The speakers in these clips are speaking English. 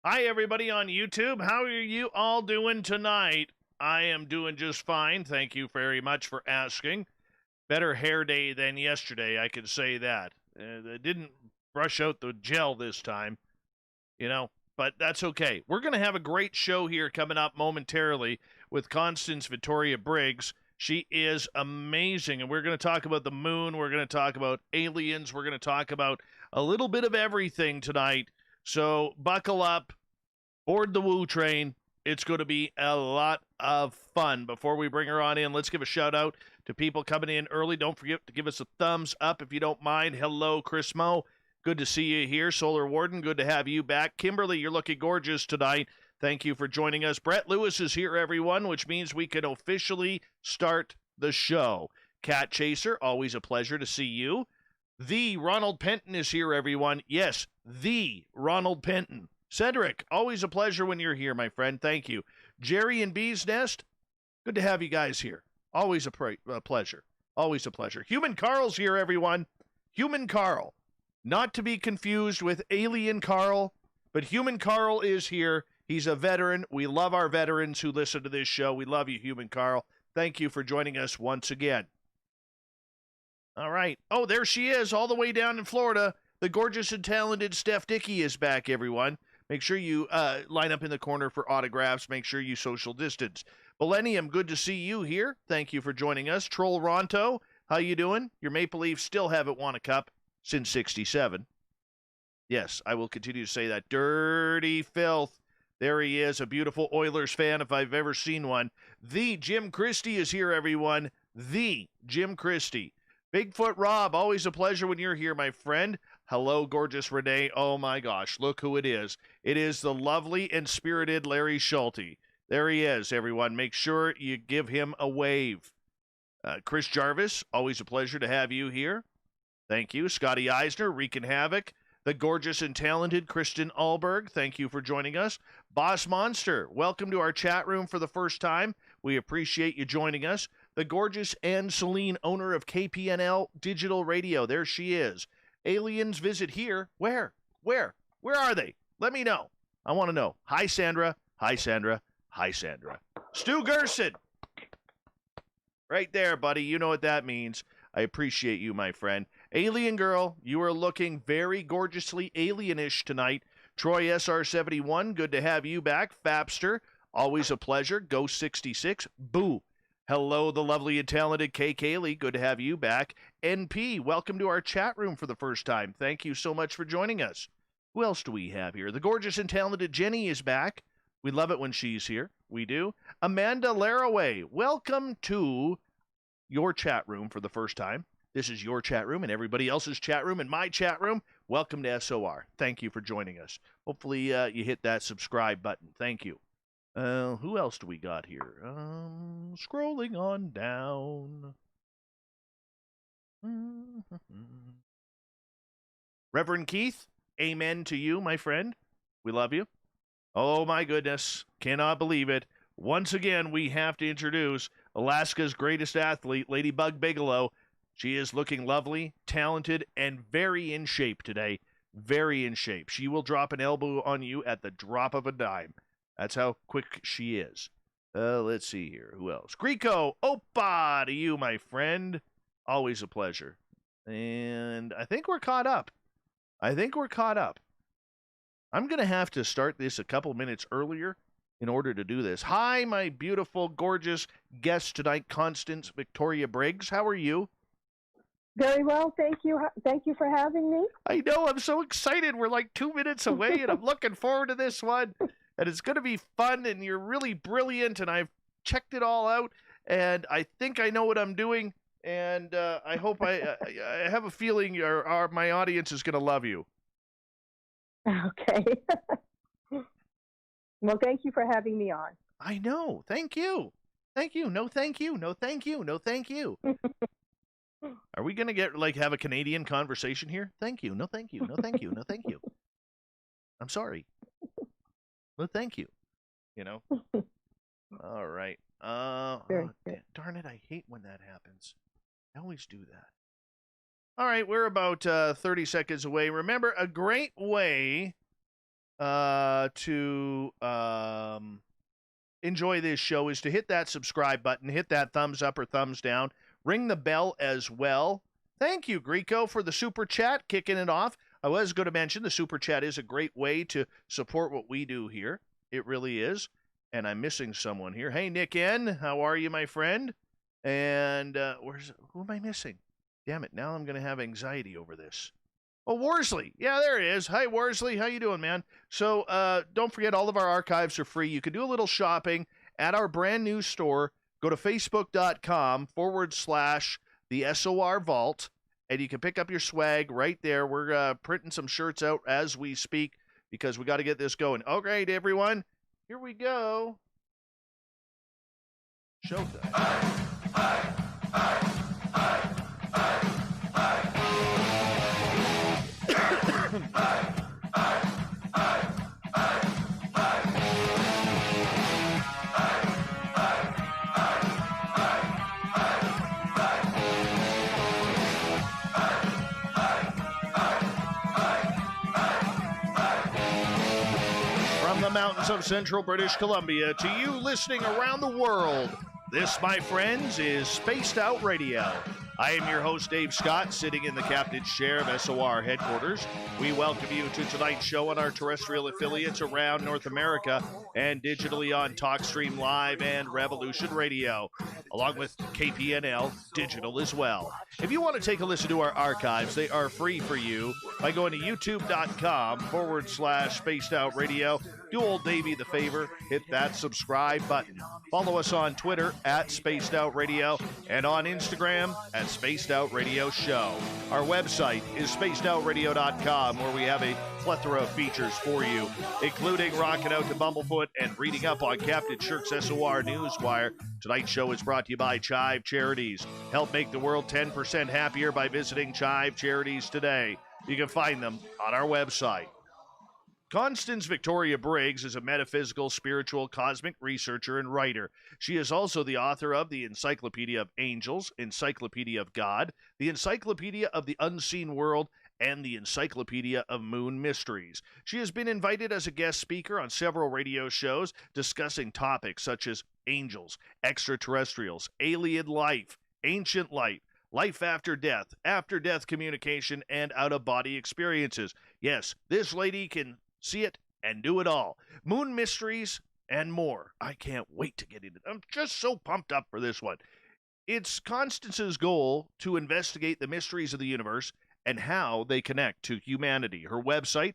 Hi, everybody on YouTube. How are you all doing tonight? I am doing just fine. Thank you very much for asking. Better hair day than yesterday, I can say that. I didn't brush out the gel this time, but that's okay. We're going to have a great show here coming up momentarily with Constance Victoria Briggs. She is amazing, and we're going to talk about the moon. We're going to talk about aliens. We're going to talk about a little bit of everything tonight. So buckle up, board the woo train. It's going to be a lot of fun. Before we bring her on in, let's give a shout out to people coming in early. Don't forget to give us a thumbs up if you don't mind. Hello, Chris Mo. Good to see you here. Solar Warden, good to have you back. Kimberly, you're looking gorgeous tonight. Thank you for joining us. Brett Lewis is here, everyone, which means we can officially start the show. Cat Chaser, always a pleasure to see you. The Ronald Penton is here, everyone. Yes, the Ronald Penton. Cedric, always a pleasure when you're here, my friend. Thank you. Jerry and Bee's Nest, good to have you guys here. Always a pleasure. Always a pleasure. Human Carl's here, everyone. Human Carl. Not to be confused with Alien Carl, but Human Carl is here. He's a veteran. We love our veterans who listen to this show. We love you, Human Carl. Thank you for joining us once again. All right. Oh, there she is, all the way down in Florida. The gorgeous and talented Steph Dickey is back, everyone. Make sure you line up in the corner for autographs. Make sure you social distance. Millennium, good to see you here. Thank you for joining us. Troll Ronto, how you doing? Your Maple Leafs still haven't won a cup since '67. Yes, I will continue to say that. Dirty filth. There he is, a beautiful Oilers fan if I've ever seen one. The Jim Christie is here, everyone. The Jim Christie. Bigfoot Rob, always a pleasure when you're here, my friend. Hello, gorgeous Renee. Oh, my gosh, look who it is. It is the lovely and spirited Larry Schulte. There he is, everyone. Make sure you give him a wave. Chris Jarvis, always a pleasure to have you here. Thank you. Scotty Eisner, wreaking havoc. The gorgeous and talented Kristen Alberg, thank you for joining us. Boss Monster, welcome to our chat room for the first time. We appreciate you joining us. The gorgeous Anne Celine, owner of KPNL Digital Radio. There she is. Aliens visit here. Where? Where are they? Let me know. I want to know. Hi, Sandra. Hi, Sandra. Hi, Sandra. Stu Gerson. Right there, buddy. You know what that means. I appreciate you, my friend. Alien Girl, you are looking very gorgeously alienish tonight. Troy SR71, good to have you back. Fapster, always a pleasure. Ghost66, boo. Hello, the lovely and talented Kay Kaylee, good to have you back. NP, welcome to our chat room for the first time. Thank you so much for joining us. Who else do we have here? The gorgeous and talented Jenny is back. We love it when she's here. We do. Amanda Laraway, welcome to your chat room for the first time. This is your chat room and everybody else's chat room and my chat room. Welcome to SOR. Thank you for joining us. Hopefully you hit that subscribe button. Thank you. Who else do we got here? Scrolling on down. Reverend Keith, amen to you, my friend. We love you. Oh, my goodness. Cannot believe it. Once again, we have to introduce Alaska's greatest athlete, Lady Bug Bigelow. She is looking lovely, talented, and very in shape today. Very in shape. She will drop an elbow on you at the drop of a dime. That's how quick she is. Let's see here. Who else? Greco, Opa to you, my friend. Always a pleasure. And I think we're caught up. I'm going to have to start this a couple minutes earlier in order to do this. Hi, my beautiful, gorgeous guest tonight, Constance Victoria Briggs. How are you? Very well, thank you. Thank you for having me. I know, I'm so excited. We're like 2 minutes away, and I'm looking forward to this one. And it's going to be fun, and you're really brilliant, and I've checked it all out, and I think I know what I'm doing, and I hope I have a feeling my audience is going to love you. Okay. Well, thank you for having me on. I know. Thank you. Thank you. No, thank you. No, thank you. No, thank you. Are we going to have a Canadian conversation here? Thank you. No, thank you. No, thank you. No, thank you. I'm sorry. No, thank you. All right. Darn it. I hate when that happens. I always do that. All right. We're about 30 seconds away. Remember, a great way to enjoy this show is to hit that subscribe button, hit that thumbs up or thumbs down, ring the bell as well. Thank you, Greco, for the super chat, kicking it off. I was going to mention the super chat is a great way to support what we do here. It really is. And I'm missing someone here. Hey, Nick N., how are you, my friend? And who am I missing? Damn it, now I'm going to have anxiety over this. Oh, Worsley. Yeah, there he is. Hi, Worsley. How you doing, man? So don't forget, all of our archives are free. You can do a little shopping at our brand new store. Go to facebook.com/the SOR Vault, and you can pick up your swag right there. We're printing some shirts out as we speak because we got to get this going. All right, everyone. Here we go. Showtime. From the mountains of central British Columbia to you listening around the world, this, my friends, is Spaced Out Radio. I am your host, Dave Scott, sitting in the captain's chair of SOR headquarters. We welcome you to tonight's show on our terrestrial affiliates around North America and digitally on TalkStream Live and Revolution Radio, along with KPNL Digital as well. If you want to take a listen to our archives, they are free for you by going to youtube.com/Spaced Out Radio. Do old Davey the favor, hit that subscribe button. Follow us on Twitter at Spaced Out Radio and on Instagram at Spaced Out Radio Show. Our website is spacedoutradio.com, where we have a plethora of features for you, including rocking out to Bumblefoot and reading up on Captain Shirk's SOR Newswire. Tonight's show is brought to you by Chive Charities. Help make the world 10% happier by visiting Chive Charities today. You can find them on our website. Constance Victoria Briggs is a metaphysical, spiritual, cosmic researcher and writer. She is also the author of the Encyclopedia of Angels, Encyclopedia of God, the Encyclopedia of the Unseen World, and the Encyclopedia of Moon Mysteries. She has been invited as a guest speaker on several radio shows discussing topics such as angels, extraterrestrials, alien life, ancient life, life after death communication, and out-of-body experiences. Yes, this lady can see it and do it all. Moon Mysteries and more. I can't wait to get into it. I'm just so pumped up for this one. It's Constance's goal to investigate the mysteries of the universe and how they connect to humanity. Her website,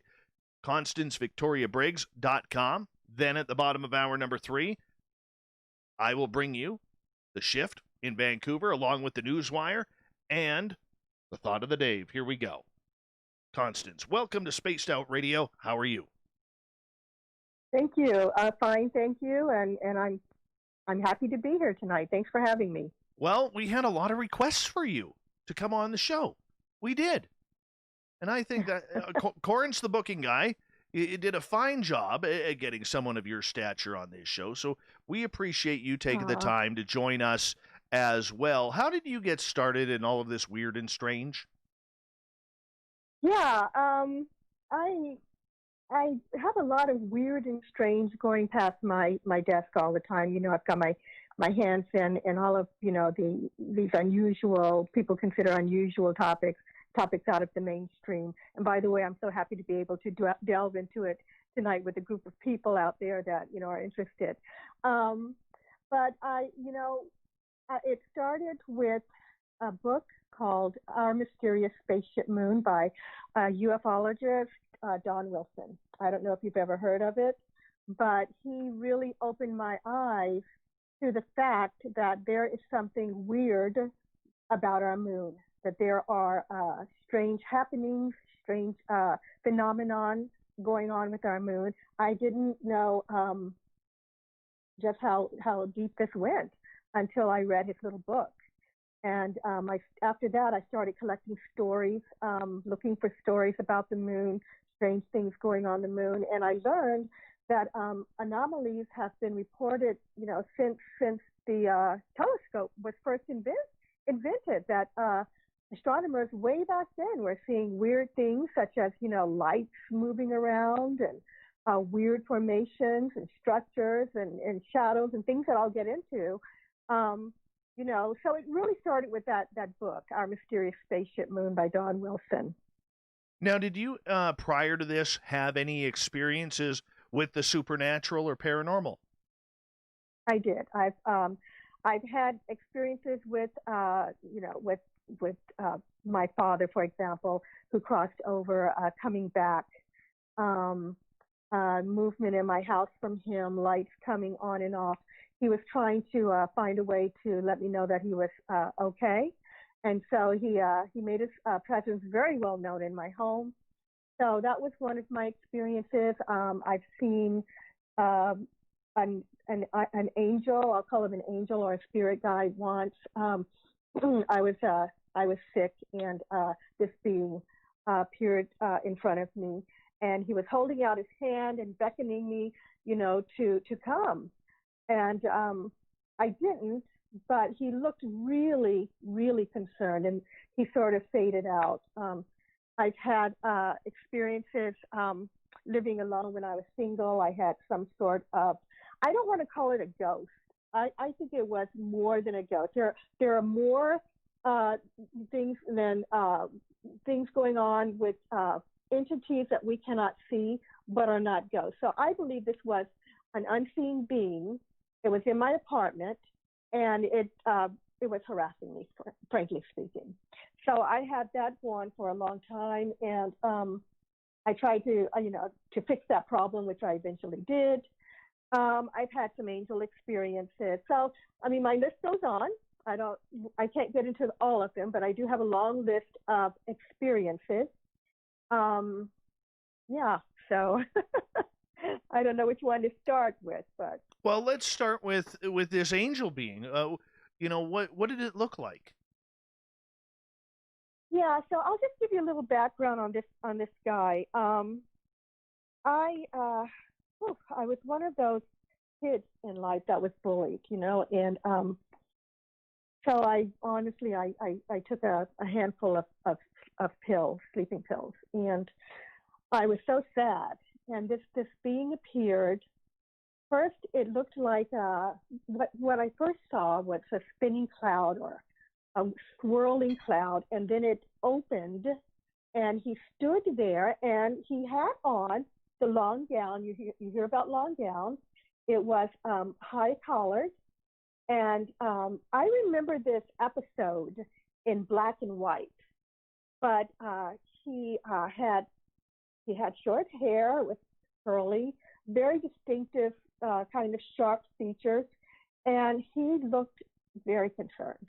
ConstanceVictoriaBriggs.com. Then at the bottom of hour number 3, I will bring you the shift in Vancouver, along with the Newswire and the thought of the day. Here we go. Constance, welcome to Spaced Out Radio. How are you? Thank you. Fine, thank you, and I'm happy to be here tonight. Thanks for having me. Well, we had a lot of requests for you to come on the show. We did, and I think that Corin's the booking guy. You did a fine job at getting someone of your stature on this show, so we appreciate you taking the time to join us as well. How did you get started in all of this weird and strange? Yeah, I have a lot of weird and strange going past my desk all the time. You know, I've got my hands in all of, you know, these unusual, people consider unusual topics out of the mainstream. And by the way, I'm so happy to be able to delve into it tonight with a group of people out there that, you know, are interested. But it started with a book called Our Mysterious Spaceship Moon by ufologist Don Wilson. I don't know if you've ever heard of it, but he really opened my eyes to the fact that there is something weird about our moon, that there are strange happenings, strange phenomenon going on with our moon. I didn't know just how deep this went until I read his little book. And after that, I started collecting stories, looking for stories about the moon, strange things going on the moon. And I learned that anomalies have been reported, you know, since the telescope was first invented. That astronomers way back then were seeing weird things such as, you know, lights moving around and weird formations and structures and shadows and things that I'll get into. Um, so it really started with that book, Our Mysterious Spaceship Moon by Dawn Wilson. Now, did you, prior to this, have any experiences with the supernatural or paranormal? I did. I've had experiences with with my father, for example, who crossed over, coming back. Um, Movement in my house from him, lights coming on and off. He was trying to find a way to let me know that he was okay, and so he made his presence very well known in my home. So that was one of my experiences. I've seen um, an angel. I'll call him an angel or a spirit guide once. I was I was sick, and this being appeared in front of me, and he was holding out his hand and beckoning me, to come. And I didn't, but he looked really, really concerned, and he sort of faded out. I've had experiences living alone when I was single. I had some sort of, I don't want to call it a ghost. I think it was more than a ghost. There are more uh, things than things going on with entities that we cannot see but are not ghosts. So I believe this was an unseen being. It was in my apartment, and it was harassing me, frankly speaking. So I had that going for a long time, and I tried to to fix that problem, which I eventually did. I've had some angel experiences. So I mean, my list goes on. I don't, I can't get into all of them, but I do have a long list of experiences. Um, yeah, so I don't know which one to start with, but Well, let's start with this angel being. What did it look like? yeah. So I'll just give you a little background on this guy. I I was one of those kids in life that was bullied, and so I honestly I took a handful of pills, sleeping pills, and I was so sad. And this being appeared. First, it looked like what I first saw was a spinning cloud or a swirling cloud, and then it opened, and he stood there, and he had on the long gown. You hear about long gowns. It was high collared, and I remember this episode in black and white. But he he had short hair with curly, very distinctive, kind of sharp features, and he looked very concerned.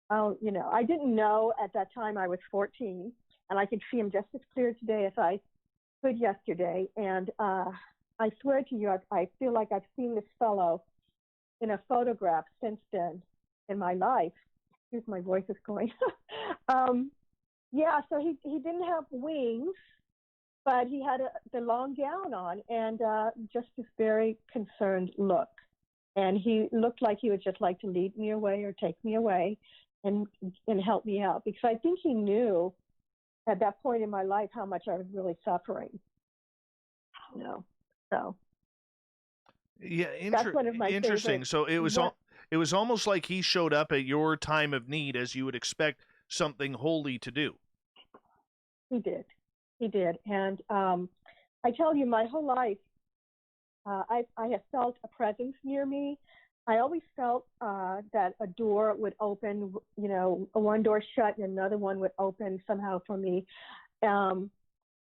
Oh, I didn't know at that time I was 14, and I can see him just as clear today as I could yesterday. And I swear to you, I feel like I've seen this fellow in a photograph since then in my life. Excuse, my voice is going. um, yeah, so he didn't have wings, but he had the long gown on, and just this very concerned look. And he looked like he would just like to lead me away or take me away and help me out, because I think he knew at that point in my life how much I was really suffering. So Yeah, that's one of my interesting. favorite. So What it was almost like he showed up at your time of need, as you would expect something holy to do. he did, he did, and I tell you, my whole life, I have felt a presence near me. I always felt that a door would open, one door shut and another one would open somehow for me. Um,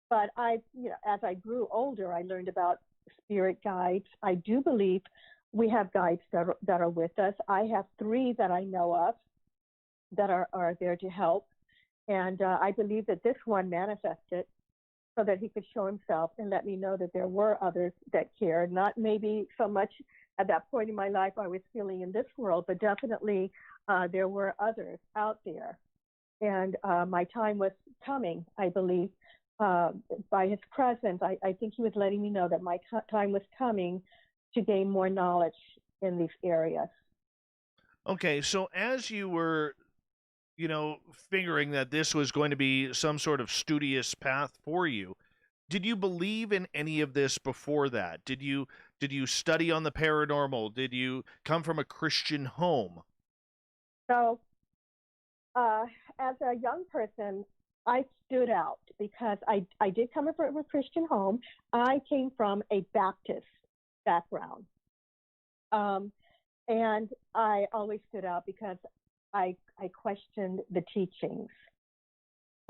but as I grew older, I learned about spirit guides. I do believe we have guides that are with us. I have three that I know of that are there to help. And I believe that this one manifested so that he could show himself and let me know that there were others that cared. Not maybe so much at that point in my life I was feeling in this world, but definitely there were others out there. And my time was coming, I believe, uh, by his presence. I think he was letting me know that my time was coming to gain more knowledge in these areas. Okay, so as you were, figuring that this was going to be some sort of studious path for you, did you believe in any of this before that? Did you study on the paranormal? Did you come from a Christian home? So, uh, as a young person, I stood out because I did come from a Christian home. I came from a Baptist background. Um, and I always stood out because I questioned the teachings.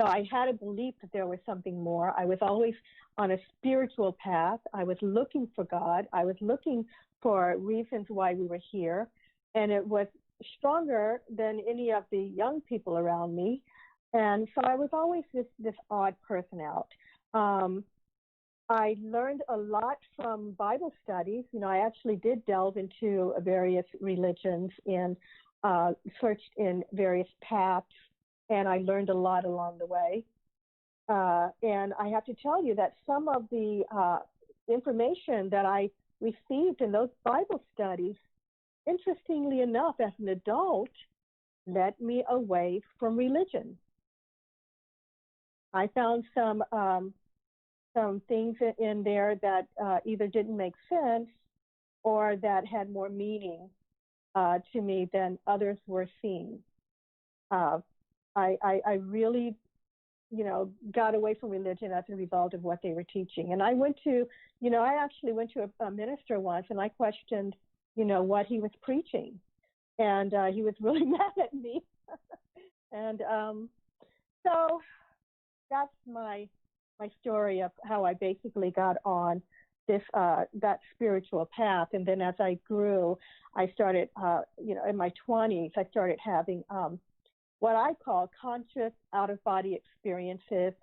So I had a belief that there was something more. I was always on a spiritual path. I was looking for God. I was looking for reasons why we were here. And it was stronger than any of the young people around me. And so I was always this odd person out. Um, I learned a lot from Bible studies. You know, I actually did delve into various religions and searched in various paths, and I learned a lot along the way. And I have to tell you that some of the information that I received in those Bible studies, interestingly enough, as an adult, led me away from religion. I found some things in there that either didn't make sense or that had more meaning to me than others were seeing. Uh, I really, got away from religion as a result of what they were teaching. And I went to, I actually went to a minister once and I questioned, what he was preaching. And he was really mad at me. And so that's my story of how I basically got on this that spiritual path. And then as I grew, I started, in my 20s, I started having what I call conscious out-of-body experiences.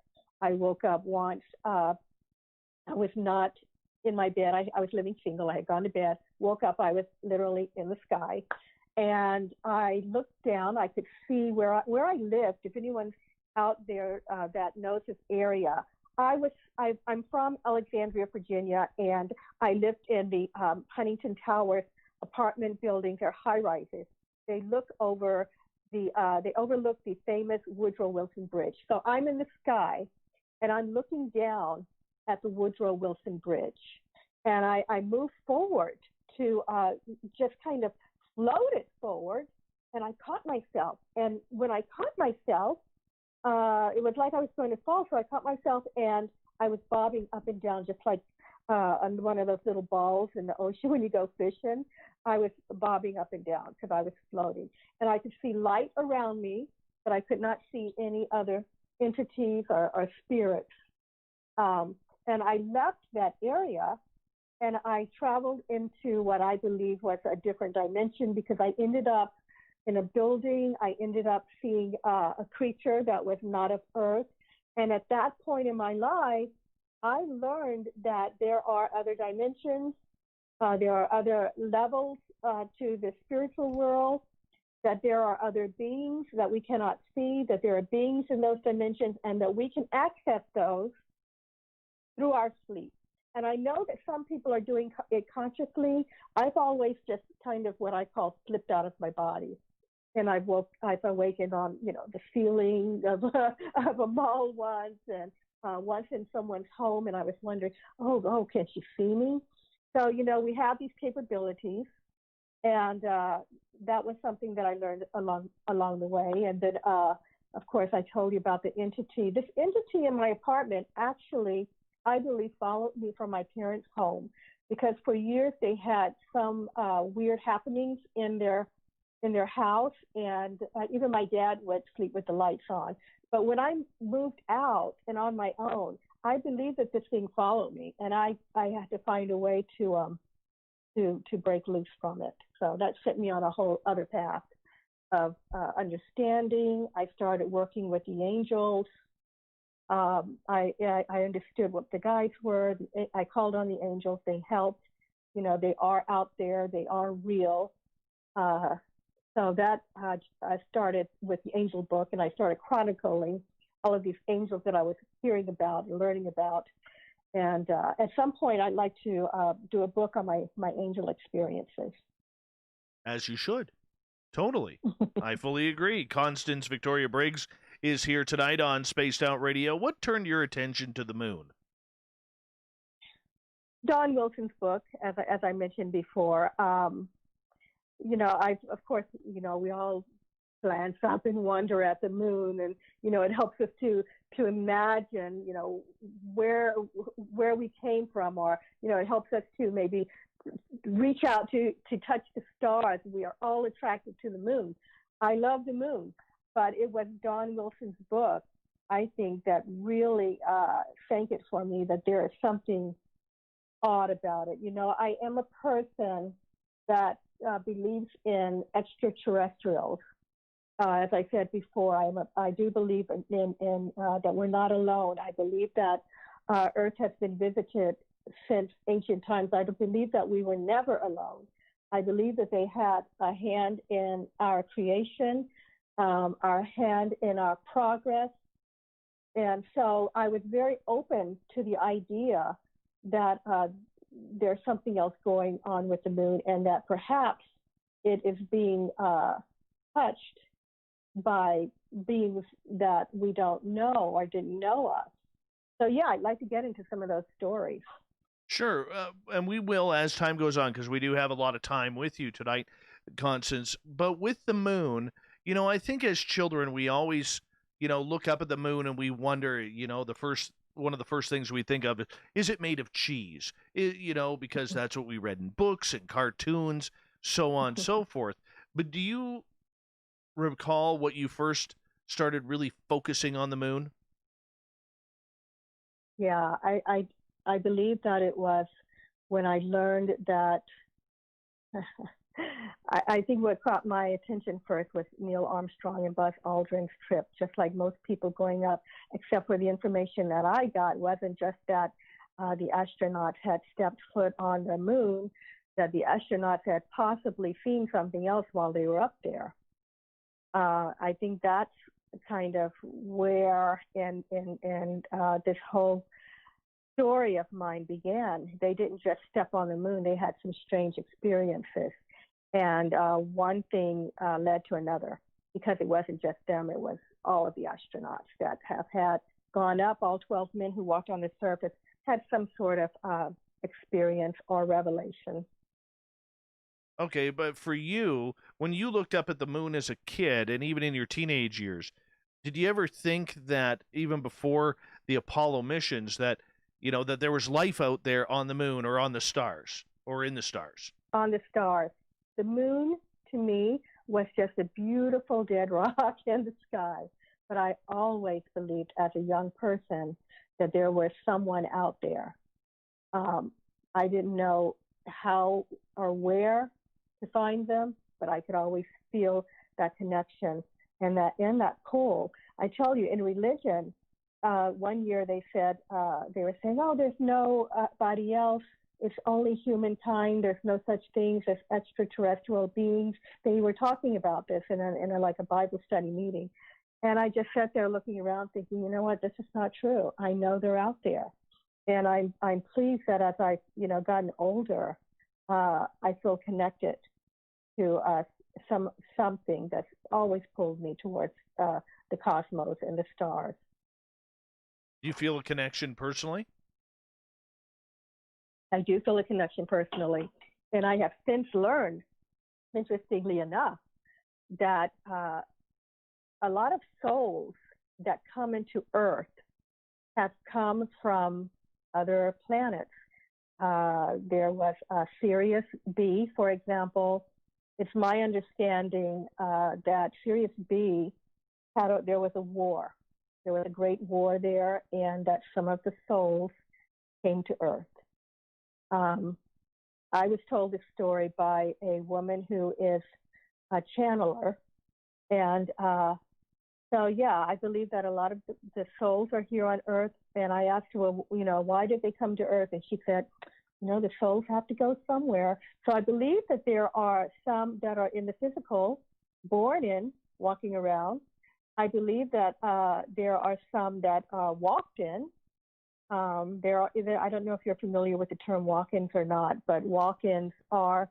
I woke up once. I was not in my bed. I was living single. I had gone to bed. Woke up. I was literally in the sky. And I looked down. I could see where I lived. If anyone's out there that knows this area, I'm from Alexandria, Virginia, and I lived in the Huntington Towers apartment buildings. They're high rises. They overlook the famous Woodrow Wilson Bridge. So I'm in the sky, and I'm looking down at the Woodrow Wilson Bridge, and I moved forward to just kind of floated forward, and I caught myself. And when I caught myself, it was like I was going to fall, so I caught myself and I was bobbing up and down just like on one of those little balls in the ocean when you go fishing. I was bobbing up and down because I was floating. And I could see light around me, but I could not see any other entities or spirits. And I left that area and I traveled into what I believe was a different dimension because I ended up in a building. I ended up seeing a creature that was not of Earth. And at that point in my life, I learned that there are other dimensions, there are other levels to the spiritual world, that there are other beings that we cannot see, that there are beings in those dimensions, and that we can access those through our sleep. And I know that some people are doing it consciously. I've always just kind of what I call slipped out of my body. And I've awakened on, the ceiling of a mall once, and once in someone's home, and I was wondering, oh, can she see me? So, we have these capabilities, and that was something that I learned along the way. And then, of course, I told you about the entity. This entity in my apartment actually, I believe, followed me from my parents' home because for years they had some weird happenings in their house, and even my dad would sleep with the lights on. But when I moved out and on my own, I believe that this thing followed me, and I had to find a way to break loose from it. So that set me on a whole other path of understanding. I started working with the angels. I understood what the guides were. I called on the angels. They helped. They are out there. They are real. So that I started with the angel book, and I started chronicling all of these angels that I was hearing about and learning about. And at some point, I'd like to do a book on my angel experiences. As you should. Totally. I fully agree. Constance Victoria Briggs is here tonight on Spaced Out Radio. What turned your attention to the moon? Don Wilson's book, as I mentioned before. I of course, we all glance up and wonder at the moon, and it helps us to imagine, where we came from, or it helps us to maybe reach out to touch the stars. We are all attracted to the moon. I love the moon, but it was Don Wilson's book, I think, that really sank it for me that there is something odd about it. I am a person that believes in extraterrestrials. As I said before, I do believe in that we're not alone. I believe that Earth has been visited since ancient times. I believe that we were never alone. I believe that they had a hand in our creation, our hand in our progress. And so I was very open to the idea that there's something else going on with the moon, and that perhaps it is being touched by beings that we don't know or didn't know us. So yeah, I'd like to get into some of those stories. Sure, and we will as time goes on, because we do have a lot of time with you tonight, Constance. But with the moon, I think as children we always, look up at the moon and we wonder, one of the first things we think of is it made of cheese? Because that's what we read in books and cartoons, so on and so forth. But do you recall what you first started really focusing on the moon? Yeah, I believe that it was when I learned that. I think what caught my attention first was Neil Armstrong and Buzz Aldrin's trip. Just like most people going up, except for the information that I got wasn't just that the astronauts had stepped foot on the moon, that the astronauts had possibly seen something else while they were up there. I think that's kind of where in this whole story of mine began. They didn't just step on the moon; they had some strange experiences, and one thing led to another. Because it wasn't just them; it was all of the astronauts that have had gone up. All 12 men who walked on the surface had some sort of experience or revelation. Okay, but for you, when you looked up at the moon as a kid and even in your teenage years, did you ever think that even before the Apollo missions that there was life out there on the moon or on the stars or in the stars? On the stars, the moon to me was just a beautiful dead rock in the sky. But I always believed as a young person that there was someone out there. I didn't know how or where to find them, but I could always feel that connection and that in that pull. I tell you, in religion, one year they said, they were saying, oh, there's nobody else. It's only humankind. There's no such things as extraterrestrial beings. They were talking about this in a Bible study meeting. And I just sat there looking around thinking, you know what, this is not true. I know they're out there. And I'm pleased that as I've, gotten older, I feel connected to something that's always pulled me towards the cosmos and the stars. Do you feel a connection personally? I do feel a connection personally. And I have since learned, interestingly enough, that a lot of souls that come into Earth have come from other planets. There was Sirius B, for example. It's my understanding that Sirius B there was a war. There was a great war there, and that some of the souls came to Earth. I was told this story by a woman who is a channeler, and so yeah, I believe that a lot of the souls are here on Earth. And I asked her, well, why did they come to Earth? And she said, the souls have to go somewhere. So I believe that there are some that are in the physical, born in, walking around. I believe that there are some that walked in. I don't know if you're familiar with the term walk-ins or not, but walk-ins are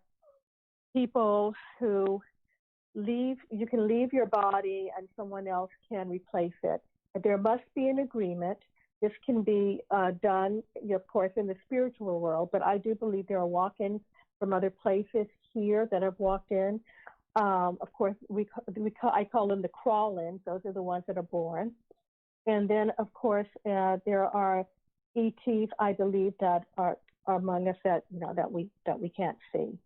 people who you can leave your body and someone else can replace it. There must be an agreement This can be done, of course, in the spiritual world, but I do believe there are walk-ins from other places here that have walked in. Of course, I call them the crawl-ins. Those are the ones that are born. And then, of course, there are ETs, I believe, that are among us that we can't see.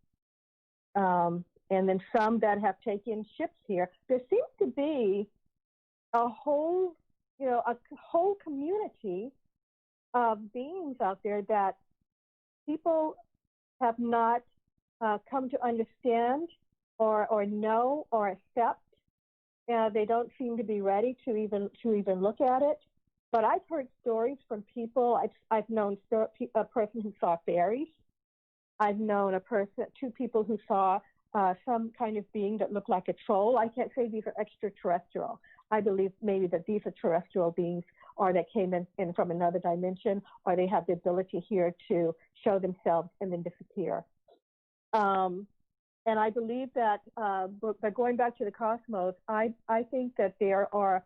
And then some that have taken ships here. There seems to be a whole community of beings out there that people have not come to understand or know or accept. They don't seem to be ready to even look at it. But I've heard stories from people. I've known a person who saw fairies. I've known two people who saw some kind of being that looked like a troll. I can't say these are extraterrestrial. I believe maybe that these are terrestrial beings, or that came in from another dimension, or they have the ability here to show themselves and then disappear. And I believe that, but going back to the cosmos, I think that there are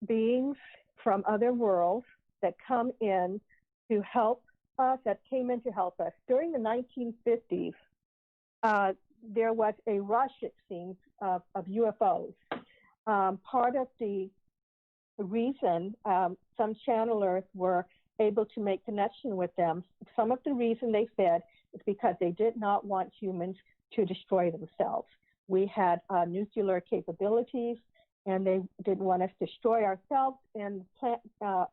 beings from other worlds that come in to help us, that came in to help us. During the 1950s, there was a rush, it seems, of UFOs. Part of the reason some channelers were able to make connection with them, some of the reason they said is because they did not want humans to destroy themselves. We had nuclear capabilities, and they didn't want us to destroy ourselves and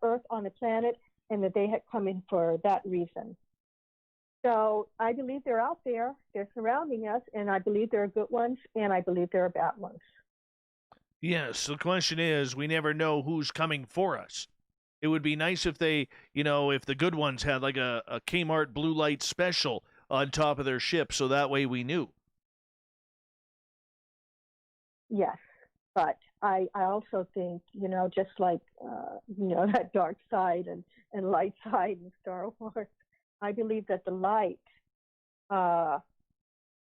Earth on the planet, and that they had come in for that reason. So I believe they're out there, they're surrounding us, and I believe there are good ones, and I believe there are bad ones. Yes, the question is, we never know who's coming for us. It would be nice if they, if the good ones had like a Kmart blue light special on top of their ship, so that way we knew. Yes, but I also think, just like, that dark side and light side in Star Wars, I believe that the light are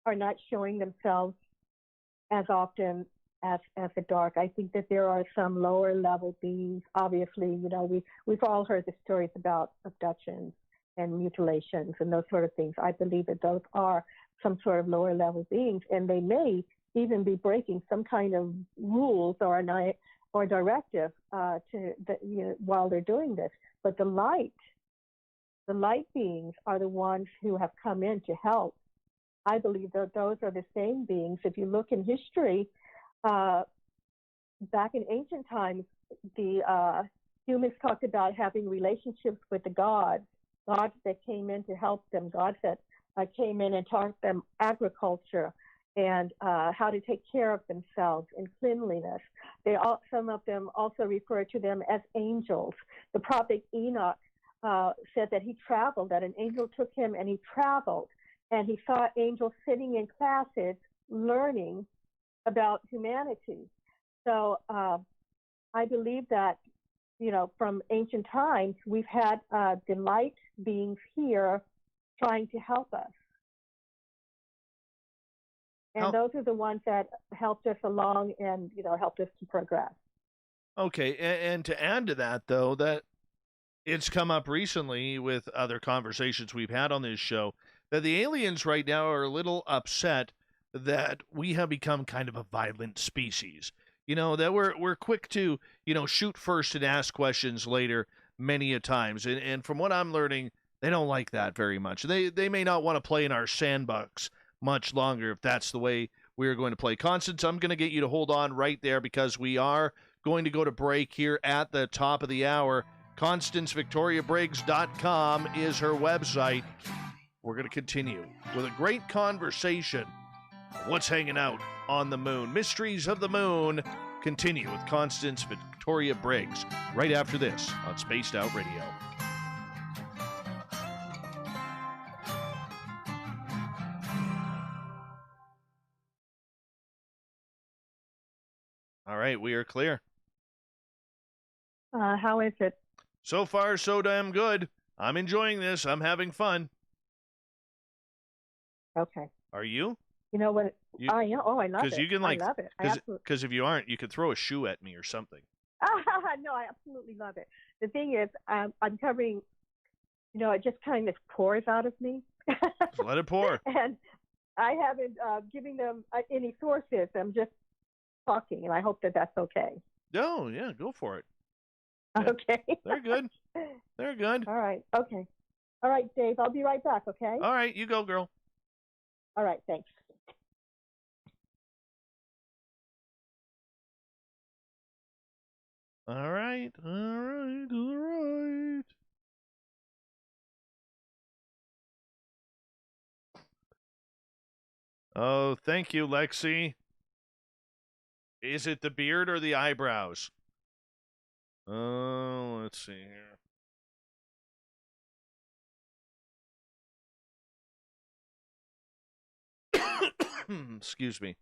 not showing themselves as often as the dark. I think that there are some lower level beings. Obviously, we've all heard the stories about abductions and mutilations and those sort of things. I believe that those are some sort of lower level beings, and they may even be breaking some kind of rules or directive while they're doing this. But the light beings are the ones who have come in to help. I believe that those are the same beings. If you look in history, back in ancient times, the humans talked about having relationships with the gods that came in to help them, gods that came in and taught them agriculture and how to take care of themselves and cleanliness. Some of them also refer to them as angels. The prophet Enoch said that he traveled, that an angel took him and he traveled, and he saw angels sitting in classes learning about humanity. So I believe that, from ancient times, we've had the light beings here trying to help us. And those are the ones that helped us along and, helped us to progress. Okay, and to add to that, though, that it's come up recently with other conversations we've had on this show, that the aliens right now are a little upset that we have become kind of a violent species. That we're quick to, shoot first and ask questions later many a times. And from what I'm learning, they don't like that very much. They may not want to play in our sandbox much longer if that's the way we're going to play. Constance, I'm going to get you to hold on right there because we are going to go to break here at the top of the hour. ConstanceVictoriaBriggs.com is her website. We're going to continue with a great conversation. What's hanging out on the moon? Mysteries of the Moon continue with Constance Victoria Briggs right after this on Spaced Out Radio. All right, we are clear. How is it? So far, so damn good. I'm enjoying this. I'm having fun. Okay. Are you? You know what? I am. Oh, I love it. You can, I love it. Because if you aren't, you could throw a shoe at me or something. No, I absolutely love it. the thing is, I'm covering, it just kind of pours out of me. Let it pour. And I haven't given them any sources. I'm just talking, and I hope that that's okay. No, yeah, go for it. Yeah. Okay. They're good. They're good. All right. Okay. All right, Dave. I'll be right back. Okay. All right, you go, girl. All right. Thanks. All right. All right. All right. Oh, thank you, Lexi. Is it the beard or the eyebrows? Oh, let's see here. Excuse me.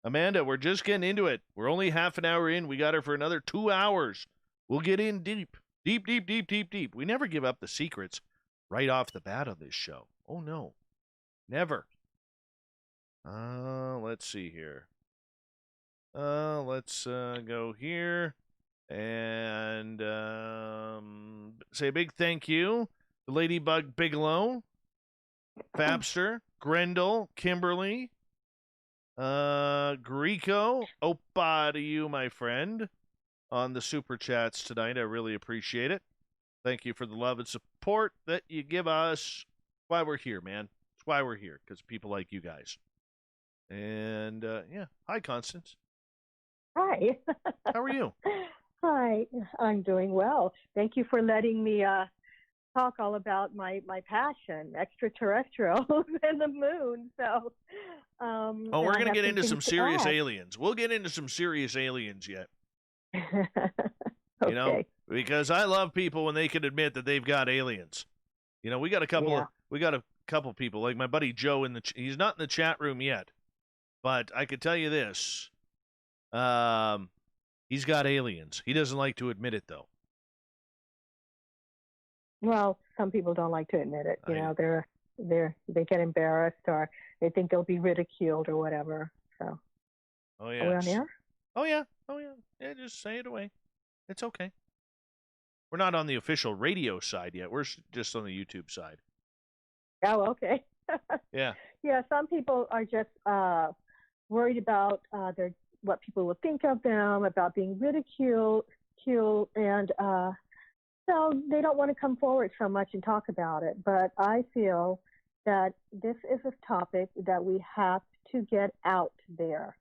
Amanda, we're just getting into it. We're only half an hour in. We got her for another 2 hours. We'll get in deep. Deep, deep, deep, deep, deep. We never give up the secrets right off the bat of this show. Oh, no. Never. Let's see here. Let's go here and say a big thank you to Ladybug Bigelow, Fabster, Grendel, Kimberly, Greco, Oppa to you, my friend, on the super chats tonight. I really appreciate it. Thank you for the love and support that you give us. That's why we're here, man. That's why we're here, because people like you guys. And, yeah. Hi, Constance. Hi. How are you? Hi. I'm doing well. Thank you for letting me talk all about my passion, extraterrestrials and the moon. So, we're going to get into some serious aliens. We'll get into some serious aliens yet. Okay. You know, because I love people when they can admit that they've got aliens. You know, we got a couple people like my buddy Joe he's not in the chat room yet, but I could tell you this. He's got aliens. He doesn't like to admit it though. Well, some people don't like to admit it. You know, they get embarrassed or they think they'll be ridiculed or whatever. So. Oh yeah. Are we on air? Oh yeah. Oh yeah. Yeah, just say it away. It's okay. We're not on the official radio side yet. We're just on the YouTube side. Oh, okay. Yeah. Yeah, some people are just worried about what people will think of them, about being ridiculed, and so they don't want to come forward so much and talk about it. But I feel that this is a topic that we have to get out there.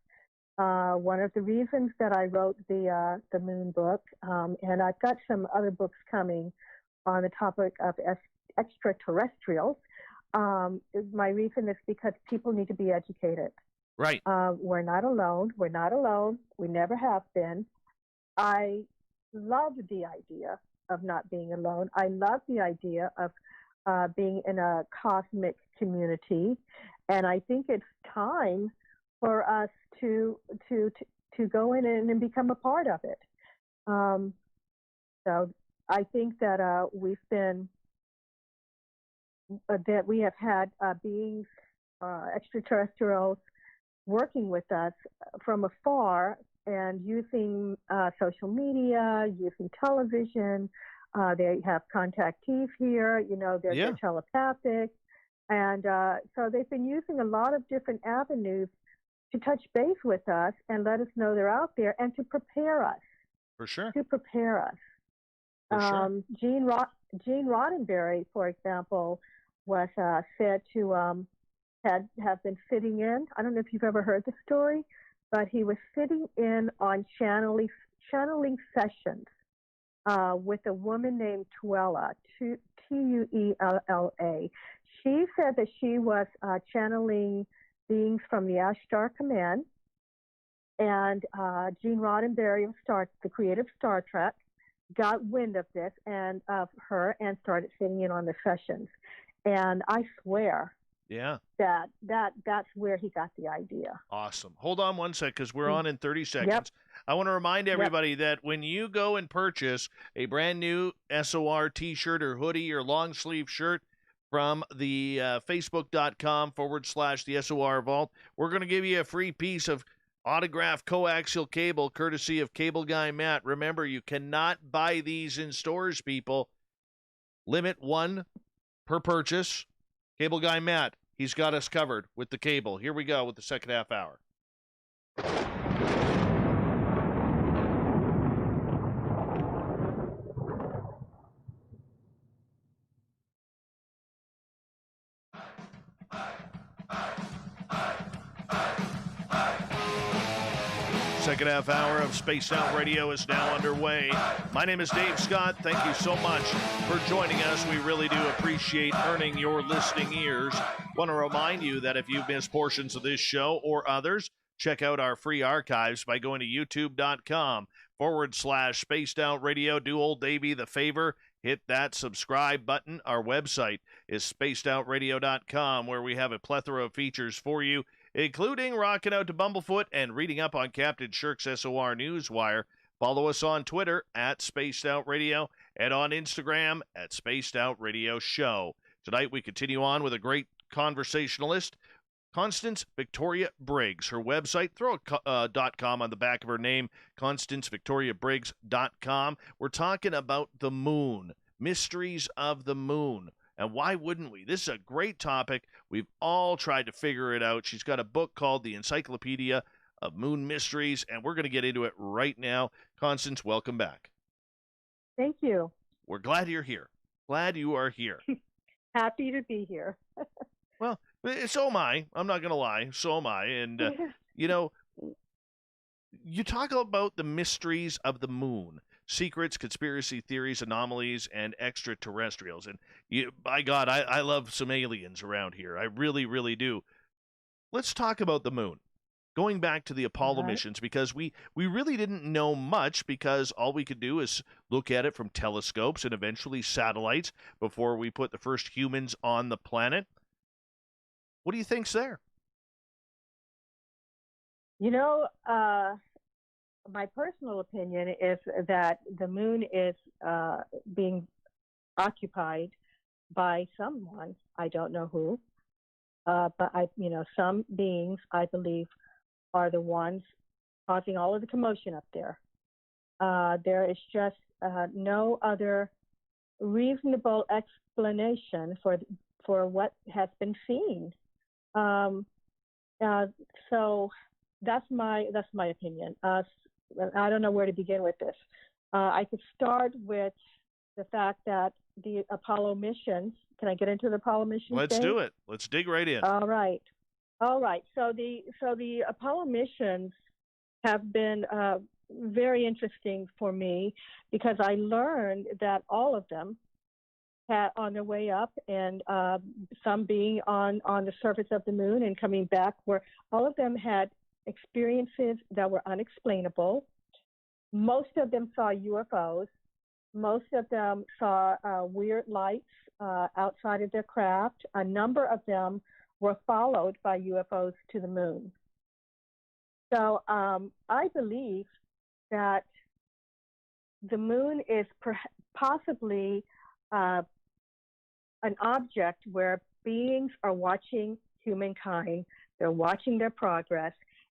One of the reasons that I wrote the Moon book, and I've got some other books coming on the topic of extraterrestrials. My reason is because people need to be educated. Right. We're not alone. We're not alone. We never have been. I love the idea of not being alone. I love the idea of being in a cosmic community, and I think it's time for us to go in and become a part of it. So I think that we have had beings, extraterrestrials, working with us from afar and using social media, using television. They have contactees here. You know, they're telepathic, and so they've been using a lot of different avenues to touch base with us and let us know they're out there and to prepare us. For sure. To prepare us. For sure. Gene Roddenberry, for example, was said to have been sitting in. I don't know if you've ever heard the story, but he was sitting in on channeling sessions with a woman named Tuella, Tuella. She said that she was channeling beings from the Ashtar Command, and Gene Roddenberry, the creator of Star Trek, got wind of this and of her and started sitting in on the sessions. And I swear, that's where he got the idea. Awesome. Hold on one sec, because we're on in 30 seconds. Yep. I want to remind everybody that when you go and purchase a brand new SOR t-shirt or hoodie or long sleeve shirt from the facebook.com/the SOR Vault, we're going to give you a free piece of Autographed coaxial cable, courtesy of Cable Guy Matt. Remember, you cannot buy these in stores, people. Limit one per purchase. Cable Guy Matt, he's got us covered with the cable. Here we go with the second half hour. Second half hour of Spaced Out Radio is now underway. My name is Dave Scott. Thank you so much for joining us. We really do appreciate earning your listening ears. Want to remind you that if you've missed portions of this show or others, check out our free archives by going to youtube.com/Spaced Out Radio. Do old Davey the favor. Hit that subscribe button. Our website is spacedoutradio.com, where we have a plethora of features for you, including rocking out to Bumblefoot and reading up on Captain Shirk's SOR Newswire. Follow us on Twitter at Spaced Out Radio and on Instagram at Spaced Out Radio Show. Tonight we continue on with a great conversationalist, Constance Victoria Briggs. Her website, throw a .com on the back of her name, ConstanceVictoriaBriggs.com. We're talking about the moon, mysteries of the moon. And why wouldn't we? This is a great topic. We've all tried to figure it out. She's got a book called The Encyclopedia of Moon Mysteries, and we're going to get into it right now. Constance, welcome back. Thank you. We're glad you're here. Glad you are here. Happy to be here. Well, so am I. I'm not going to lie. So am I. And, you know, you talk about the mysteries of the moon. Secrets, conspiracy theories, anomalies, and extraterrestrials. And by God, I love some aliens around here. I really, really do. Let's talk about the moon. Going back to the Apollo missions, because we really didn't know much, because all we could do is look at it from telescopes and eventually satellites before we put the first humans on the planet. What do you think's there? You know, my personal opinion is that the moon is being occupied by someone. I don't know who, but some beings, I believe, are the ones causing all of the commotion up there. There is just no other reasonable explanation for what has been seen. So that's my opinion. I don't know where to begin with this. I could start with the fact that the Apollo missions. Can I get into the Apollo missions? Let's do it. Let's dig right in. All right. So the Apollo missions have been very interesting for me, because I learned that all of them had on their way up, and some being on the surface of the moon and coming back, where all of them had experiences that were unexplainable. Most of them saw UFOs. Most of them saw weird lights outside of their craft. A number of them were followed by UFOs to the moon. So I believe that the moon is possibly an object where beings are watching humankind. They're watching their progress,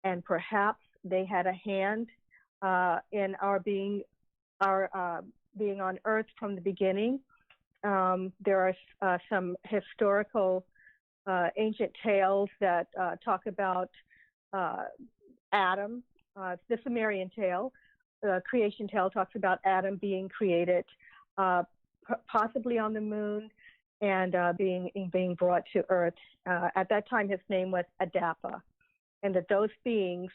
and perhaps they had a hand in our being on Earth from the beginning. There are some historical ancient tales that talk about Adam. The Sumerian tale, creation tale, talks about Adam being created possibly on the moon and being brought to Earth. At that time, his name was Adapa, and that those beings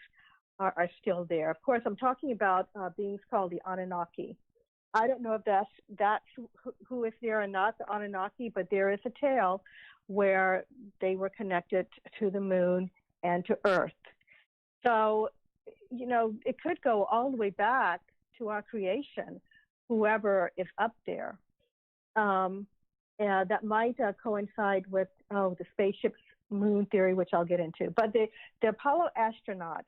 are still there. Of course, I'm talking about beings called the Anunnaki. I don't know if that's who is there or not, the Anunnaki, but there is a tale where they were connected to the moon and to Earth. So, it could go all the way back to our creation, whoever is up there. That might coincide with the spaceship's moon theory, which I'll get into. But the Apollo astronauts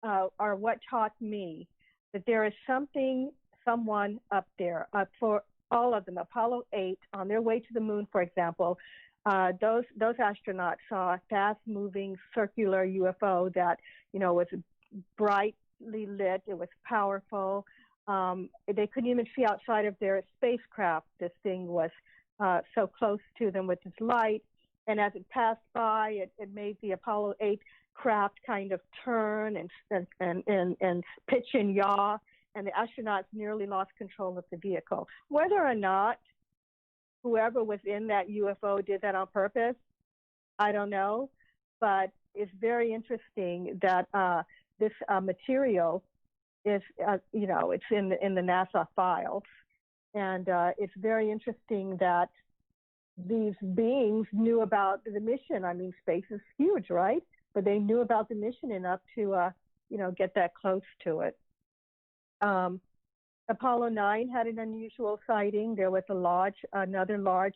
are what taught me that there is someone up there. For all of them, Apollo 8, on their way to the moon, for example, Those astronauts saw a fast-moving circular UFO that was brightly lit. It was powerful. They couldn't even see outside of their spacecraft. This thing was so close to them with its light, and as it passed by, it made the Apollo 8 craft kind of turn and pitch and yaw, and the astronauts nearly lost control of the vehicle. Whether or not whoever was in that UFO did that on purpose, I don't know, but it's very interesting that this material is, it's in the NASA files, and it's very interesting that these beings knew about the mission. I mean, space is huge, right? But they knew about the mission enough to, get that close to it. Apollo 9 had an unusual sighting. There was another large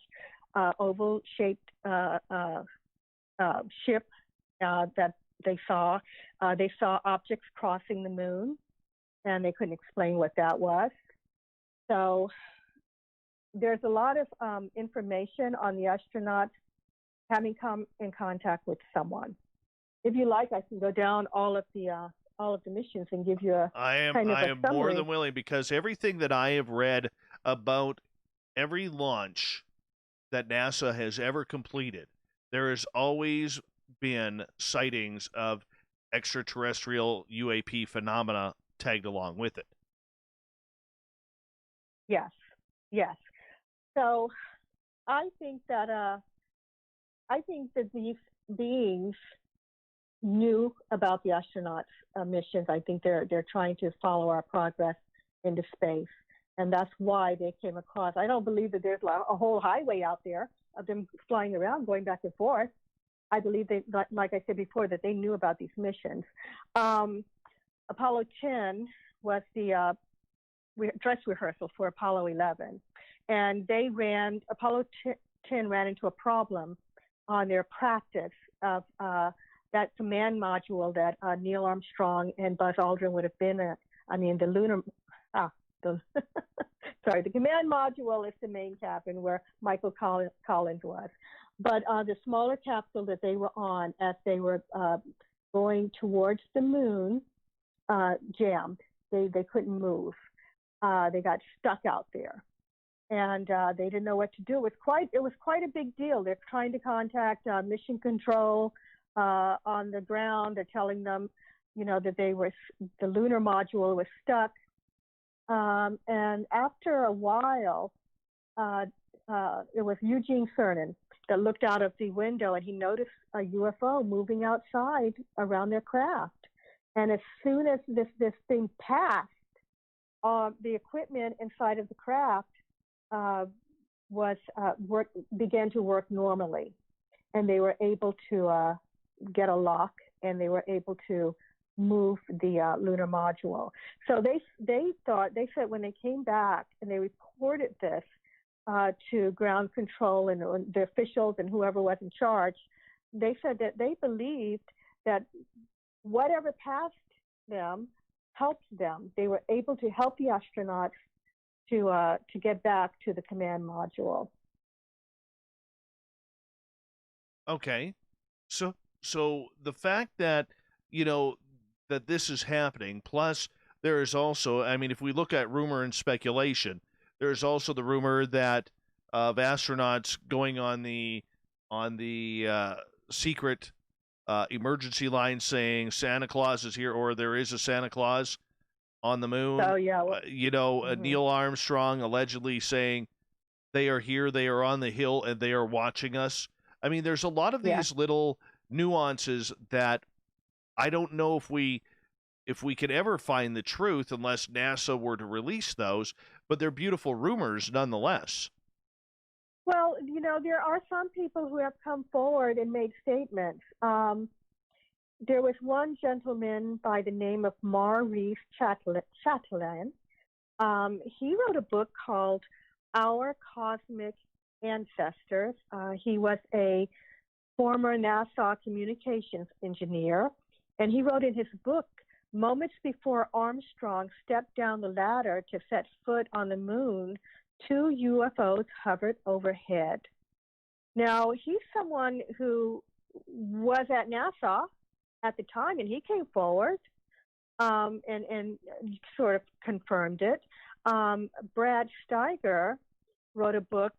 oval-shaped ship that they saw. They saw objects crossing the moon, and they couldn't explain what that was. So there's a lot of information on the astronauts having come in contact with someone. If you like, I can go down all of the missions and give you a I am summary. more than willing, because everything that I have read about every launch that NASA has ever completed, there has always been sightings of extraterrestrial UAP phenomena tagged along with it. Yes. So I think that these beings knew about the astronauts' missions. I think they're trying to follow our progress into space, and that's why they came across. I don't believe that there's a whole highway out there of them flying around, going back and forth. I believe they, like I said before, that they knew about these missions. Apollo 10 was the dress rehearsal for Apollo 11, and Apollo 10 ran into a problem on their practice of that command module that Neil Armstrong and Buzz Aldrin would have been at. I mean, the command module is the main cabin where Michael Collins was. But the smaller capsule that they were on, as they were going towards the moon, jammed. They couldn't move. They got stuck out there, and they didn't know what to do. It was quite a big deal. They're trying to contact mission control on the ground. They're telling them, that the lunar module was stuck. And after a while, it was Eugene Cernan that looked out of the window, and he noticed a UFO moving outside around their craft. And as soon as this thing passed, the equipment inside of the craft began to work normally, and they were able to get a lock, and they were able to move the lunar module. So they said when they came back and they reported this to ground control and the officials and whoever was in charge, they said that they believed that whatever passed them helped them. They were able to help the astronauts to get back to the command module. Okay, so the fact that that this is happening, plus there is also, I mean, if we look at rumor and speculation, there is also the rumor that of astronauts going on the secret emergency line saying Santa Claus is here, or there is a Santa Claus on the moon. Oh yeah. Neil Armstrong allegedly saying they are here, they are on the hill, and they are watching us. I mean, there's a lot of these little nuances that I don't know if we can ever find the truth unless NASA were to release those, but they're beautiful rumors nonetheless. Well, there are some people who have come forward and made statements. There was one gentleman by the name of Maurice Chatelain. He wrote a book called Our Cosmic Ancestors. He was a former NASA communications engineer, and he wrote in his book, moments before Armstrong stepped down the ladder to set foot on the moon, 2 UFOs hovered overhead. Now, he's someone who was at NASA at the time, and he came forward and sort of confirmed it. Brad Steiger wrote a book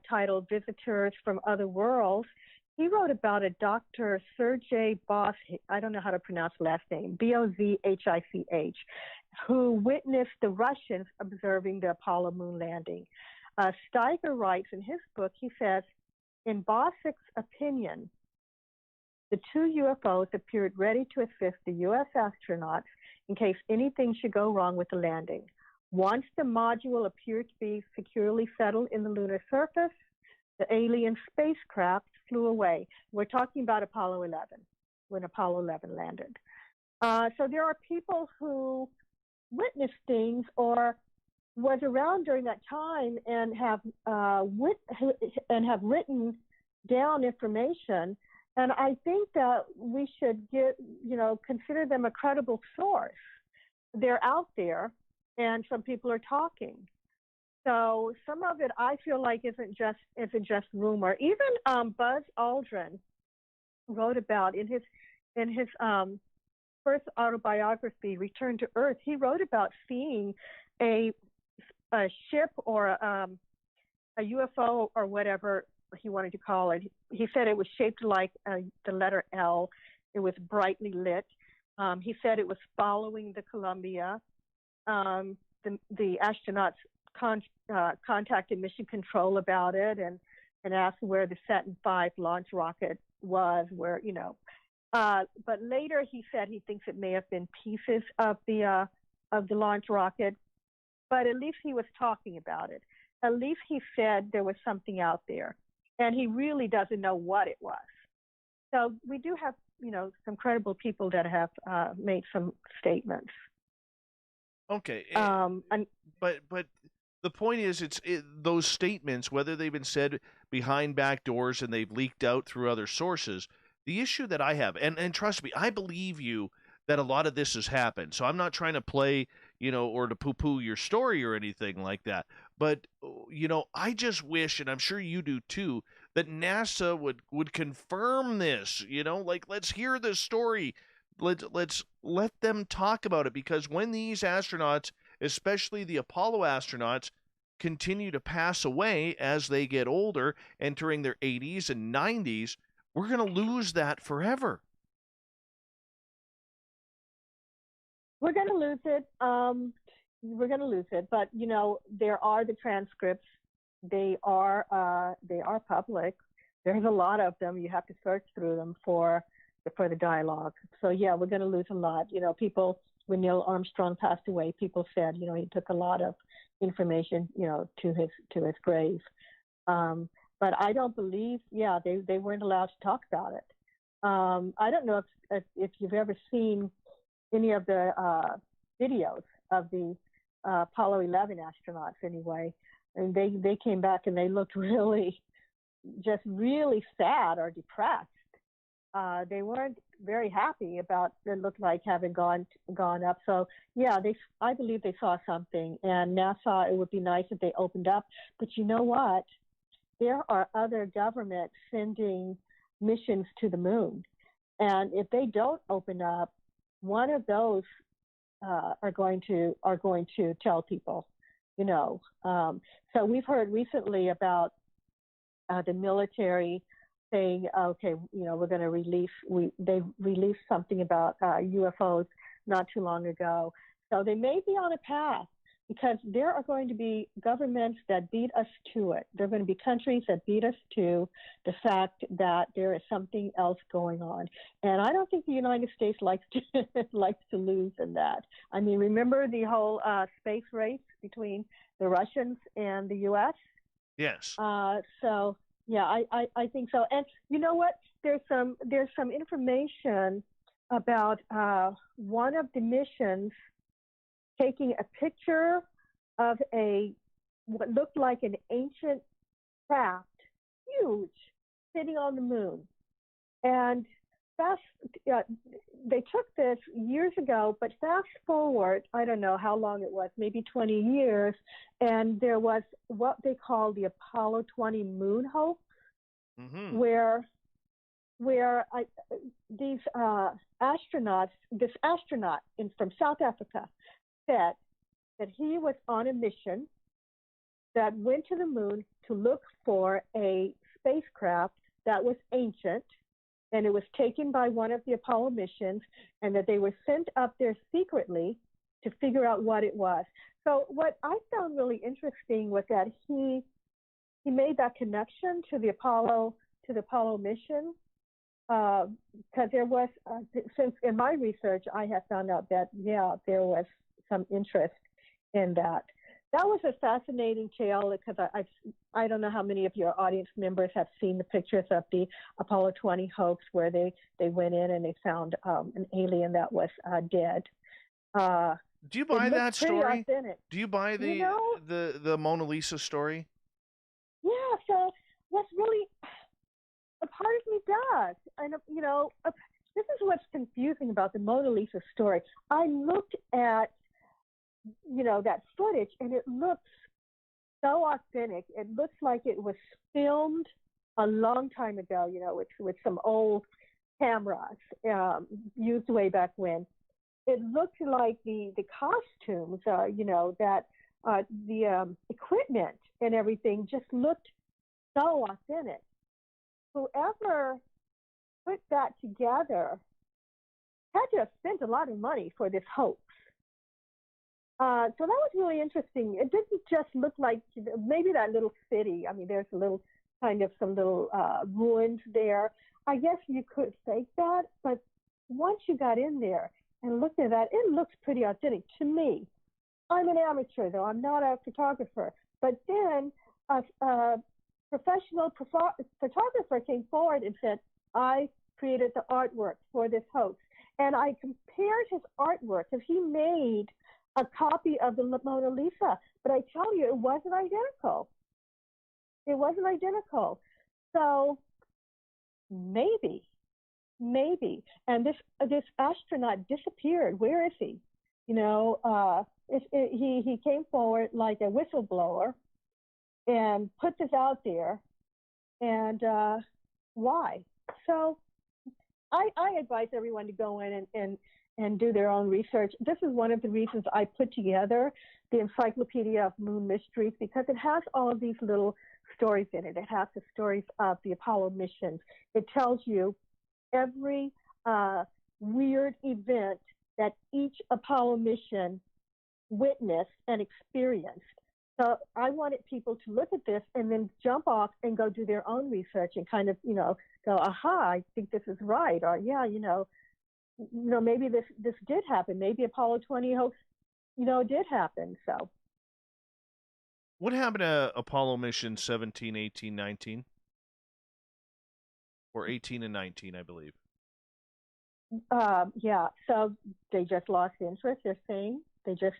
titled Visitors from Other Worlds. He wrote about a Dr. Sergei Bosch, I don't know how to pronounce the last name, Bozhich, who witnessed the Russians observing the Apollo moon landing. Steiger writes in his book, he says, in Bosch's opinion, the two UFOs appeared ready to assist the U.S. astronauts in case anything should go wrong with the landing. Once the module appeared to be securely settled in the lunar surface, the alien spacecraft flew away. We're talking about Apollo 11, when Apollo 11 landed. So there are people who witnessed things or was around during that time and have written down information. And I think that we should consider them a credible source. They're out there, and some people are talking. So some of it I feel like isn't just rumor. Even Buzz Aldrin wrote about in his first autobiography, Return to Earth. He wrote about seeing a ship or a UFO or whatever he wanted to call it. He said it was shaped like the letter L. It was brightly lit. He said it was following the Columbia. The astronauts contacted Mission Control about it and asked where the Saturn V launch rocket was, but later he said he thinks it may have been pieces of the launch rocket, but at least he was talking about it. At least he said there was something out there, and he really doesn't know what it was. So we do have, some credible people that have made some statements. Okay, but the point is, those statements, whether they've been said behind back doors and they've leaked out through other sources. The issue that I have, and trust me, I believe you that a lot of this has happened. So I'm not trying to play, or to poo-poo your story or anything like that. But, I just wish, and I'm sure you do too, that NASA would confirm this, let's hear this story. Let's let them talk about it, because when these astronauts, especially the Apollo astronauts, continue to pass away as they get older, entering their 80s and 90s, we're going to lose that forever. We're going to lose it. But there are the transcripts. They are public. There's a lot of them. You have to search through them for the dialogue. So yeah, we're going to lose a lot. People, when Neil Armstrong passed away, people said he took a lot of information to his grave. But I don't believe, they weren't allowed to talk about it. I don't know if you've ever seen any of the videos of the Apollo 11 astronauts anyway. And they came back and they looked really sad or depressed. They weren't very happy about it looked like having gone up. So yeah, I believe they saw something. And NASA, it would be nice if they opened up. But you know what? There are other governments sending missions to the moon. And if they don't open up, one of those are going to tell people, So we've heard recently about the military saying, okay, we're going to they released something about UFOs not too long ago. So they may be on a path, because there are going to be governments that beat us to it. There are going to be countries that beat us to the fact that there is something else going on. And I don't think the United States likes to lose in that. I mean, remember the whole space race between the Russians and the U.S.? Yes. So yeah, I think so. And you know what? There's some information about one of the missions taking a picture of what looked like an ancient craft, huge, sitting on the moon. And they took this years ago, but fast forward, I don't know how long it was, maybe 20 years, and there was what they call the Apollo 20 moon hoax. Mm-hmm. where these astronauts, this astronaut from South Africa, said that he was on a mission that went to the moon to look for a spacecraft that was ancient, and it was taken by one of the Apollo missions, and that they were sent up there secretly to figure out what it was. So what I found really interesting was that he made that connection to the Apollo mission, because there was, since in my research I have found out that there was some interest in that. That was a fascinating tale, because I don't know how many of your audience members have seen the pictures of the Apollo 20 hoax, where they went in and they found an alien that was dead. Do you buy that story? Authentic. Do you buy the Mona Lisa story? Yeah. So what's really, a part of me does, and this is what's confusing about the Mona Lisa story. I looked at that footage, and it looks so authentic. It looks like it was filmed a long time ago, with some old cameras used way back when. It looked like the costumes, that the equipment and everything just looked so authentic. Whoever put that together had to have spent a lot of money for this hoax. So that was really interesting. It didn't just look like maybe that little city. I mean, there's a little some little ruins there. I guess you could fake that, but once you got in there and looked at that, it looks pretty authentic to me. I'm an amateur, though. I'm not a photographer. But then a professional photographer came forward and said, I created the artwork for this hoax. And I compared his artwork, because he made a copy of the Mona Lisa, but I tell you, it wasn't identical. It wasn't identical. So maybe, and this astronaut disappeared. Where is he? He came forward like a whistleblower and put this out there, and why? So I advise everyone to go in and do their own research. This is one of the reasons I put together the Encyclopedia of Moon Mysteries, because it has all of these little stories in it. It has the stories of the Apollo missions. It tells you every weird event that each Apollo mission witnessed and experienced. So I wanted people to look at this and then jump off and go do their own research and kind of, go, aha, I think this is right. Or, yeah, maybe this did happen. Maybe Apollo 20 hoax, did happen. So what happened to Apollo mission 17, 18, 19? Or 18 and 19, I believe. Yeah, so they just lost interest. They're saying they just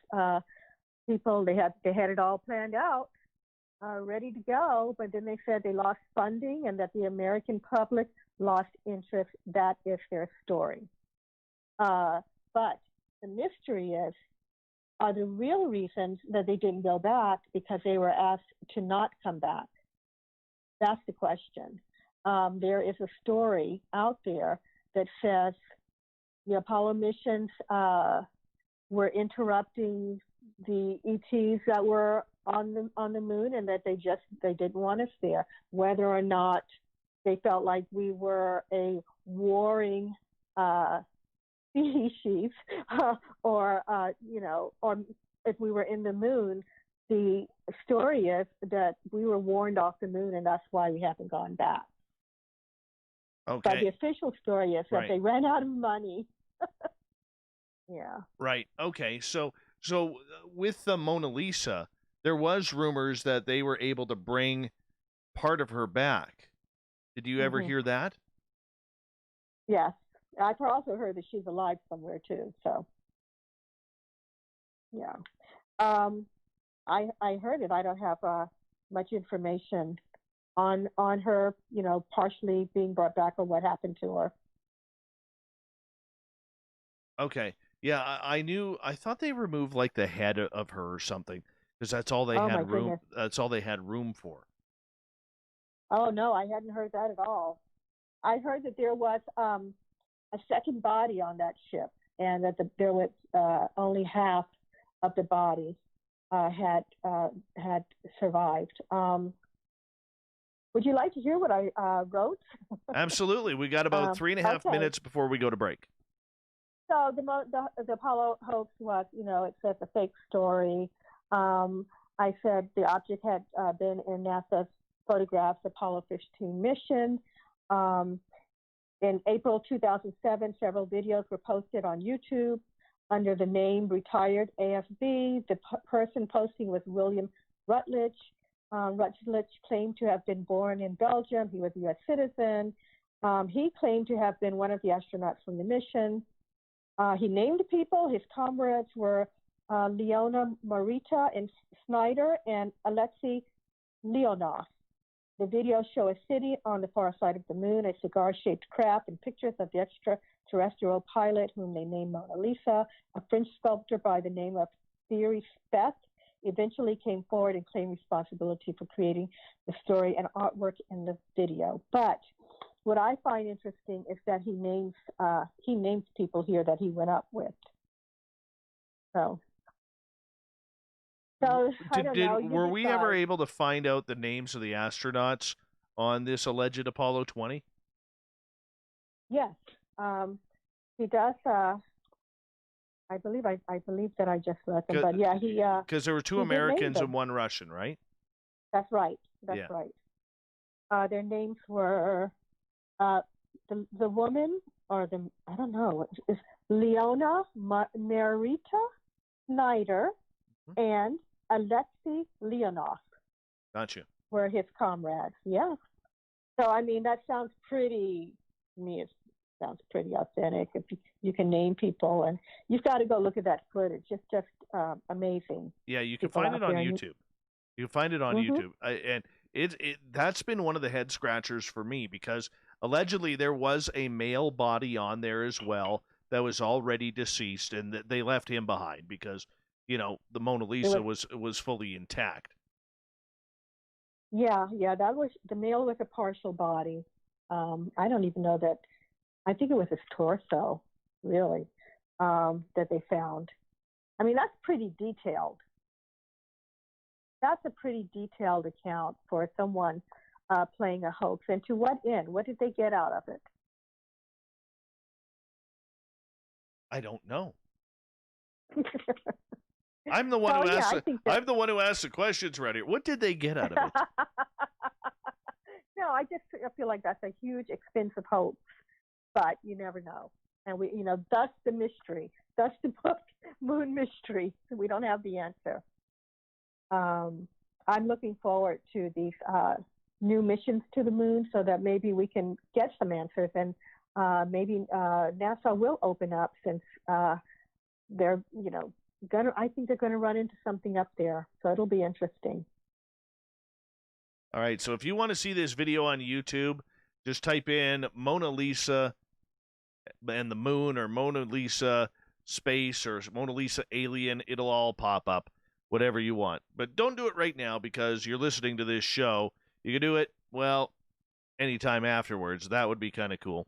they had it all planned out, ready to go, but then they said they lost funding and that the American public lost interest. That is their story. But the mystery is, are the real reasons that they didn't go back because they were asked to not come back? That's the question. There is a story out there that says the Apollo missions were interrupting the ETs that were on the moon, and that they didn't want us there, whether or not they felt like we were a warring species, or if we were in the moon. The story is that we were warned off the moon, and that's why we haven't gone back. Okay. But the official story is that right. They ran out of money. Yeah. Right. Okay. So with the Mona Lisa, there was rumors that they were able to bring part of her back. Did you ever hear that? Yes. I've also heard that she's alive somewhere too. So, yeah. I heard it. I don't have much information on her, partially being brought back or what happened to her. Okay. Yeah, I knew. I thought they removed like the head of her or something, because that's all they had room. Goodness. That's all they had room for. Oh no, I hadn't heard that at all. I heard that there was a second body on that ship, and that there was only half of the body had survived. Would you like to hear what I wrote? Absolutely. We got about 3.5 Okay. minutes before we go to break. So the Apollo hoax was, it says a fake story. I said the object had been in NASA's photographs Apollo 15 mission. In April 2007, several videos were posted on YouTube under the name Retired AFB. The person posting was William Rutledge. Rutledge claimed to have been born in Belgium. He was a U.S. citizen. He claimed to have been one of the astronauts from the mission. He named people. His comrades were Leona Marita and Snyder and Alexei Leonov. The videos show a city on the far side of the moon, a cigar-shaped craft, and pictures of the extraterrestrial pilot, whom they named Mona Lisa. A French sculptor by the name of Thierry Speth eventually came forward and claimed responsibility for creating the story and artwork in the video. But what I find interesting is that he names people here that he went up with. So I don't know. Were we ever able to find out the names of the astronauts on this alleged Apollo 20? Yes, he does. I believe that I just read them, but yeah, he because there were two Americans and one Russian, right? That's right. That's right. Their names were the woman, or I don't know, is Leona Marita Snyder and Alexei Leonov. Gotcha. Were his comrades. Yeah. So I mean, that sounds pretty. To me, it sounds pretty authentic. If you can name people, and you've got to go look at that footage. It's just amazing. Yeah, you can find it on YouTube. You can find it on YouTube, and that's been one of the head scratchers for me, because allegedly there was a male body on there as well that was already deceased, and they left him behind because the Mona Lisa was fully intact. Yeah, that was the male with a partial body. I don't even know that. I think it was his torso, really, that they found. I mean, that's pretty detailed. That's a pretty detailed account for someone playing a hoax. And to what end? What did they get out of it? I don't know. I'm the one who asked. I'm the one who asked the questions right here. What did they get out of it? No, I feel like that's a huge, expensive hoax, but you never know. And thus the mystery, thus the book Moon Mysteries. We don't have the answer. I'm looking forward to these new missions to the moon, so that maybe we can get some answers, and maybe NASA will open up, since they're I think they're going to run into something up there, so it'll be interesting. All right, so if you want to see this video on YouTube, just type in Mona Lisa and the moon, or Mona Lisa space, or Mona Lisa alien. It'll all pop up, whatever you want. But don't do it right now, because you're listening to this show. You can do it, well, anytime afterwards. That would be kind of cool.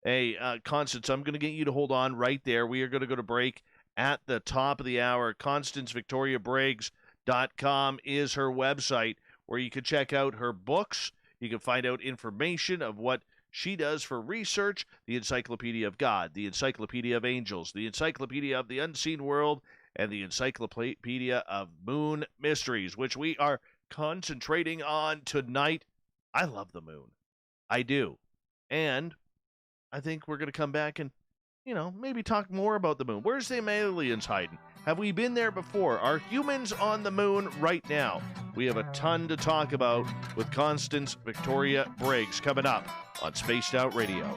Hey, Constance, I'm going to get you to hold on right there. We are going to go to break at the top of the hour. ConstanceVictoriaBriggs.com is her website, where you can check out her books. You can find out information of what she does for research: the Encyclopedia of God, the Encyclopedia of Angels, the Encyclopedia of the Unseen World, and the Encyclopedia of Moon Mysteries, which we are concentrating on tonight. I love the moon. I do. And I think we're going to come back and maybe talk more about the moon. Where's the aliens hiding? Have we been there before? Are humans on the moon right now? We have a ton to talk about with Constance Victoria Briggs coming up on Spaced Out Radio.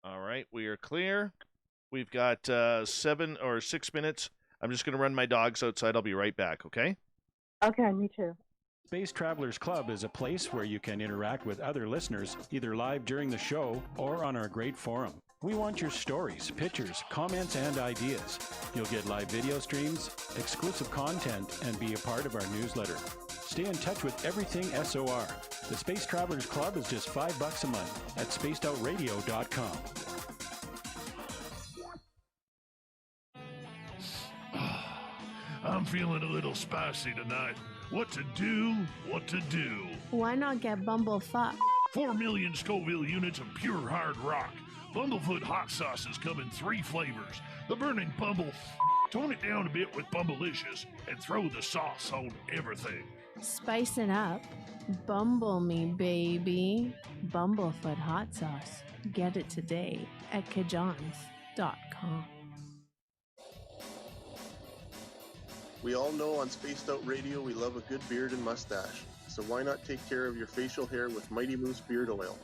All right, we are clear. We've got 7 or 6 minutes. I'm just going to run my dogs outside. I'll be right back, okay? Okay, me too. Space Travelers Club is a place where you can interact with other listeners, either live during the show or on our great forum. We want your stories, pictures, comments, and ideas. You'll get live video streams, exclusive content, and be a part of our newsletter. Stay in touch with everything SOR. The Space Travelers Club is just $5 a month at spacedoutradio.com. I'm feeling a little spicy tonight. What to do? What to do? Why not get Bumblefuck? 4 million Scoville units of pure hard rock. Bumblefoot hot sauces come in 3 flavors. The burning Bumble. Tone it down a bit with Bumblicious and throw the sauce on everything. Spice it up. Bumble me, baby. Bumblefoot hot sauce. Get it today at kajans.com. We all know on Spaced Out Radio we love a good beard and mustache, so why not take care of your facial hair with Mighty Moose Beard Oil?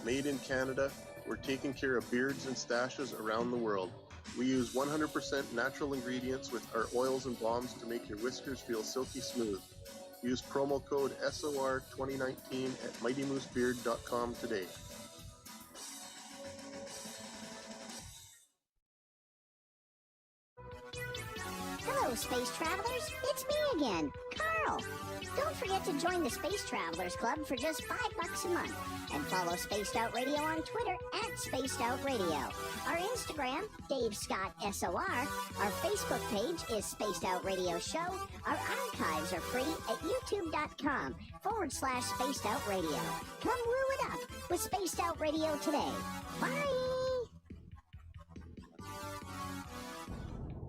Made in Canada, we're taking care of beards and stashes around the world. We use 100% natural ingredients with our oils and balms to make your whiskers feel silky smooth. Use promo code SOR2019 at MightyMooseBeard.com today. Hello, Space Travelers. It's me again, Carl. Don't forget to join the Space Travelers Club for just $5 a month. And follow Spaced Out Radio on Twitter at Spaced Out Radio. Our Instagram, Dave Scott SOR. Our Facebook page is Spaced Out Radio Show. Our archives are free at youtube.com/Spaced Out Radio. Come woo it up with Spaced Out Radio today. Bye!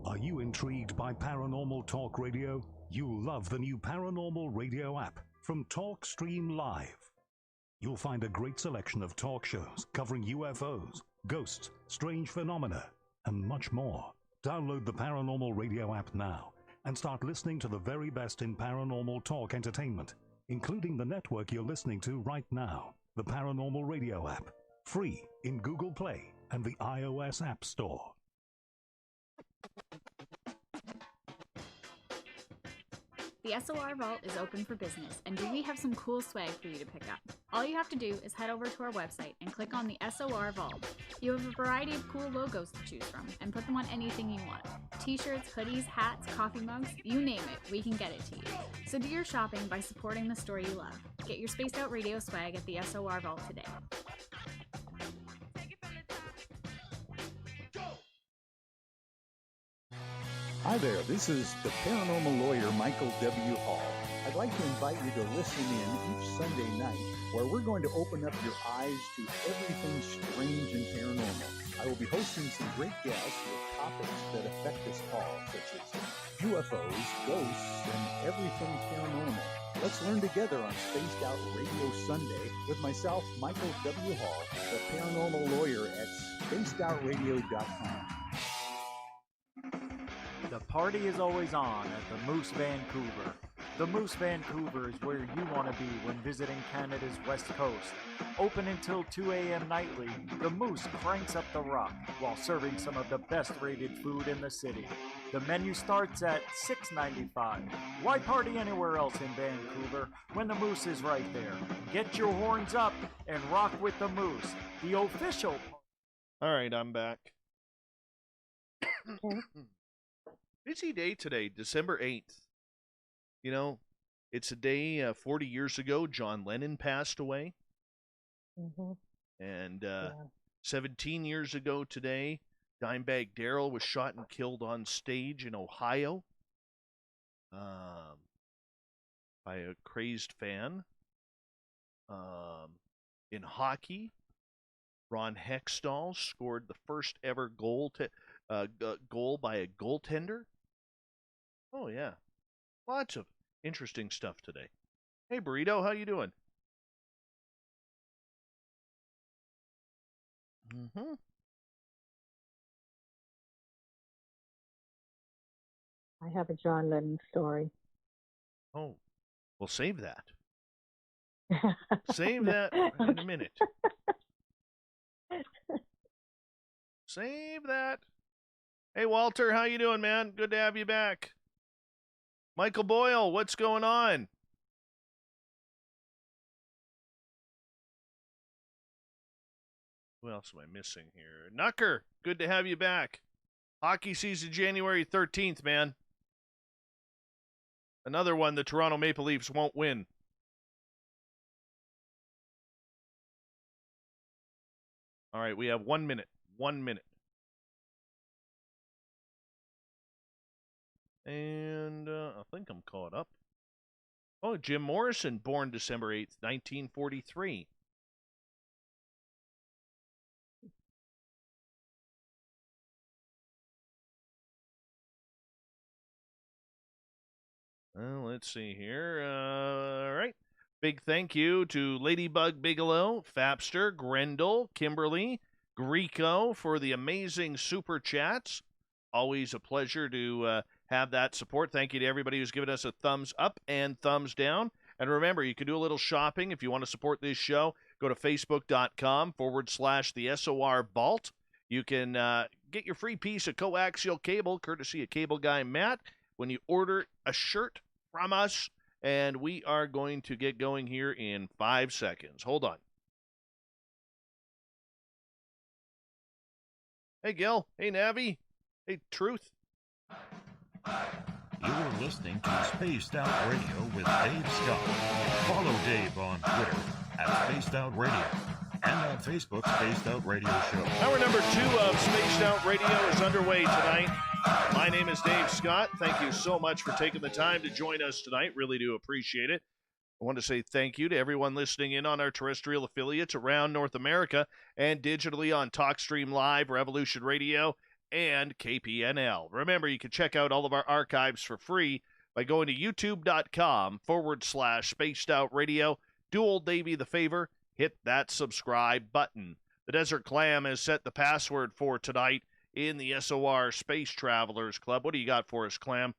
Are you intrigued by Paranormal Talk Radio? You'll love the new Paranormal Radio app from TalkStream Live. You'll find a great selection of talk shows covering UFOs, ghosts, strange phenomena, and much more. Download the Paranormal Radio app now and start listening to the very best in paranormal talk entertainment, including the network you're listening to right now, the Paranormal Radio app, free in Google Play and the iOS App Store. The SOR Vault is open for business, and we have some cool swag for you to pick up. All you have to do is head over to our website and click on the SOR Vault. You have a variety of cool logos to choose from, and put them on anything you want. T-shirts, hoodies, hats, coffee mugs, you name it, we can get it to you. So do your shopping by supporting the store you love. Get your Spaced Out Radio swag at the SOR Vault today. Hi there, this is the paranormal lawyer Michael W. Hall. I'd like to invite you to listen in each Sunday night where we're going to open up your eyes to everything strange and paranormal. I will be hosting some great guests with topics that affect us all, such as UFOs, ghosts, and everything paranormal. Let's learn together on Spaced Out Radio Sunday with myself, Michael W. Hall, the paranormal lawyer at spacedoutradio.com. The party is always on at the Moose Vancouver. The Moose Vancouver is where you want to be when visiting Canada's West Coast. Open until 2 a.m. nightly, the Moose cranks up the rock while serving some of the best rated food in the city. The menu starts at $6.95. Why party anywhere else in Vancouver when the Moose is right there? Get your horns up and rock with the Moose, the official. All right, I'm back. Busy day today, December 8th. You know, it's a day 40 years ago, John Lennon passed away. Mm-hmm. And 17 years ago today, Dimebag Darrell was shot and killed on stage in Ohio by a crazed fan. In hockey, Ron Hextall scored the first ever goal by a goaltender. Oh, yeah. Lots of interesting stuff today. Hey, Burrito, how you doing? Mm-hmm. I have a John Lennon story. Oh, well, save that. Save that in a minute. Save that. Hey, Walter, how you doing, man? Good to have you back. Michael Boyle, what's going on? Who else am I missing here? Nucker, good to have you back. Hockey season January 13th, man. Another one the Toronto Maple Leafs won't win. All right, we have 1 minute. 1 minute. And I think I'm caught up. Oh, Jim Morrison, born December 8th, 1943. Well, let's see here. All right. Big thank you to Ladybug Bigelow, Fapster, Grendel, Kimberly, Greco for the amazing super chats. Always a pleasure to have that support. Thank you to everybody who's given us a thumbs up and thumbs down. And remember, you can do a little shopping if you want to support this show. Go to facebook.com/the SOR Vault. You can get your free piece of coaxial cable, courtesy of Cable Guy Matt, when you order a shirt from us. And we are going to get going here in 5 seconds. Hold on. Hey, Gil. Hey, Navi. Hey, Truth. You're listening to Spaced Out Radio with Dave Scott. Follow Dave on Twitter @Spaced Out Radio and on Facebook, Spaced Out Radio Show. Hour number 2 of Spaced Out Radio is underway tonight. My name is Dave Scott. Thank you so much for taking the time to join us tonight. Really do appreciate it. I want to say thank you to everyone listening in on our terrestrial affiliates around North America and digitally on TalkStream Live, Revolution Radio, and KPNL. Remember, you can check out all of our archives for free by going to youtube.com/Spaced Out Radio. Do old Davey the favor, hit that subscribe button. The Desert Clam has set the password for tonight in the SOR Space Travelers Club. What do you got for us, Clam?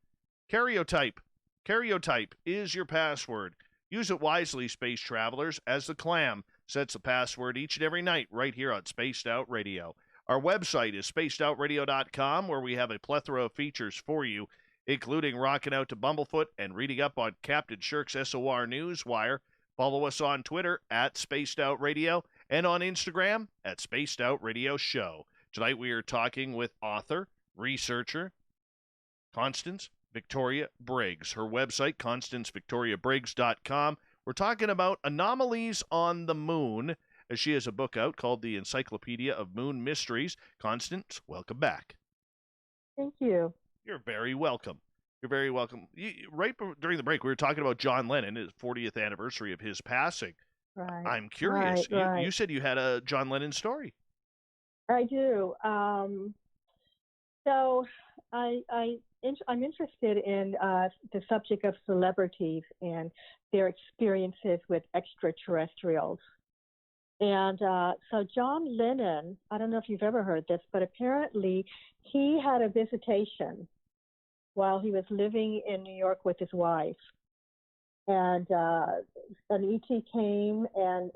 Karyotype. Karyotype is your password. Use it wisely, Space Travelers, as the Clam sets the password each and every night right here on Spaced Out Radio. Our website is spacedoutradio.com, where we have a plethora of features for you, including rocking out to Bumblefoot and reading up on Captain Shirk's SOR Newswire. Follow us on Twitter @SpacedOutRadio and on Instagram @SpacedOutRadioShow. Tonight we are talking with author, researcher, Constance Victoria Briggs. Her website, ConstanceVictoriaBriggs.com. We're talking about anomalies on the moon, as she has a book out called the Encyclopedia of Moon Mysteries. Constance, welcome back. Thank you. You're very welcome. You're very welcome. Right during the break, we were talking about John Lennon, his 40th anniversary of his passing. Right. I'm curious. Right. You said you had a John Lennon story. I do. So I'm interested in the subject of celebrities and their experiences with extraterrestrials. And so John Lennon, I don't know if you've ever heard this, but apparently he had a visitation while he was living in New York with his wife. And an ET came and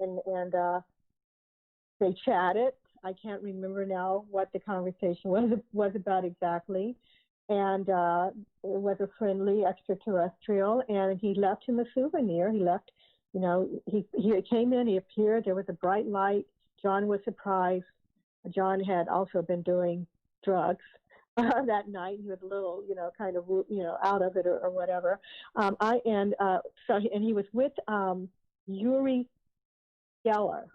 they chatted. I can't remember now what the conversation was about exactly. And it was a friendly extraterrestrial, and he left him a souvenir. He left, he came in, he appeared, there was a bright light. John was surprised. John had also been doing drugs that night. He was a little, kind of, out of it or whatever. So he was with Uri Geller.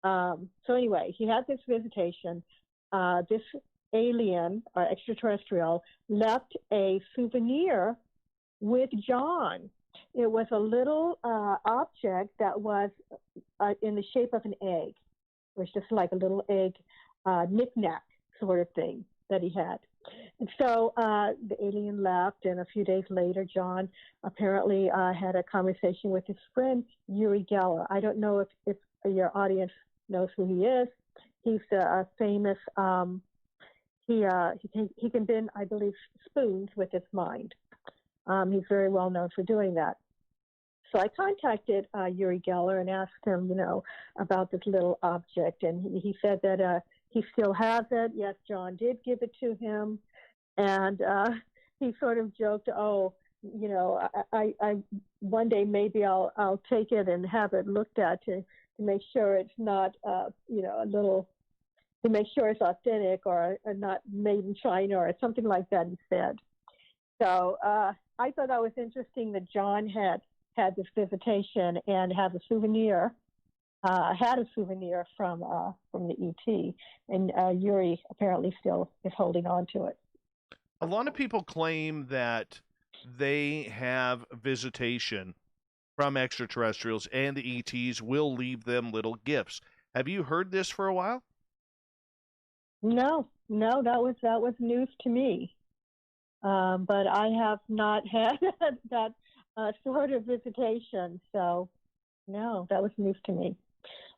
So anyway, he had this visitation. This alien or extraterrestrial left a souvenir with John. It was a little object that was in the shape of an egg. It was just like a little egg knick-knack sort of thing that he had. And so the alien left, and a few days later, John apparently had a conversation with his friend, Uri Geller. I don't know if your audience knows who he is. He's a famous, he can bend, I believe, spoons with his mind. He's very well known for doing that. So I contacted Uri Geller and asked him, about this little object, and he said that he still has it. Yes, John did give it to him, and he sort of joked, I one day maybe I'll take it and have it looked at to make sure it's not, to make sure it's authentic or not made in China or something like that instead. So I thought that was interesting that John had this visitation and had a souvenir from the ET, and Yuri apparently still is holding on to it. A lot of people claim that they have visitation from extraterrestrials, and the ETs will leave them little gifts. Have you heard this for a while? No, that was news to me. But I have not had that sort of visitation, so no, that was news to me.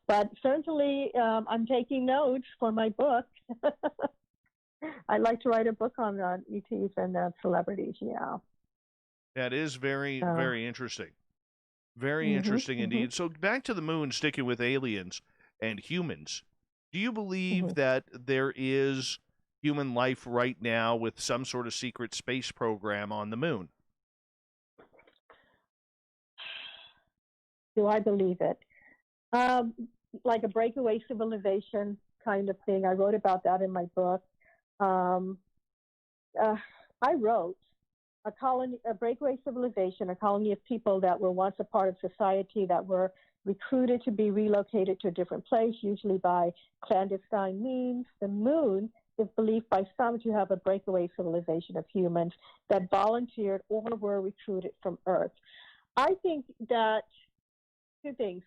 But certainly, I'm taking notes for my book. I'd like to write a book on ETs and celebrities. Yeah, That is very, very interesting. Very interesting indeed. So back to the moon, sticking with aliens and humans. Do you believe that there is human life right now with some sort of secret space program on the moon? Do I believe it? Like a breakaway civilization kind of thing. I wrote about that in my book. I wrote a breakaway civilization, a colony of people that were once a part of society that were recruited to be relocated to a different place, usually by clandestine means. The moon is believed by some to have a breakaway civilization of humans that volunteered or were recruited from Earth. I think that two things.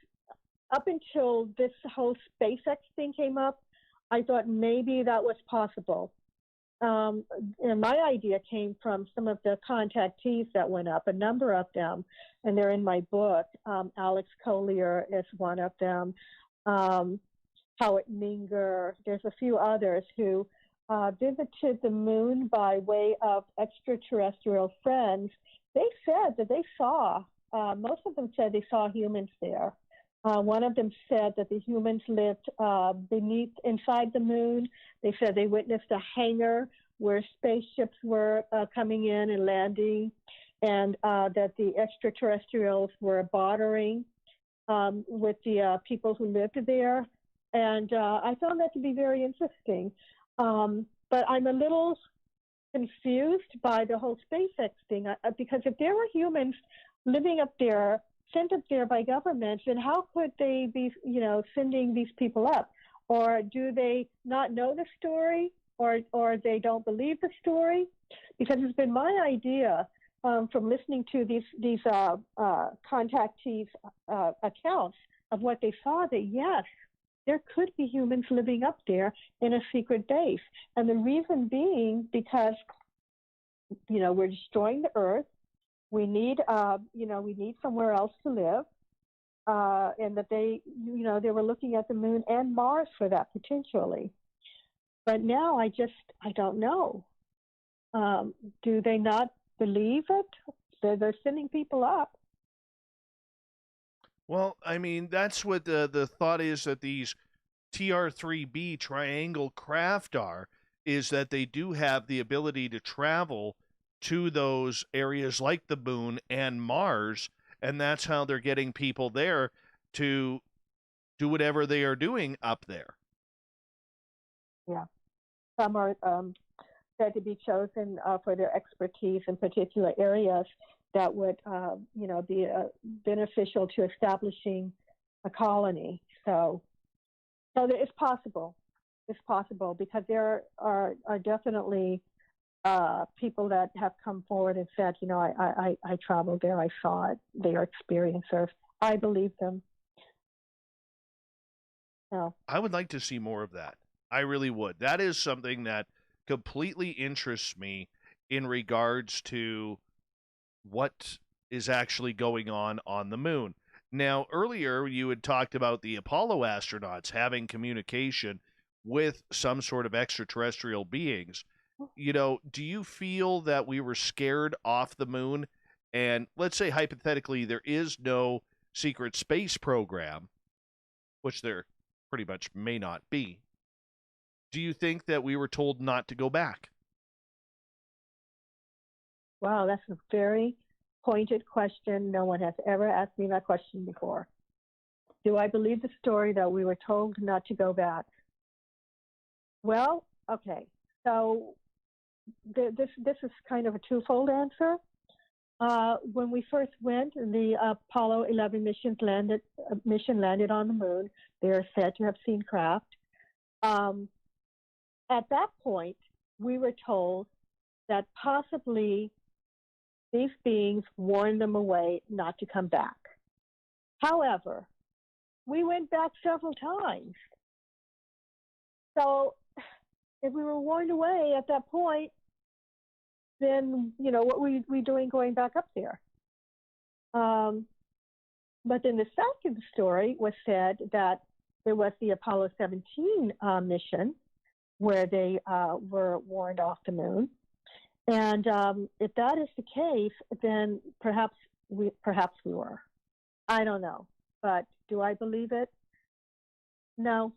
Up until this whole SpaceX thing came up, I thought maybe that was possible. And my idea came from some of the contactees that went up, a number of them, and they're in my book. Alex Collier is one of them. Howard Minger. There's a few others who visited the moon by way of extraterrestrial friends. They said that they saw, most of them said they saw humans there. One of them said that the humans lived inside the moon. They said they witnessed a hangar where spaceships were coming in and landing, and that the extraterrestrials were bartering with the people who lived there. And I found that to be very interesting. But I'm a little confused by the whole SpaceX thing, because if there were humans living up there, sent up there by governments, and how could they be, sending these people up? Or do they not know the story, or they don't believe the story? Because it's been my idea from listening to these contactees' accounts of what they saw, that yes, there could be humans living up there in a secret base. And the reason being because, we're destroying the Earth. We need, we need somewhere else to live, and that they were looking at the moon and Mars for that potentially. But now I don't know. Do they not believe it? They're sending people up. Well, I mean, that's what the thought is, that these TR-3B triangle craft is that they do have the ability to travel to those areas like the moon and Mars, and that's how they're getting people there to do whatever they are doing up there. Yeah. Some are said to be chosen for their expertise in particular areas that would, be beneficial to establishing a colony. So it's possible. It's possible because there are definitely people that have come forward and said, I traveled there, I saw it, they are experiencers. I believe them. So I would like to see more of that. I really would. That is something that completely interests me in regards to what is actually going on the moon. Now, earlier you had talked about the Apollo astronauts having communication with some sort of extraterrestrial beings. Do you feel that we were scared off the moon? And let's say hypothetically there is no secret space program, which there pretty much may not be. Do you think that we were told not to go back? Wow, that's a very pointed question. No one has ever asked me that question before. Do I believe the story that we were told not to go back? Well, okay. So this is kind of a twofold answer. When we first went, the Apollo 11 mission landed on the moon. They are said to have seen craft. At that point, we were told that possibly these beings warned them away not to come back. However, we went back several times. So if we were warned away at that point, then, what were we doing going back up there? But then the second story was said that there was the Apollo 17 mission where they were warned off the moon. And if that is the case, then perhaps we were. I don't know. But do I believe it? No.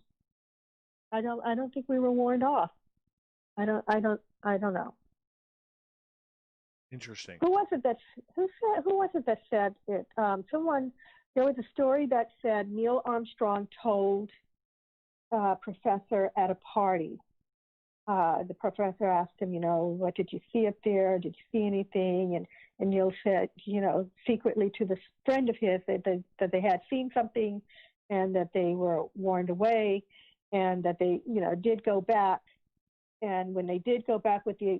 I don't think we were warned off. I don't know. Interesting. Who was it that said it? There was a story that said Neil Armstrong told a professor at a party. The professor asked him, what did you see up there? Did you see anything? And Neil said, secretly to this friend of his that they had seen something and that they were warned away and that they, did go back. And when they did go back with the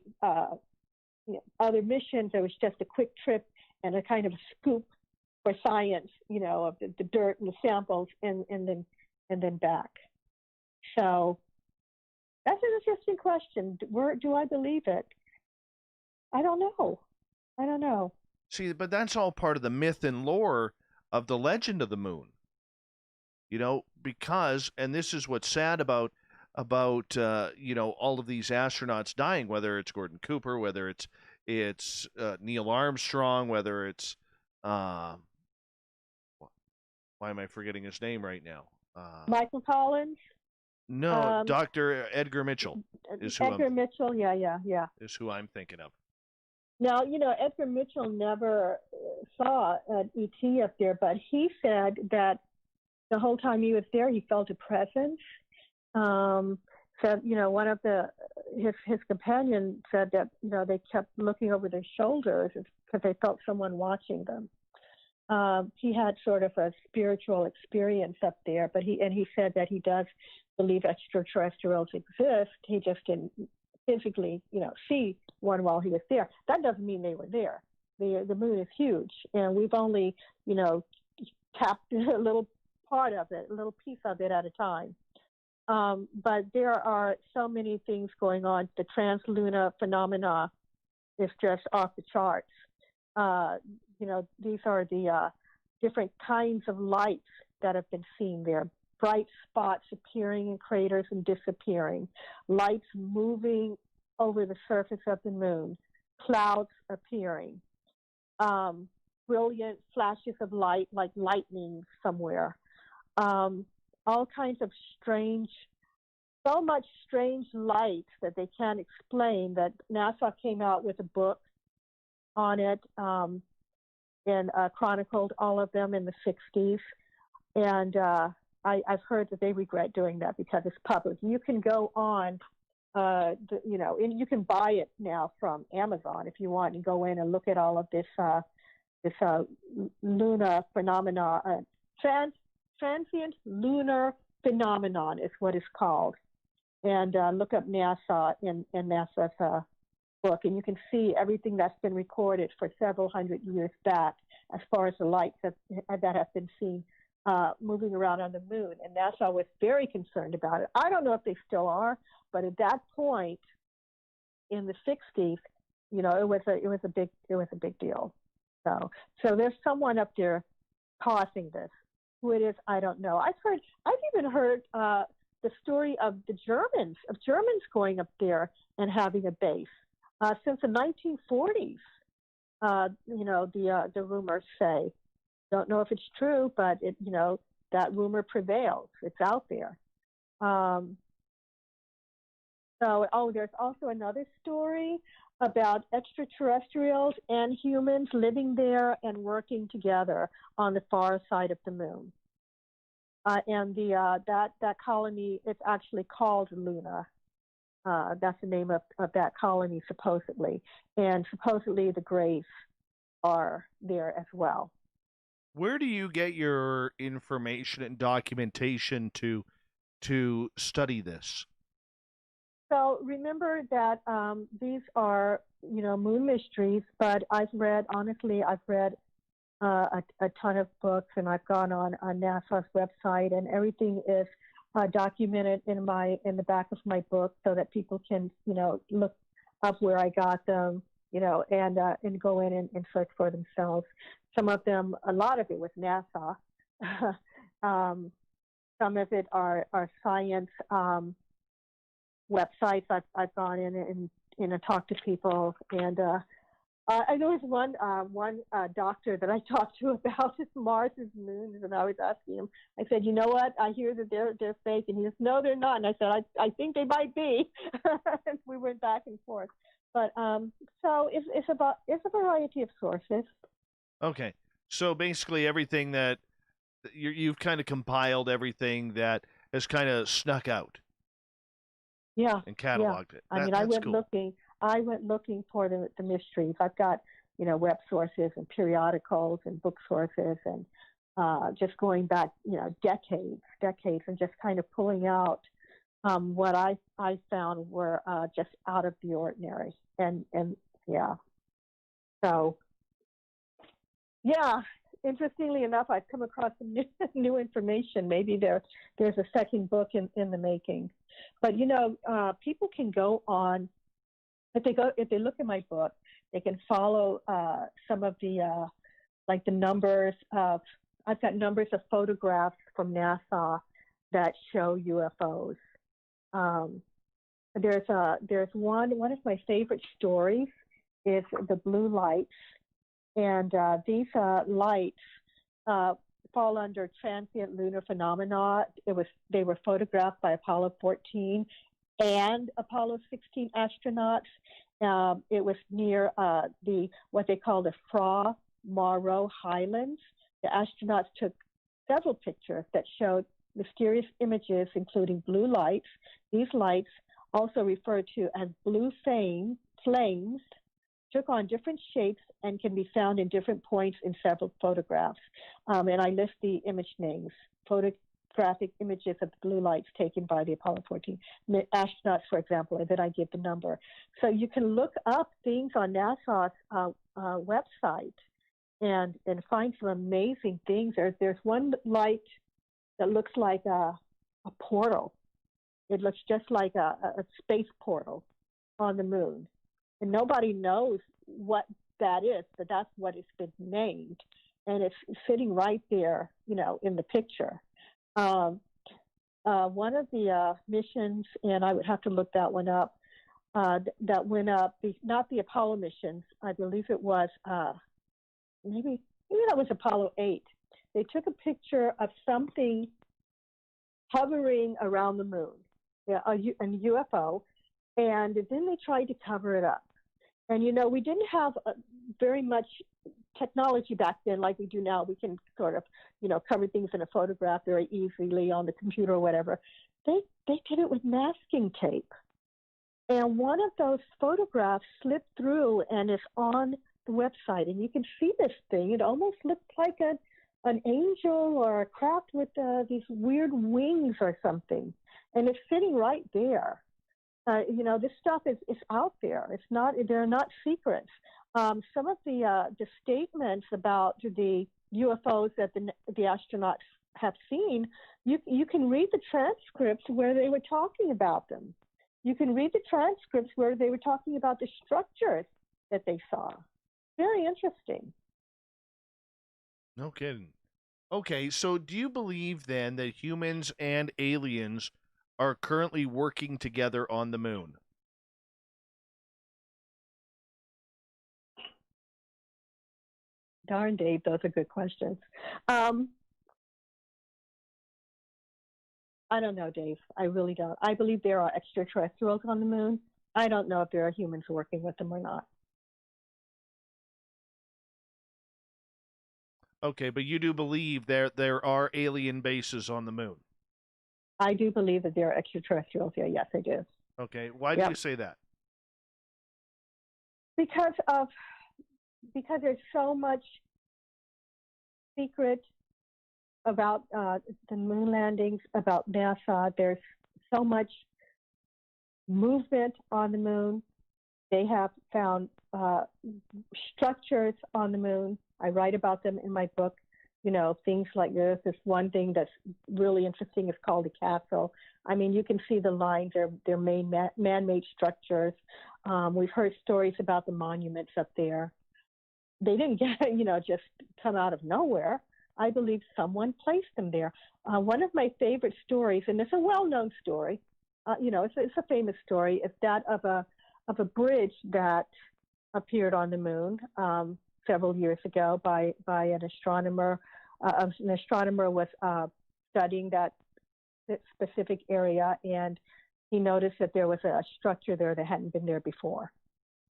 other missions, there was just a quick trip and a kind of a scoop for science, of the dirt and the samples and then back. So that's an interesting question. Do I believe it? I don't know. See, but that's all part of the myth and lore of the legend of the moon. Because, and this is what's sad about all of these astronauts dying, whether it's Gordon Cooper, whether it's Neil Armstrong, whether it's why am I forgetting his name right now? Michael Collins. No, Dr. Edgar Mitchell is who Mitchell, yeah. Is who I'm thinking of. Now, Edgar Mitchell never saw an ET up there, but he said that the whole time he was there, he felt a presence. Said, one of his companion said that, they kept looking over their shoulders because they felt someone watching them. He had sort of a spiritual experience up there, but he said that he does believe extraterrestrials exist. He just didn't physically, see one while he was there. That doesn't mean they were there. The moon is huge, and we've only, tapped a little part of it, a little piece of it at a time. But there are so many things going on. The translunar phenomena is just off the charts. These are the different kinds of lights that have been seen there. Bright spots appearing in craters and disappearing. Lights moving over the surface of the moon. Clouds appearing. Brilliant flashes of light like lightning somewhere. All kinds of so much strange light that they can't explain, that NASA came out with a book on it and chronicled all of them in the 60s. And I've heard that they regret doing that because it's public. You can go on, and you can buy it now from Amazon if you want, and go in and look at all of this lunar phenomena. Transient lunar phenomenon is what it's called. And look up NASA in NASA's book, and you can see everything that's been recorded for several hundred years back as far as the lights that have been seen moving around on the moon. And NASA was very concerned about it. I don't know if they still are, but at that point in the 60s, it was a big deal. So there's someone up there causing this. Who it is, I don't know. I've even heard the story of Germans going up there and having a base since the 1940s. The rumors say. Don't know if it's true, but that rumor prevails. It's out there. There's also another story about extraterrestrials and humans living there and working together on the far side of the moon. and that colony, it's actually called Luna. That's the name of that colony, supposedly. And supposedly the graves are there as well. Where do you get your information and documentation to study this? So remember that these are, moon mysteries, but I've read a ton of books, and I've gone on NASA's website, and everything is documented in the back of my book, so that people can, look up where I got them, and go in and search for themselves. Some of them, a lot of it was NASA. Some of it are science websites. I've gone in and talked to people, and I know there's one doctor that I talked to about Mars' moons, and I was asking him. I said, "You know what? I hear that they're fake," and he says, "No, they're not." And I said, "I think they might be." And we went back and forth, but so it's a variety of sources. Okay, so basically everything that you've kind of compiled, everything that has kind of snuck out. Yeah, and cataloged it. I mean, I went looking for the mysteries. I've got, web sources and periodicals and book sources, and just going back, decades, and just kind of pulling out what I found were just out of the ordinary. And yeah, so yeah. Interestingly enough, I've come across some new information. Maybe there's a second book in the making. But people can go on if they look at my book, they can follow some of the like the numbers of. I've got numbers of photographs from NASA that show UFOs. There's one of my favorite stories is the blue lights. And these lights fall under transient lunar phenomena. They were photographed by Apollo 14 and Apollo 16 astronauts. It was near what they call the Fra Mauro Highlands. The astronauts took several pictures that showed mysterious images, including blue lights. These lights, also referred to as blue flames, took on different shapes and can be found in different points in several photographs. And I list the image names, photographic images of the blue lights taken by the Apollo 14 astronauts, for example, and then I give the number. So you can look up things on NASA's website and find some amazing things. There's one light that looks like a portal. It looks just like a space portal on the moon. And nobody knows what that is, but that's what it's been named. And it's sitting right there, in the picture. One of the missions, and I would have to look that one up, that went up, not the Apollo missions, I believe it was, maybe that was Apollo 8. They took a picture of something hovering around the moon, a UFO, and then they tried to cover it up. And, we didn't have very much technology back then like we do now. We can sort of, cover things in a photograph very easily on the computer or whatever. They did it with masking tape. And one of those photographs slipped through and is on the website. And you can see this thing. It almost looked like an angel or a craft with these weird wings or something. And it's sitting right there. This stuff is out there. They're not secrets. Some of the statements about the UFOs that the astronauts have seen, you can read the transcripts where they were talking about them. You can read the transcripts where they were talking about the structures that they saw. Very interesting. No kidding. Okay, so do you believe then that humans and aliens are currently working together on the moon? Darn, Dave, those are good questions. I don't know, Dave. I really don't. I believe there are extraterrestrials on the moon. I don't know if there are humans working with them or not. Okay, but you do believe there are alien bases on the moon. I do believe that there are extraterrestrials here. Yes, I do. Okay, why do Yep. you say that? Because there's so much secret about the moon landings, about NASA. There's so much movement on the moon. They have found structures on the moon. I write about them in my book. You know, things like this one thing that's really interesting is called a castle. I mean, you can see the lines. They're man-made structures. We've heard stories about the monuments up there. They didn't just come out of nowhere. I believe someone placed them there. One of my favorite stories, and it's a well-known story, it's a famous story, is that of a bridge that appeared on the moon several years ago by an astronomer. An astronomer was studying that specific area, and he noticed that there was a structure there that hadn't been there before.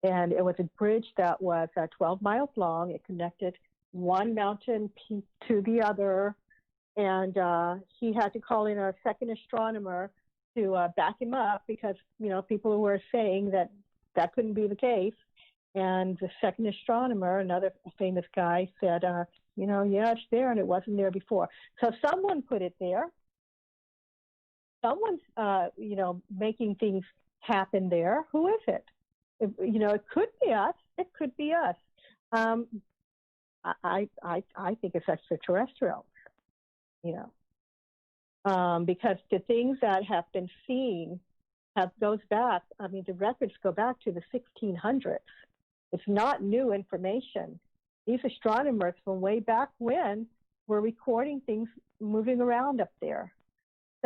And it was a bridge that was 12 miles long. It connected one mountain peak to the other, and he had to call in a second astronomer to back him up because, people were saying that couldn't be the case. And the second astronomer, another famous guy, said, yeah, it's there, and it wasn't there before. So someone put it there. Someone's, making things happen there. Who is it? It could be us. It could be us. I think it's extraterrestrials. Because the things that have been seen goes back. I mean, the records go back to the 1600s. It's not new information. These astronomers from way back when were recording things moving around up there.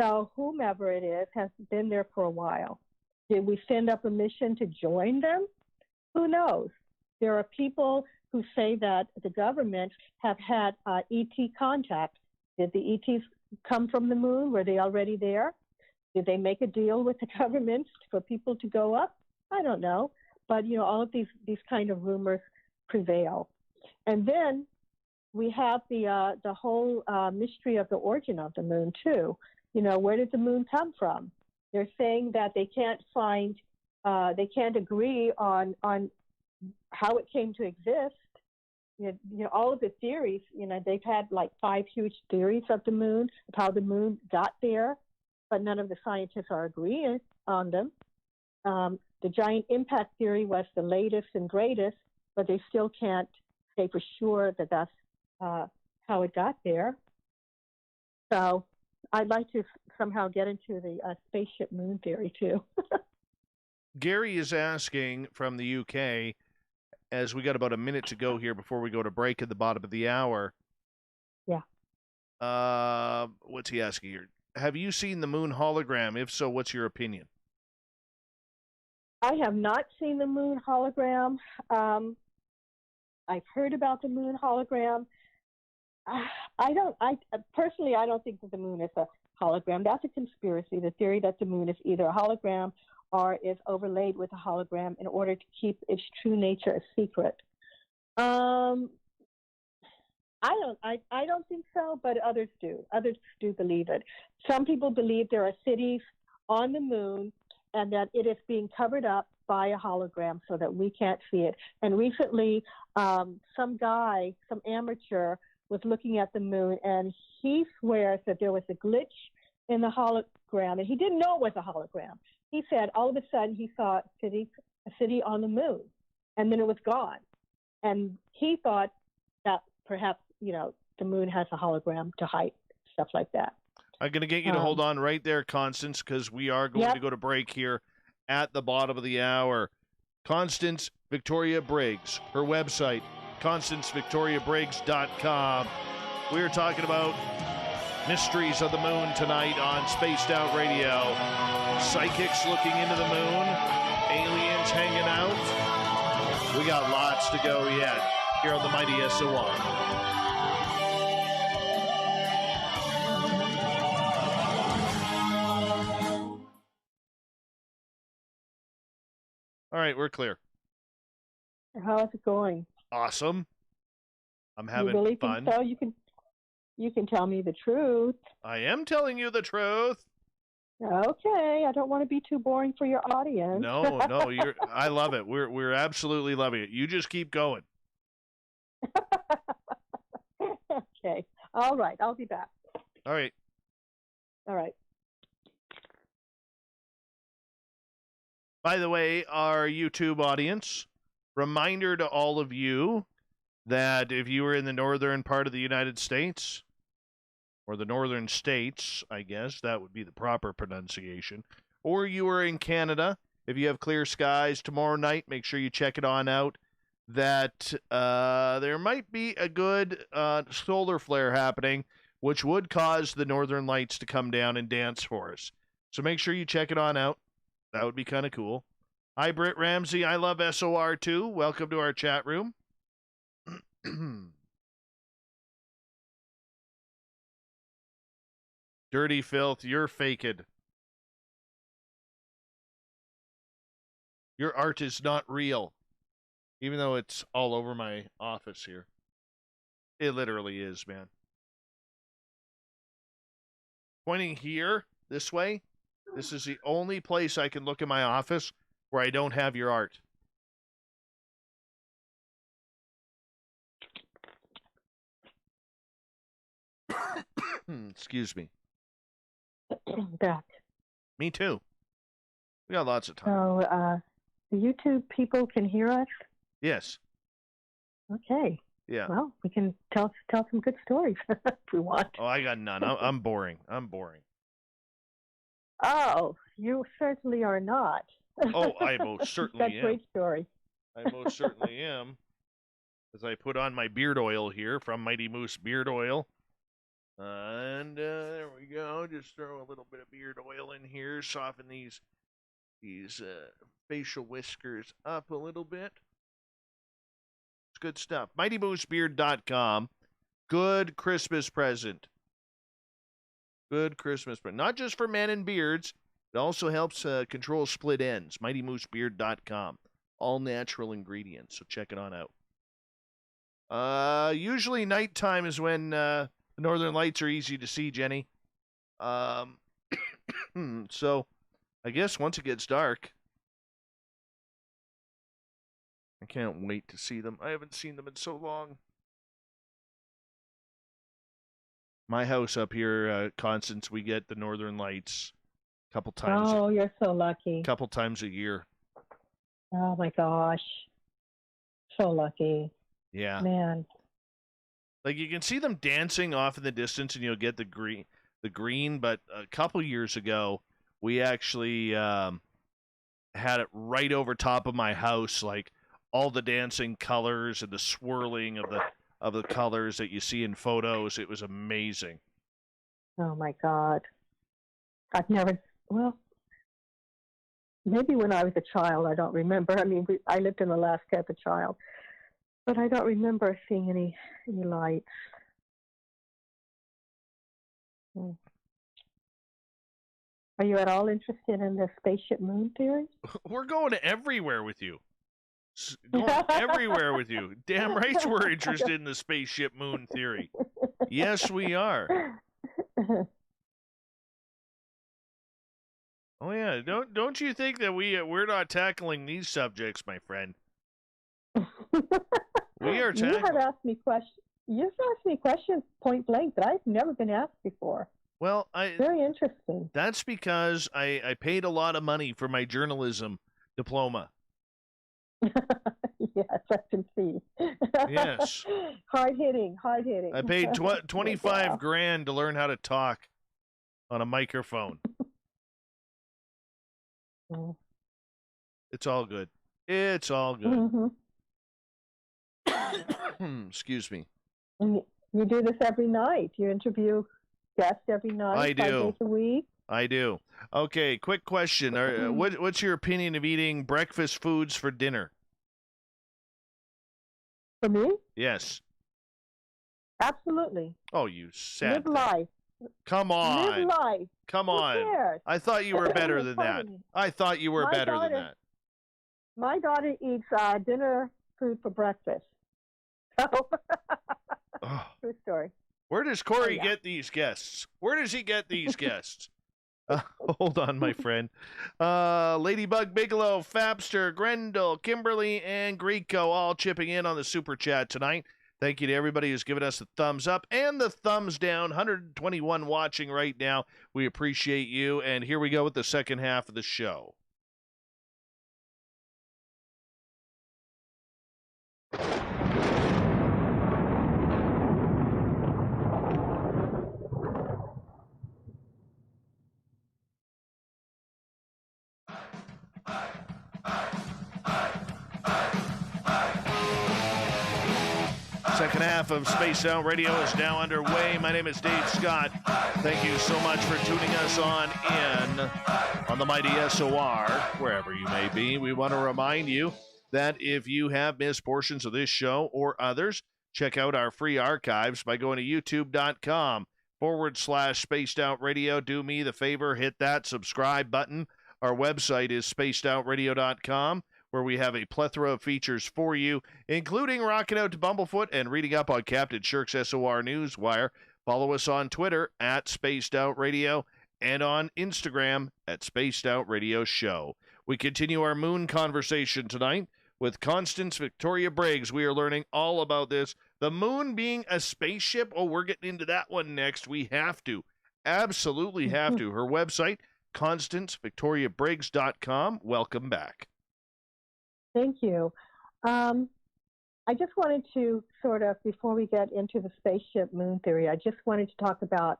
So whomever it is has been there for a while. Did we send up a mission to join them? Who knows? There are people who say that the government have had ET contact. Did the ETs come from the moon? Were they already there? Did they make a deal with the government for people to go up? I don't know. But, all of these kind of rumors prevail. And then we have the whole mystery of the origin of the moon, too. Where did the moon come from? They're saying that they can't find, they can't agree on how it came to exist. All of the theories, they've had like 5 huge theories of the moon, of how the moon got there, but none of the scientists are agreeing on them. The giant impact theory was the latest and greatest, but they still can't say for sure that that's how it got there. So I'd like to somehow get into the spaceship moon theory, too. Gary is asking from the UK, as we got about a minute to go here before we go to break at the bottom of the hour. Yeah. What's he asking here? Have you seen the moon hologram? If so, what's your opinion? I have not seen the moon hologram. I've heard about the moon hologram. Personally, I don't think that the moon is a hologram. That's a conspiracy, the theory that the moon is either a hologram or is overlaid with a hologram in order to keep its true nature a secret. I don't think so, but others do. Others do believe it. Some people believe there are cities on the moon and that it is being covered up by a hologram so that we can't see it. And recently, some amateur was looking at the moon, and he swears that there was a glitch in the hologram, and he didn't know it was a hologram. He said all of a sudden he saw a city on the moon, and then it was gone. And he thought that perhaps, the moon has a hologram to hide stuff like that. I'm going to get you to hold on right there, Constance, because we are going to go to break here at the bottom of the hour. Constance Victoria Briggs, her website, ConstanceVictoriaBriggs.com. We're talking about mysteries of the moon tonight on Spaced Out Radio. Psychics looking into the moon, aliens hanging out. We got lots to go yet here on the Mighty SOR. All right, we're clear. How's it going? Awesome. I'm having you really fun. think so? You can tell me the truth. I am telling you the truth. Okay, I don't want to be too boring for your audience. No, I love it. We're absolutely loving it. You just keep going. Okay. All right. I'll be back. All right. All right. By the way, our YouTube audience, reminder to all of you that if you were in the northern part of the United States, or the northern states, I guess that would be the proper pronunciation, or you are in Canada, if you have clear skies tomorrow night, make sure you check it on out, that there might be a good solar flare happening, which would cause the northern lights to come down and dance for us. So make sure you check it on out. That would be kind of cool. Hi, Britt Ramsey. I love SOR too. Welcome to our chat room. Dirty filth, you're faked. Your art is not real. Even though it's all over my office here. It literally is, man. Pointing here, this way, this is the only place I can look in my office where I don't have your art. Excuse me. Back. Me too. We got lots of time. So, the YouTube people can hear us? Yes. Okay. Yeah. Well, we can tell some good stories if we want. Oh, I got none. I'm boring. I'm boring. Oh, you certainly are not. Oh, I most certainly That's am. a great story. I most certainly am. As I put on my beard oil here from Mighty Moose Beard Oil. And there we go. Just throw a little bit of beard oil in here. Soften these facial whiskers up a little bit. It's good stuff. MightyMooseBeard.com. Good Christmas present. Good Christmas present. Not just for men and beards. It also helps control split ends. MightyMooseBeard.com. All natural ingredients. So check it on out. Usually nighttime is when the northern lights are easy to see, Jenny. So I guess once it gets dark, I can't wait to see them. I haven't seen them in so long. My house up here, Constance, we get the northern lights a couple times. Oh, you're so lucky. Couple times a year. Oh my gosh. So lucky. Yeah. Man. Like you can see them dancing off in the distance and you'll get the green, but a couple years ago we actually had it right over top of my house, like all the dancing colors and the swirling of the colors that you see in photos. It was amazing. Oh my God. I've never, well, maybe when I was a child, I don't remember. I mean, I lived in Alaska as a child, but I don't remember seeing any lights. Are you at all interested in the spaceship moon theory? We're going everywhere with you. Going everywhere with you. Damn right we're interested in the spaceship moon theory. Yes, we are. Oh yeah, don't you think that we're not tackling these subjects, my friend? We are tackling. You have asked me questions. You've asked me questions point blank that I've never been asked before. Well, very interesting. That's because I paid a lot of money for my journalism diploma. Yes, I can see. Yes. Hard hitting. I paid 25 grand to learn how to talk on a microphone. It's all good. It's all good. Mm-hmm. Excuse me. And you do this every night. You interview guests every night. I do. 5 days a week. I do. Okay, quick question. What's your opinion of eating breakfast foods for dinner? For me? Yes. Absolutely. Oh, you sad Live thing. life. Come on. Live life. Come Who on. cares? I thought you were better than that. I thought you were better than that. My daughter eats dinner food for breakfast. So Oh. True story. Where does Corey get these guests? Where does he get these guests? Hold on, my friend. Ladybug Bigelow, Fabster, Grendel, Kimberly, and Greco all chipping in on the super chat tonight. Thank you to everybody who's given us the thumbs up and the thumbs down. 121 watching right now. We appreciate you. And here we go with the second half of the show. Second half of Spaced Out Radio is now underway. My name is Dave Scott. Thank you so much for tuning us on the mighty SOR, wherever you may be. We want to remind you that if you have missed portions of this show or others, check out our free archives by going to youtube.com/Spaced Out Radio. Do me the favor, hit that subscribe button. Our website is spacedoutradio.com. where we have a plethora of features for you, including rocking out to Bumblefoot and reading up on Captain Shirk's SOR Newswire. Follow us on Twitter at Spaced Out Radio and on Instagram at Spaced Out Radio Show. We continue our moon conversation tonight with Constance Victoria Briggs. We are learning all about this. The moon being a spaceship. Oh, we're getting into that one next. We have to. Absolutely have to. Her website, ConstanceVictoriaBriggs.com. Welcome back. Thank you. I just wanted to sort of, before we get into the spaceship moon theory, I just wanted to talk about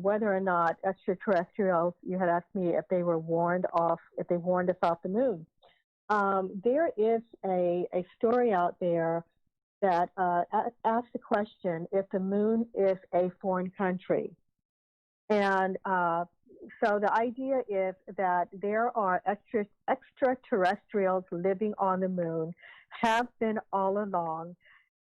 whether or not extraterrestrials, you had asked me if they were warned off, if they warned us off the moon. There is a story out there that asks the question if the moon is a foreign country. And so the idea is that there are extraterrestrials living on the moon, have been all along,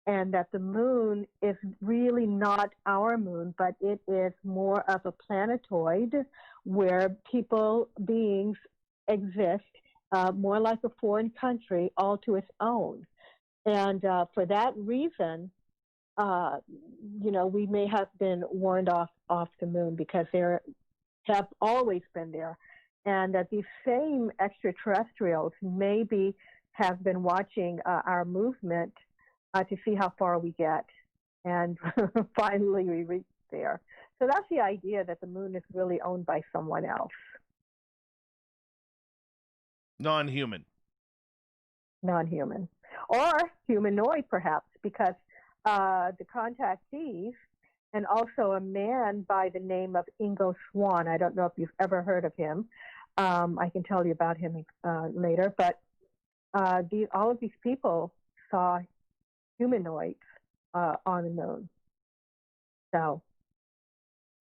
and that the moon is really not our moon, but it is more of a planetoid where beings exist, more like a foreign country, all to its own. And for that reason, we may have been warned off the moon because there have always been there, and that these same extraterrestrials maybe have been watching our movement to see how far we get, and finally we reach there. So that's the idea, that the moon is really owned by someone else. Non-human. Non-human. Or humanoid, perhaps, because the contactees, and also a man by the name of Ingo Swann. I don't know if you've ever heard of him. I can tell you about him later. But all of these people saw humanoids on the moon. So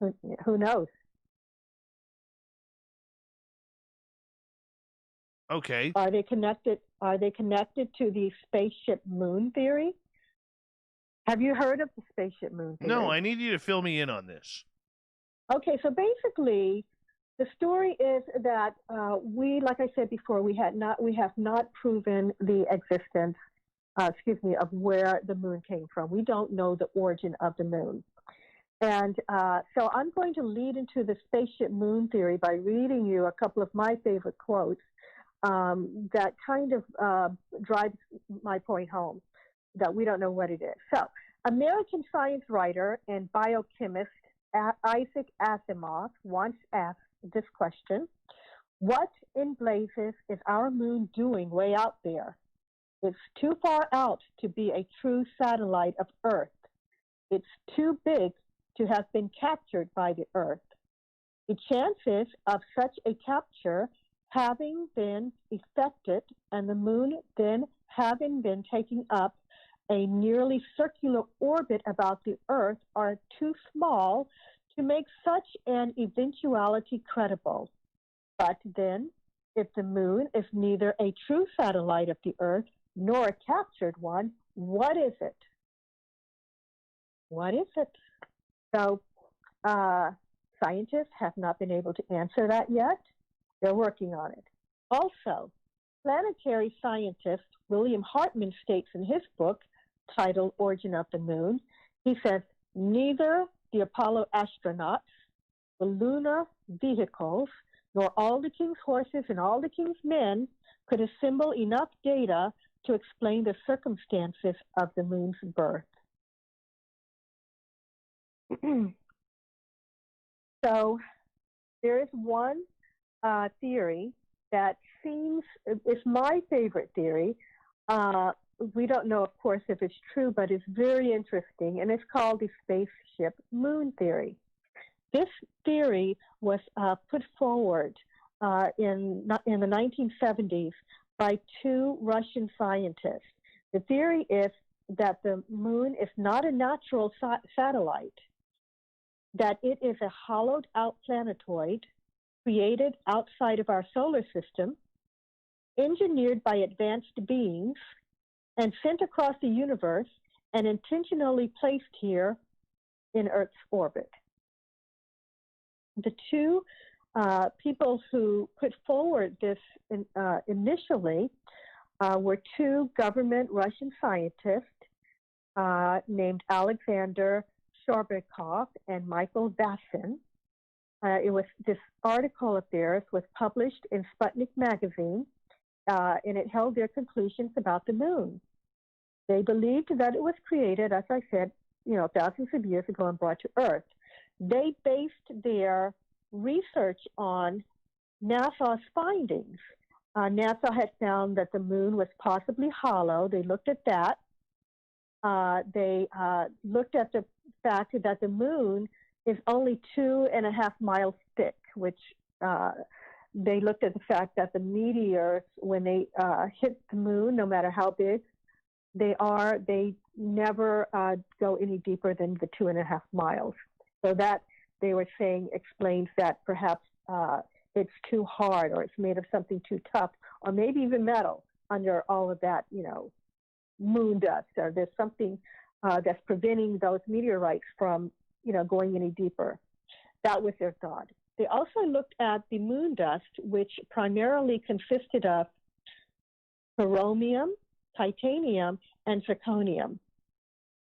who knows? Okay. Are they connected? Are they connected to the spaceship moon theory? Have you heard of the spaceship moon theory? No, I need you to fill me in on this. Okay, so basically, the story is that like I said before, we have not proven the existence, of where the moon came from. We don't know the origin of the moon. And so I'm going to lead into the spaceship moon theory by reading you a couple of my favorite quotes that kind of drives my point home, that we don't know what it is. So, American science writer and biochemist Isaac Asimov once asked this question: what in blazes is our moon doing way out there? It's too far out to be a true satellite of Earth. It's too big to have been captured by the Earth. The chances of such a capture having been effected and the moon then having been taking up a nearly circular orbit about the Earth are too small to make such an eventuality credible. But then, if the moon is neither a true satellite of the Earth nor a captured one, what is it? What is it? So, scientists have not been able to answer that yet. They're working on it. Also, planetary scientist William Hartman states in his book, titled Origin of the Moon, he says, neither the Apollo astronauts, the lunar vehicles, nor all the king's horses and all the king's men could assemble enough data to explain the circumstances of the moon's birth. So there is one theory that seems, it's my favorite theory. We don't know, of course, if it's true, but it's very interesting, and it's called the spaceship moon theory. This theory was put forward in the 1970s by two Russian scientists. The theory is that the moon is not a natural satellite, that it is a hollowed-out planetoid created outside of our solar system, engineered by advanced beings, and sent across the universe and intentionally placed here in Earth's orbit. The two people who put forward this initially were two government Russian scientists named Alexander Shorbakov and Michael Vassin. This article of theirs was published in Sputnik magazine, and it held their conclusions about the moon. They believed that it was created, as I said, thousands of years ago and brought to Earth. They based their research on NASA's findings. NASA had found that the moon was possibly hollow. They looked at that. They looked at the fact that the moon is only 2.5 miles thick, which they looked at the fact that the meteors, when they hit the moon, no matter how big they are, they never go any deeper than the 2.5 miles. So that, they were saying, explains that perhaps it's too hard, or it's made of something too tough, or maybe even metal under all of that, moon dust, or there's something that's preventing those meteorites from, going any deeper. That was their thought. They also looked at the moon dust, which primarily consisted of chromium, titanium, and zirconium.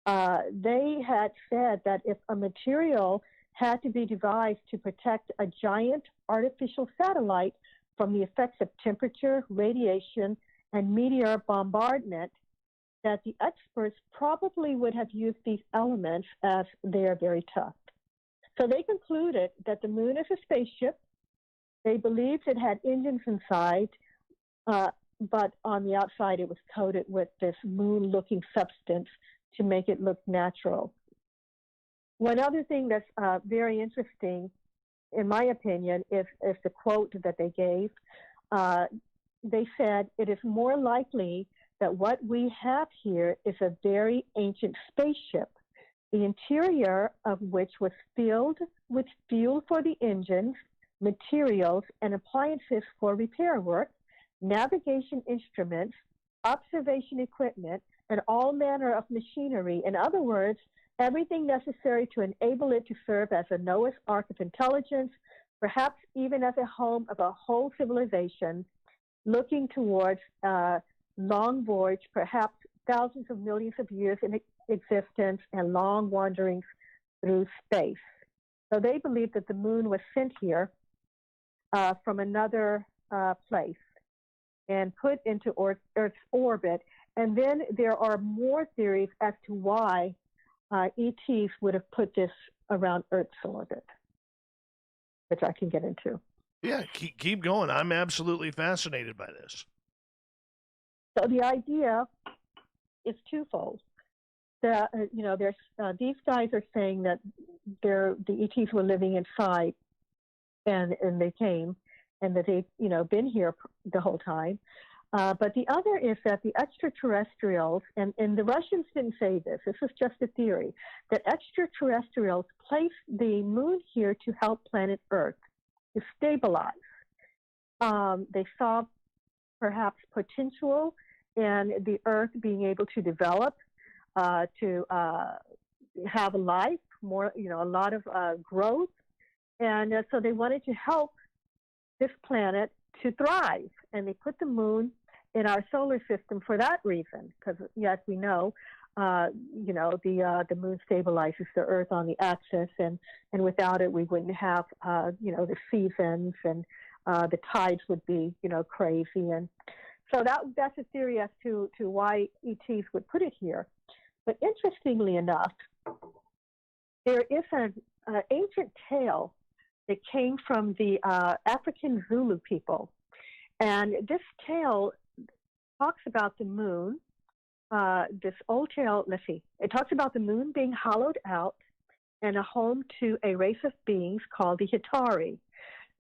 They had said that if a material had to be devised to protect a giant artificial satellite from the effects of temperature, radiation, and meteor bombardment, that the experts probably would have used these elements as they are very tough. So they concluded that the moon is a spaceship. They believed it had engines inside, but on the outside it was coated with this moon-looking substance to make it look natural. One other thing that's very interesting, in my opinion, is the quote that they gave. They said, "It is more likely that what we have here is a very ancient spaceship, the interior of which was filled with fuel for the engines, materials, and appliances for repair work, navigation instruments, observation equipment, and all manner of machinery. In other words, everything necessary to enable it to serve as a Noah's Ark of intelligence, perhaps even as a home of a whole civilization, looking towards long voyage, perhaps thousands of millions of years in existence, and long wanderings through space." So they believe that the moon was sent here from another place and put into Earth's orbit. And then there are more theories as to why ETs would have put this around Earth's orbit, which I can get into. Yeah, keep going. I'm absolutely fascinated by this. So the idea is twofold. These guys are saying that the ETs were living inside, and they came, and that they've been here the whole time. But the other is that the extraterrestrials, and the Russians didn't say this is just a theory, that extraterrestrials placed the moon here to help planet Earth, to stabilize. They saw perhaps potential in the Earth being able to develop, to have a life, more, a lot of growth. And so they wanted to help this planet to thrive. And they put the moon in our solar system for that reason, because, as we know, the moon stabilizes the Earth on the axis, and without it, we wouldn't have, the seasons, and the tides would be, crazy. And so that's a theory as to why ETs would put it here. But interestingly enough, there is an ancient tale that came from the African Zulu people. And this tale talks about the moon. This old tale, let's see, it talks about the moon being hollowed out and a home to a race of beings called the Hitari.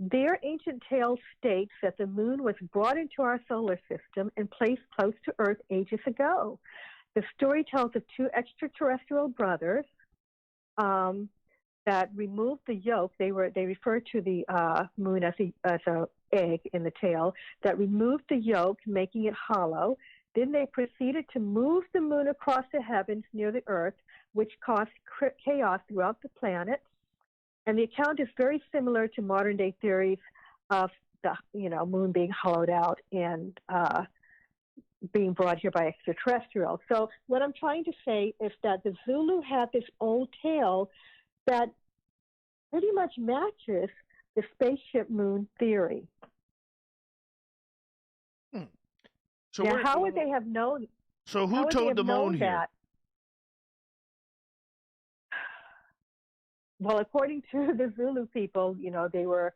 Their ancient tale states that the moon was brought into our solar system and placed close to Earth ages ago. The story tells of two extraterrestrial brothers that removed the yolk. They refer to the moon as a egg in the tale, that removed the yolk, making it hollow. Then they proceeded to move the moon across the heavens near the Earth, which caused chaos throughout the planet. And the account is very similar to modern-day theories of the moon being hollowed out and being brought here by extraterrestrials. So what I'm trying to say is that the Zulu had this old tale that pretty much matches the spaceship moon theory. So now, how would they have known? So who towed the moon here? That? Well, according to the Zulu people, they were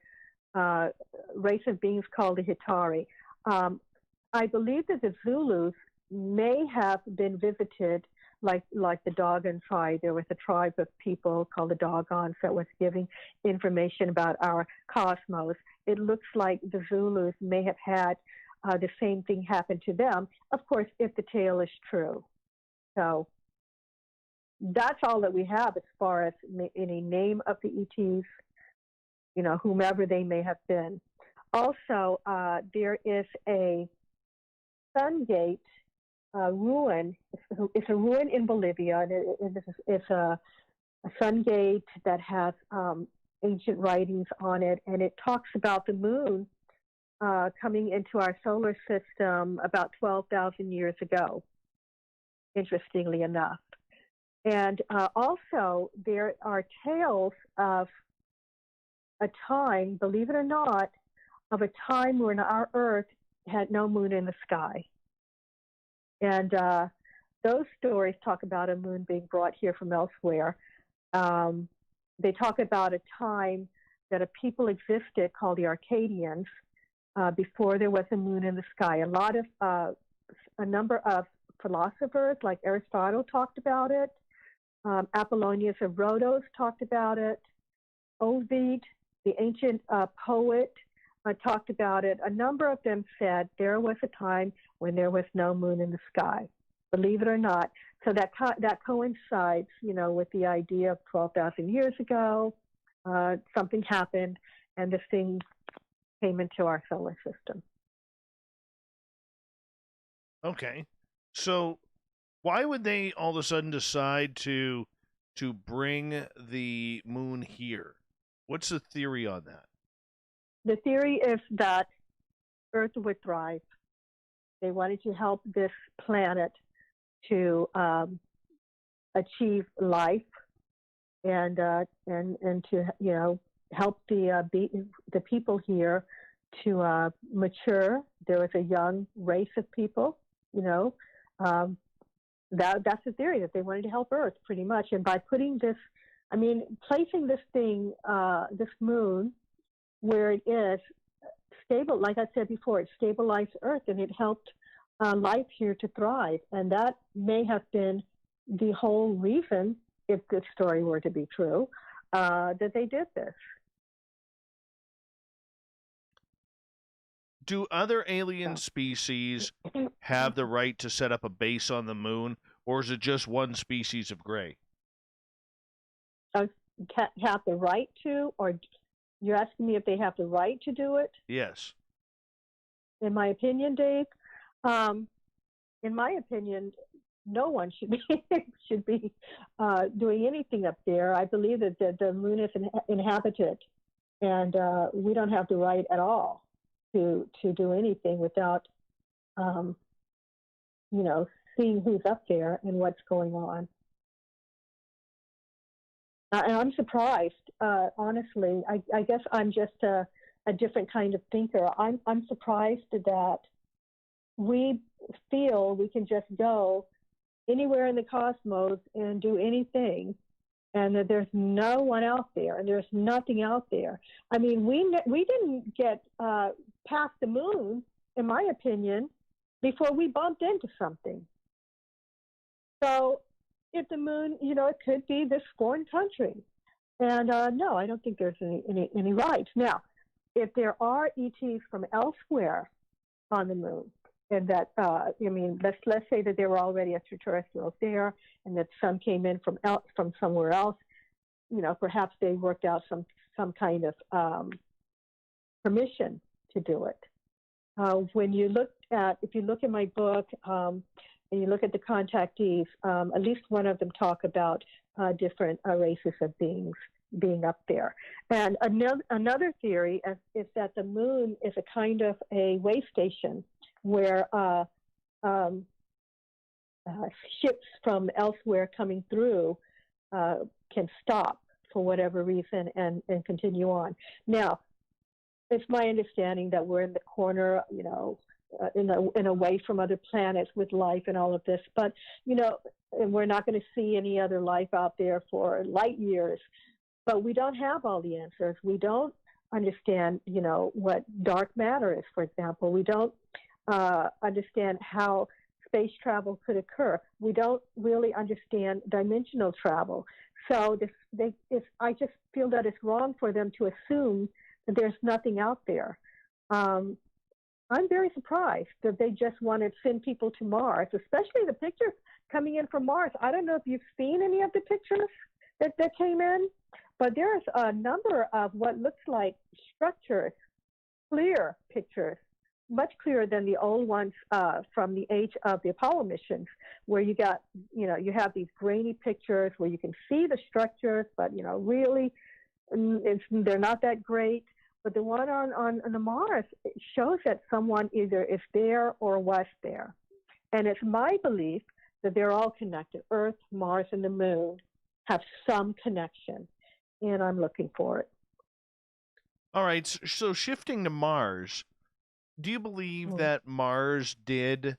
a race of beings called the Hitari. I believe that the Zulus may have been visited like the Dogon tribe. There was a tribe of people called the Dogons that was giving information about our cosmos. It looks like the Zulus may have had the same thing happen to them, of course, if the tale is true. So that's all that we have as far as any name of the ETs, whomever they may have been. Also, there is a Sun Gate ruin. It's a ruin in Bolivia, and it's a Sun Gate that has ancient writings on it, and it talks about the moon coming into our solar system about 12,000 years ago, interestingly enough. And also, there are tales of a time, believe it or not, of a time when our Earth had no moon in the sky. And those stories talk about a moon being brought here from elsewhere. They talk about a time that a people existed called the Arcadians before there was a moon in the sky. A number of philosophers like Aristotle talked about it. Apollonius of Rhodos talked about it. Ovid, the ancient poet, talked about it. A number of them said there was a time when there was no moon in the sky, believe it or not. So that coincides, with the idea of 12,000 years ago, something happened, and this thing came into our solar system. Okay. So why would they all of a sudden decide to bring the moon here? What's the theory on that? The theory is that Earth would thrive. They wanted to help this planet to achieve life and to help the people here to mature. There was a young race of people, that's the theory, that they wanted to help Earth pretty much. And by putting this, placing this thing, this moon, where it is stable, like I said before, it stabilized Earth and it helped life here to thrive. And that may have been the whole reason, if this story were to be true, that they did this. Do other alien species have the right to set up a base on the moon, or is it just one species of gray? Have the right to, or you're asking me if they have the right to do it? Yes. In my opinion, Dave, in my opinion, no one should be doing anything up there. I believe that the moon is inhabited, and we don't have the right at all to do anything without, seeing who's up there and what's going on. And I'm surprised, honestly. I guess I'm just a different kind of thinker. I'm surprised that we feel we can just go anywhere in the cosmos and do anything, and that there's no one out there, and there's nothing out there. I mean, we didn't get past the moon, in my opinion, before we bumped into something. So if the moon, it could be this foreign country. And no, I don't think there's any rights. Now, if there are ETs from elsewhere on the moon, and that, let's say that there were already extraterrestrials there, and that some came in from somewhere else, perhaps they worked out some kind of permission to do it. If you look at my book, and you look at the contactees, at least one of them talk about different races of beings being up there. And another theory is that the moon is a kind of a way station where ships from elsewhere coming through can stop for whatever reason and continue on. Now, it's my understanding that we're in the corner, in away from other planets with life and all of this, but and we're not going to see any other life out there for light years. But we don't have all the answers. We don't understand, what dark matter is, for example. We don't understand how space travel could occur. We don't really understand dimensional travel. So I just feel that it's wrong for them to assume that there's nothing out there. I'm very surprised that they just want to send people to Mars, especially the pictures coming in from Mars. I don't know if you've seen any of the pictures that came in, but there's a number of what looks like structures, clear pictures, much clearer than the old ones from the age of the Apollo missions, where you have these grainy pictures where you can see the structures, but, really they're not that great. But the one on the Mars shows that someone either is there or was there. And it's my belief that they're all connected. Earth, Mars, and the moon have some connection. And I'm looking for it. All right. So shifting to Mars, do you believe that Mars did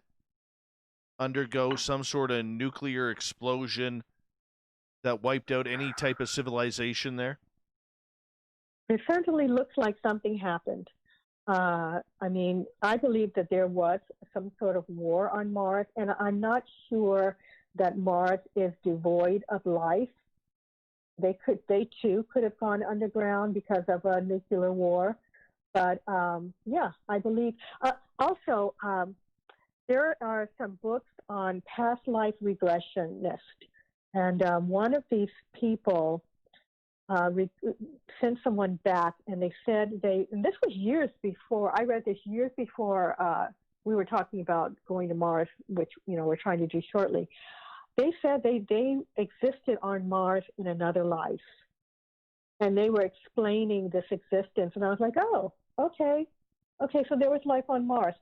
undergo some sort of nuclear explosion that wiped out any type of civilization there? It certainly looks like something happened. I believe that there was some sort of war on Mars, and I'm not sure that Mars is devoid of life. They too could have gone underground because of a nuclear war. But I believe. Also, there are some books on past life regressionists, and one of these people sent someone back, and they said and this was years before, I read this years before we were talking about going to Mars, which, we're trying to do shortly. They said they existed on Mars in another life, and they were explaining this existence, and I was like, oh, okay, so there was life on Mars.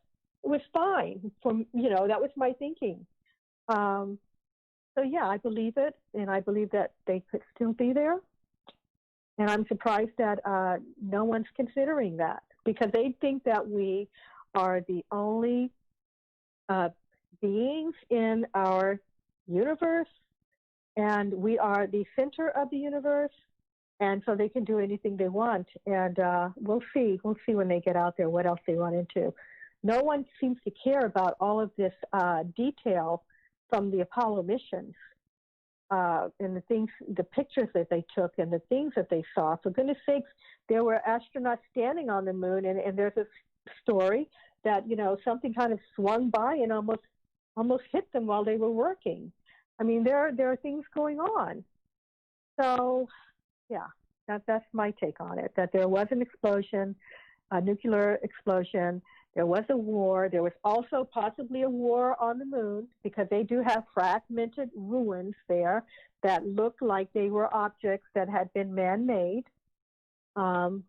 It was fine, that was my thinking. So yeah, I believe it, and I believe that they could still be there. And I'm surprised that no one's considering that, because they think that we are the only beings in our universe, and we are the center of the universe, and so they can do anything they want. And we'll see when they get out there what else they run into. No one seems to care about all of this detail from the Apollo missions. And the pictures that they took and the things that they saw. For goodness sakes, there were astronauts standing on the moon, and there's a story that, something kind of swung by and almost hit them while they were working. I mean, there are things going on. So, yeah, that's my take on it, that there was an explosion, a nuclear explosion. There was a war. There was also possibly a war on the moon, because they do have fragmented ruins there that look like they were objects that had been man-made. And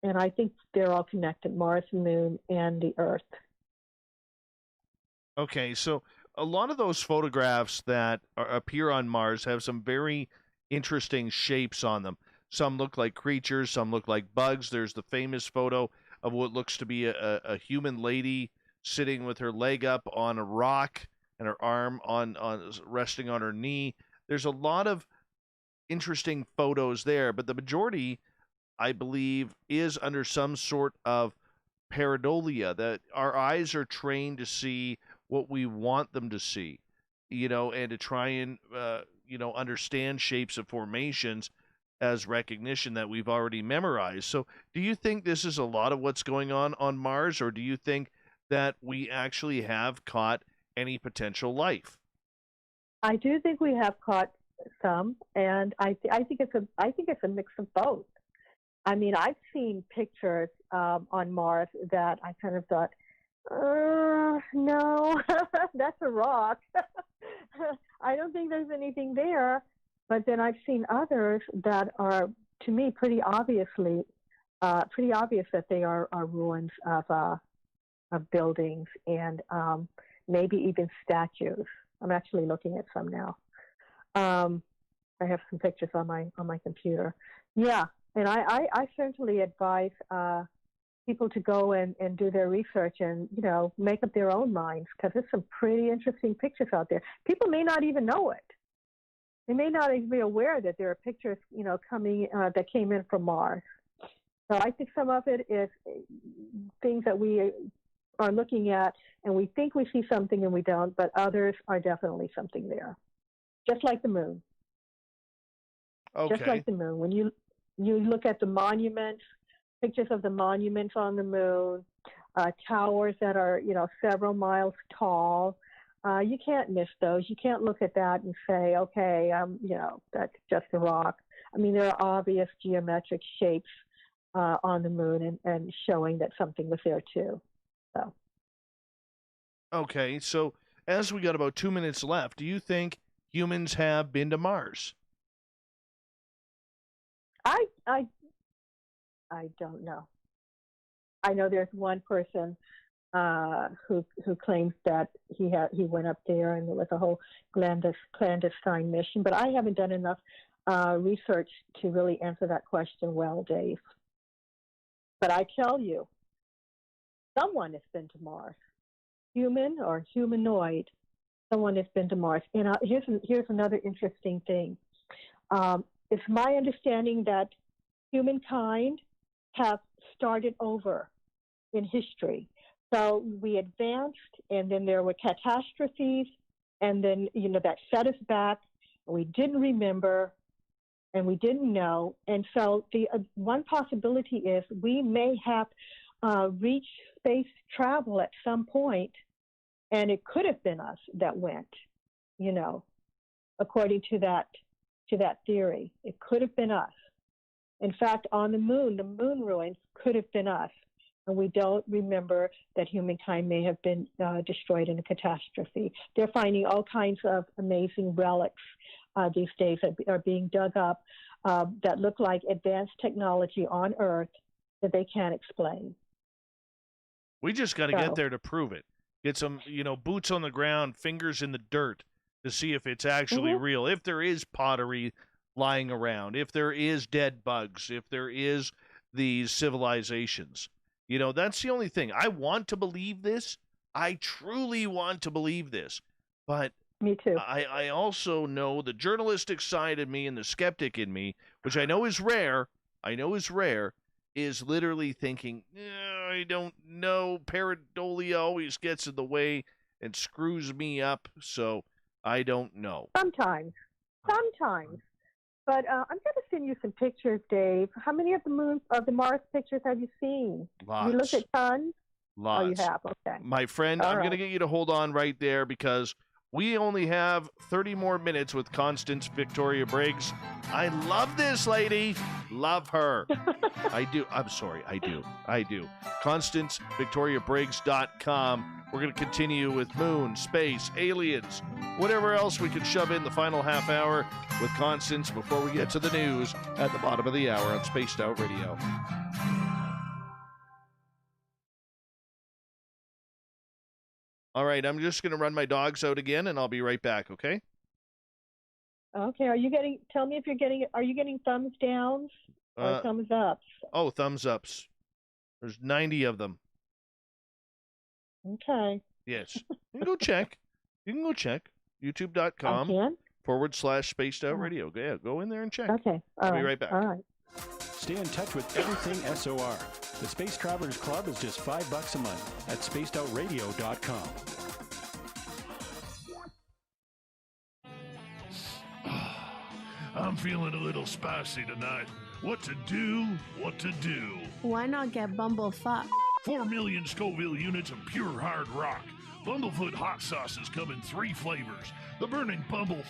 I think they're all connected, Mars, Moon, and the Earth. Okay, so a lot of those photographs that appear on Mars have some very interesting shapes on them. Some look like creatures, some look like bugs. There's the famous photo of what looks to be a human lady sitting with her leg up on a rock and her arm on resting on her knee. There's a lot of interesting photos there, but the majority, I believe, is under some sort of pareidolia, that our eyes are trained to see what we want them to see, and to try and understand shapes of formations as recognition that we've already memorized. So do you think this is a lot of what's going on Mars, or do you think that we actually have caught any potential life? I do think we have caught some, and I think it's a mix of both. I mean, I've seen pictures on Mars that I kind of thought, no, that's a rock. I don't think there's anything there. But then I've seen others that are, to me, pretty obvious that they are ruins of buildings and maybe even statues. I'm actually looking at some now. I have some pictures on my computer. Yeah, and I certainly advise people to go and do their research and, make up their own minds, because there's some pretty interesting pictures out there. People may not even know it. They may not even be aware that there are pictures, coming that came in from Mars. So I think some of it is things that we are looking at and we think we see something and we don't, but others are definitely something there. Just like the moon. Okay. Just like the moon. When you look at the monuments, pictures of the monuments on the moon, towers that are, several miles tall, you can't miss those. You can't look at that and say, okay, that's just a rock. I mean, there are obvious geometric shapes on the moon and showing that something was there too. So. Okay, so as we got about 2 minutes left, do you think humans have been to Mars? I don't know. I know there's one person who claims that he went up there and there was a whole clandestine mission, but I haven't done enough research to really answer that question well, Dave. But I tell you, someone has been to Mars, human or humanoid. Someone has been to Mars. And here's another interesting thing. It's my understanding that humankind have started over in history. So we advanced, and then there were catastrophes, and then, that set us back, and we didn't remember, and we didn't know. And so the one possibility is we may have reached space travel at some point, and it could have been us that went, according to that theory. It could have been us. In fact, on the moon ruins could have been us. And we don't remember that humankind may have been destroyed in a catastrophe. They're finding all kinds of amazing relics these days that are being dug up that look like advanced technology on Earth that they can't explain. We just got to get there to prove it. Get some, boots on the ground, fingers in the dirt to see if it's actually real. If there is pottery lying around, if there is dead bugs, if there is these civilizations. That's the only thing. I want to believe this. I truly want to believe this. But me too. I also know the journalistic side of me and the skeptic in me, which I know is rare, is literally thinking, I don't know. Pareidolia always gets in the way and screws me up, so I don't know. Sometimes. But I'm going to send you some pictures, Dave. How many of the Mars pictures have you seen? Lots. You looked at tons? Lots. Oh, you have? Okay. My friend, I'm going to get you to hold on right there because we only have 30 more minutes with Constance Victoria Briggs. I love this lady. Love her. I do. I'm sorry. I do. ConstanceVictoriaBriggs.com. We're going to continue with moon, space, aliens, whatever else we can shove in the final half hour with Constance before we get to the news at the bottom of the hour on Spaced Out Radio. All right, I'm just going to run my dogs out again, and I'll be right back, okay? Okay. Tell me if are you getting thumbs downs or thumbs ups? Oh, thumbs ups. There's 90 of them. Okay. Yes. You can go check. YouTube.com I can? /spaced out radio. Yeah, go in there and check. Okay. I'll be right back. All right. Stay in touch with everything SOR. The Space Travelers Club is just $5 a month at spacedoutradio.com. I'm feeling a little spicy tonight. What to do? Why not get bumblefucked? 4 million Scoville units of pure hard rock. Bumblefoot hot sauces come in 3 flavors. The burning bumble.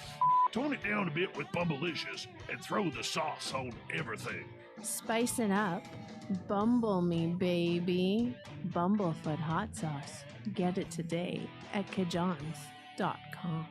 Tone it down a bit with Bumblicious and throw the sauce on everything. Spice it up. Bumble me, baby. Bumblefoot hot sauce. Get it today at kajans.com.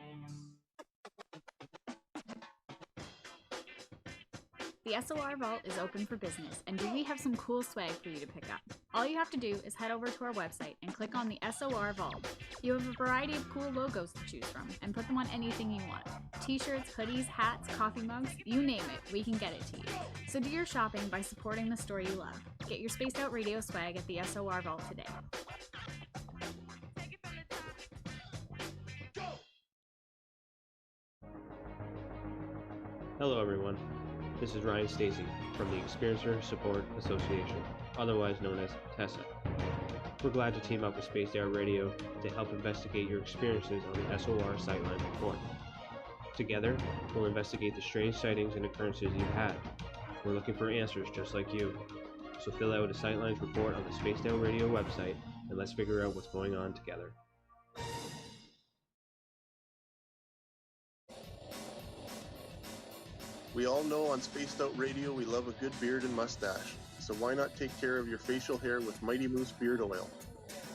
The SOR Vault is open for business, and we have some cool swag for you to pick up. All you have to do is head over to our website and click on the SOR Vault. You have a variety of cool logos to choose from, and put them on anything you want. T-shirts, hoodies, hats, coffee mugs, you name it, we can get it to you. So do your shopping by supporting the store you love. Get your Spaced Out Radio swag at the SOR Vault today. Hello everyone, this is Ryan Stacy from the Experiencer Support Association, otherwise known as TESSA. We're glad to team up with Spaced Out Radio to help investigate your experiences on the SOR Sightline Report. Together, we'll investigate the strange sightings and occurrences you've had. We're looking for answers just like you. So fill out a Sightlines report on the Spaced Out Radio website and let's figure out what's going on together. We all know on Spaced Out Radio we love a good beard and mustache, so why not take care of your facial hair with Mighty Moose Beard Oil?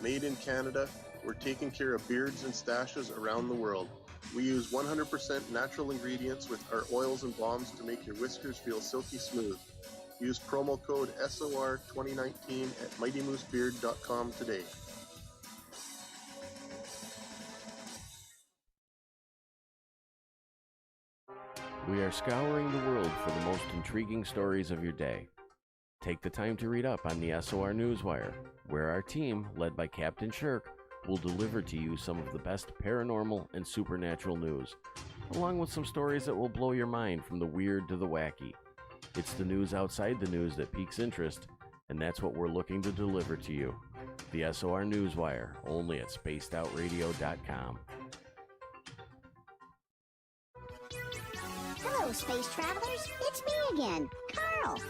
Made in Canada, we're taking care of beards and stashes around the world. We use 100% natural ingredients with our oils and balms to make your whiskers feel silky smooth. Use promo code SOR2019 at MightyMooseBeard.com today. We are scouring the world for the most intriguing stories of your day. Take the time to read up on the SOR Newswire, where our team, led by Captain Shirk, will deliver to you some of the best paranormal and supernatural news, along with some stories that will blow your mind from the weird to the wacky. It's the news outside the news that piques interest, and that's what we're looking to deliver to you. The SOR Newswire, only at spacedoutradio.com. Hello, space travelers. It's me again, Carl.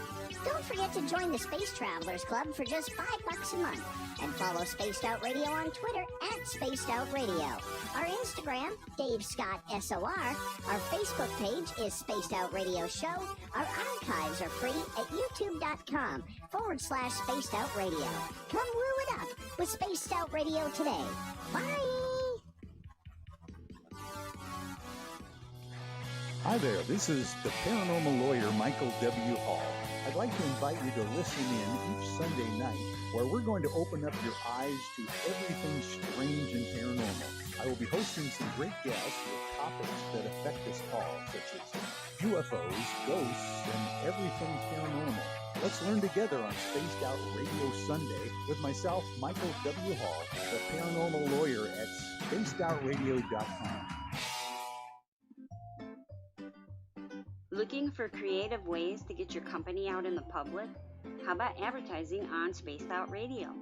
Don't forget to join the Space Travelers Club for just $5 a month. And follow Spaced Out Radio on Twitter at Spaced Out Radio. Our Instagram, Dave Scott SOR. Our Facebook page is Spaced Out Radio Show. Our archives are free at youtube.com /Spaced Out Radio. Come woo it up with Spaced Out Radio today. Bye! Hi there, this is the paranormal lawyer Michael W. Hall. I'd like to invite you to listen in each Sunday night where we're going to open up your eyes to everything strange and paranormal. I will be hosting some great guests with topics that affect us all, such as UFOs, ghosts, and everything paranormal. Let's learn together on Spaced Out Radio Sunday with myself, Michael W. Hall, the paranormal lawyer at spacedoutradio.com. Looking for creative ways to get your company out in the public? How about advertising on Spaced Out Radio?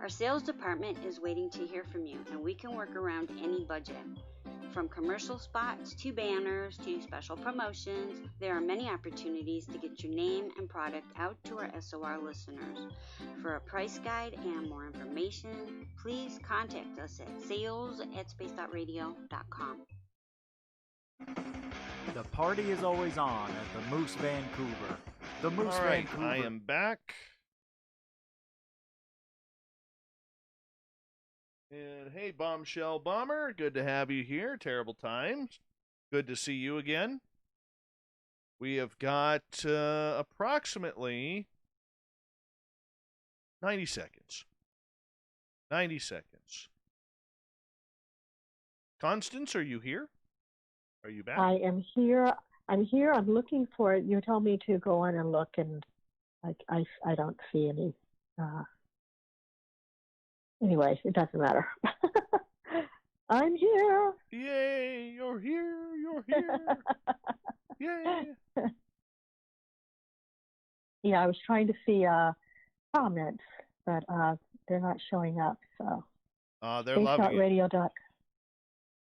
Our sales department is waiting to hear from you, and we can work around any budget. From commercial spots to banners to special promotions, there are many opportunities to get your name and product out to our SOR listeners. For a price guide and more information, please contact us at sales@spacedoutradio.com. The party is always on at the Moose Vancouver. The Moose All right, Vancouver. I am back. And hey, Bombshell Bomber, good to have you here. Terrible times. Good to see you again. We have got approximately 90 seconds. 90 seconds Constance, are you here? Are you back? I am here. I'm here. I'm looking for it. You told me to go on and look, and I don't see any. Anyway, it doesn't matter. I'm here. Yay! You're here. You're here. Yay! Yeah, I was trying to see comments, but they're not showing up. So they're loving it.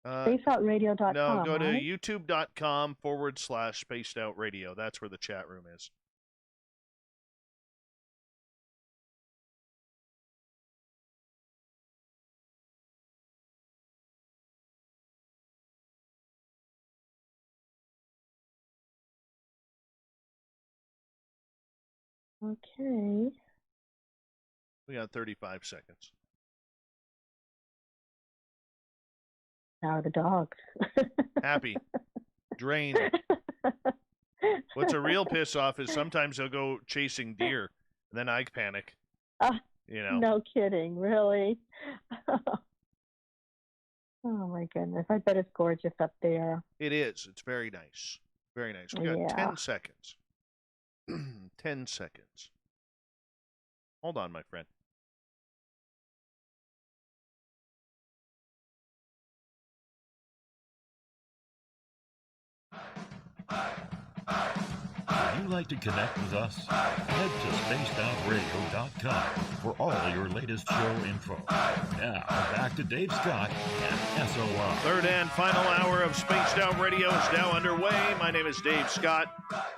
Spaceoutradio.com. No, go to right? youtube.com/Spaced Out Radio. That's where the chat room is. Okay. We got 35 seconds. Now the dogs. Happy. Drained. What's a real piss off is sometimes they'll go chasing deer, and then I panic. You know. No kidding, really. Oh my goodness! I bet it's gorgeous up there. It is. It's very nice. Very nice. We got 10 seconds. 10 seconds. Hold on, my friend. Would you like to connect with us? Head to spacedoutradio.com for all your latest show info. Now, back to Dave Scott and SOR. Third and final hour of Spaced Out Radio is now underway. My name is Dave Scott.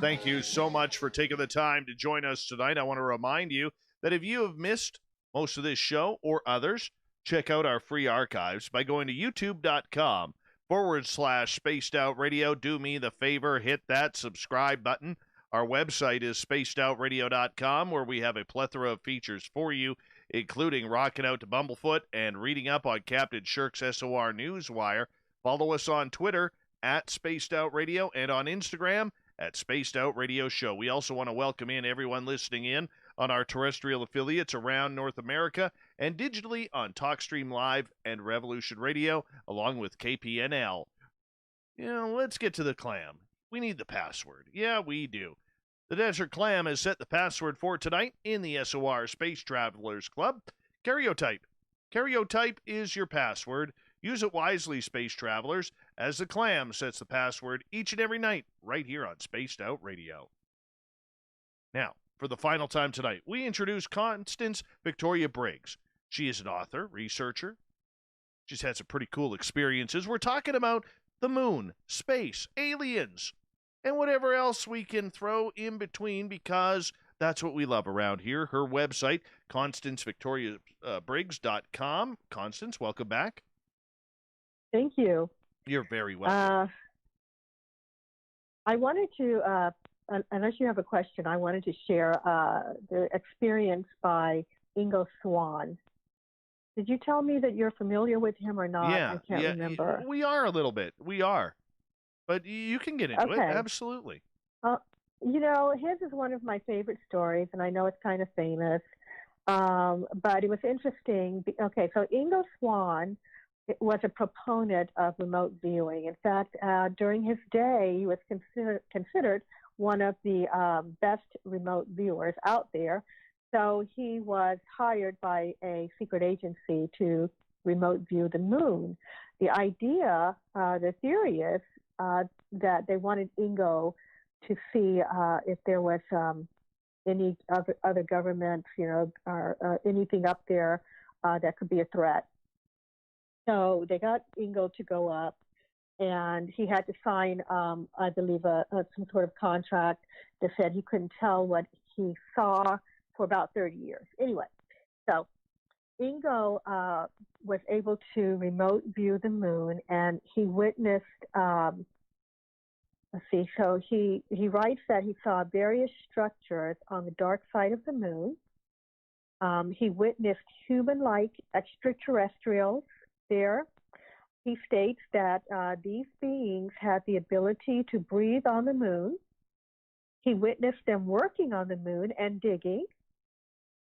Thank you so much for taking the time to join us tonight. I want to remind you that if you have missed most of this show or others, check out our free archives by going to youtube.com/Spaced Out Radio. Do me the favor, hit that subscribe button. Our website is spacedoutradio.com, where we have a plethora of features for you, including rocking out to Bumblefoot and reading up on Captain Shirk's SOR Newswire. Follow us on Twitter at Spaced Out Radio and on Instagram at Spaced Out Radio Show. We also want to welcome in everyone listening in on our terrestrial affiliates around North America and digitally on TalkStream Live and Revolution Radio, along with KPNL. You know, let's get to the clam. We need the password. Yeah, we do. The Desert Clam has set the password for tonight in the SOR Space Travelers Club. Karyotype. Karyotype is your password. Use it wisely, Space Travelers, as the Clam sets the password each and every night right here on Spaced Out Radio. Now, for the final time tonight, we introduce Constance Victoria Briggs. She is an author, researcher. She's had some pretty cool experiences. We're talking about the moon, space, aliens, and whatever else we can throw in between, because that's what we love around here. Her website, ConstanceVictoriaBriggs.com. Constance, welcome back. Thank you. You're very welcome. I wanted to, unless you have a question, I wanted to share the experience by Ingo Swann. Did you tell me that you're familiar with him or not? Yeah, I can't remember. We are a little bit. We are. But you can get into it. Absolutely. You know, his is one of my favorite stories, and I know it's kind of famous. But it was interesting. Okay, so Ingo Swann was a proponent of remote viewing. In fact, during his day, he was considered one of the best remote viewers out there. So he was hired by a secret agency to remote view the moon. The idea, the theory is that they wanted Ingo to see if there was any other governments, you know, or anything up there that could be a threat. So they got Ingo to go up, and he had to sign, I believe, some sort of contract that said he couldn't tell what he saw for about 30 years. Anyway, so Ingo was able to remote view the moon, and he witnessed, so he writes that he saw various structures on the dark side of the moon. He witnessed human-like extraterrestrials there. He states that these beings had the ability to breathe on the moon. He witnessed them working on the moon and digging.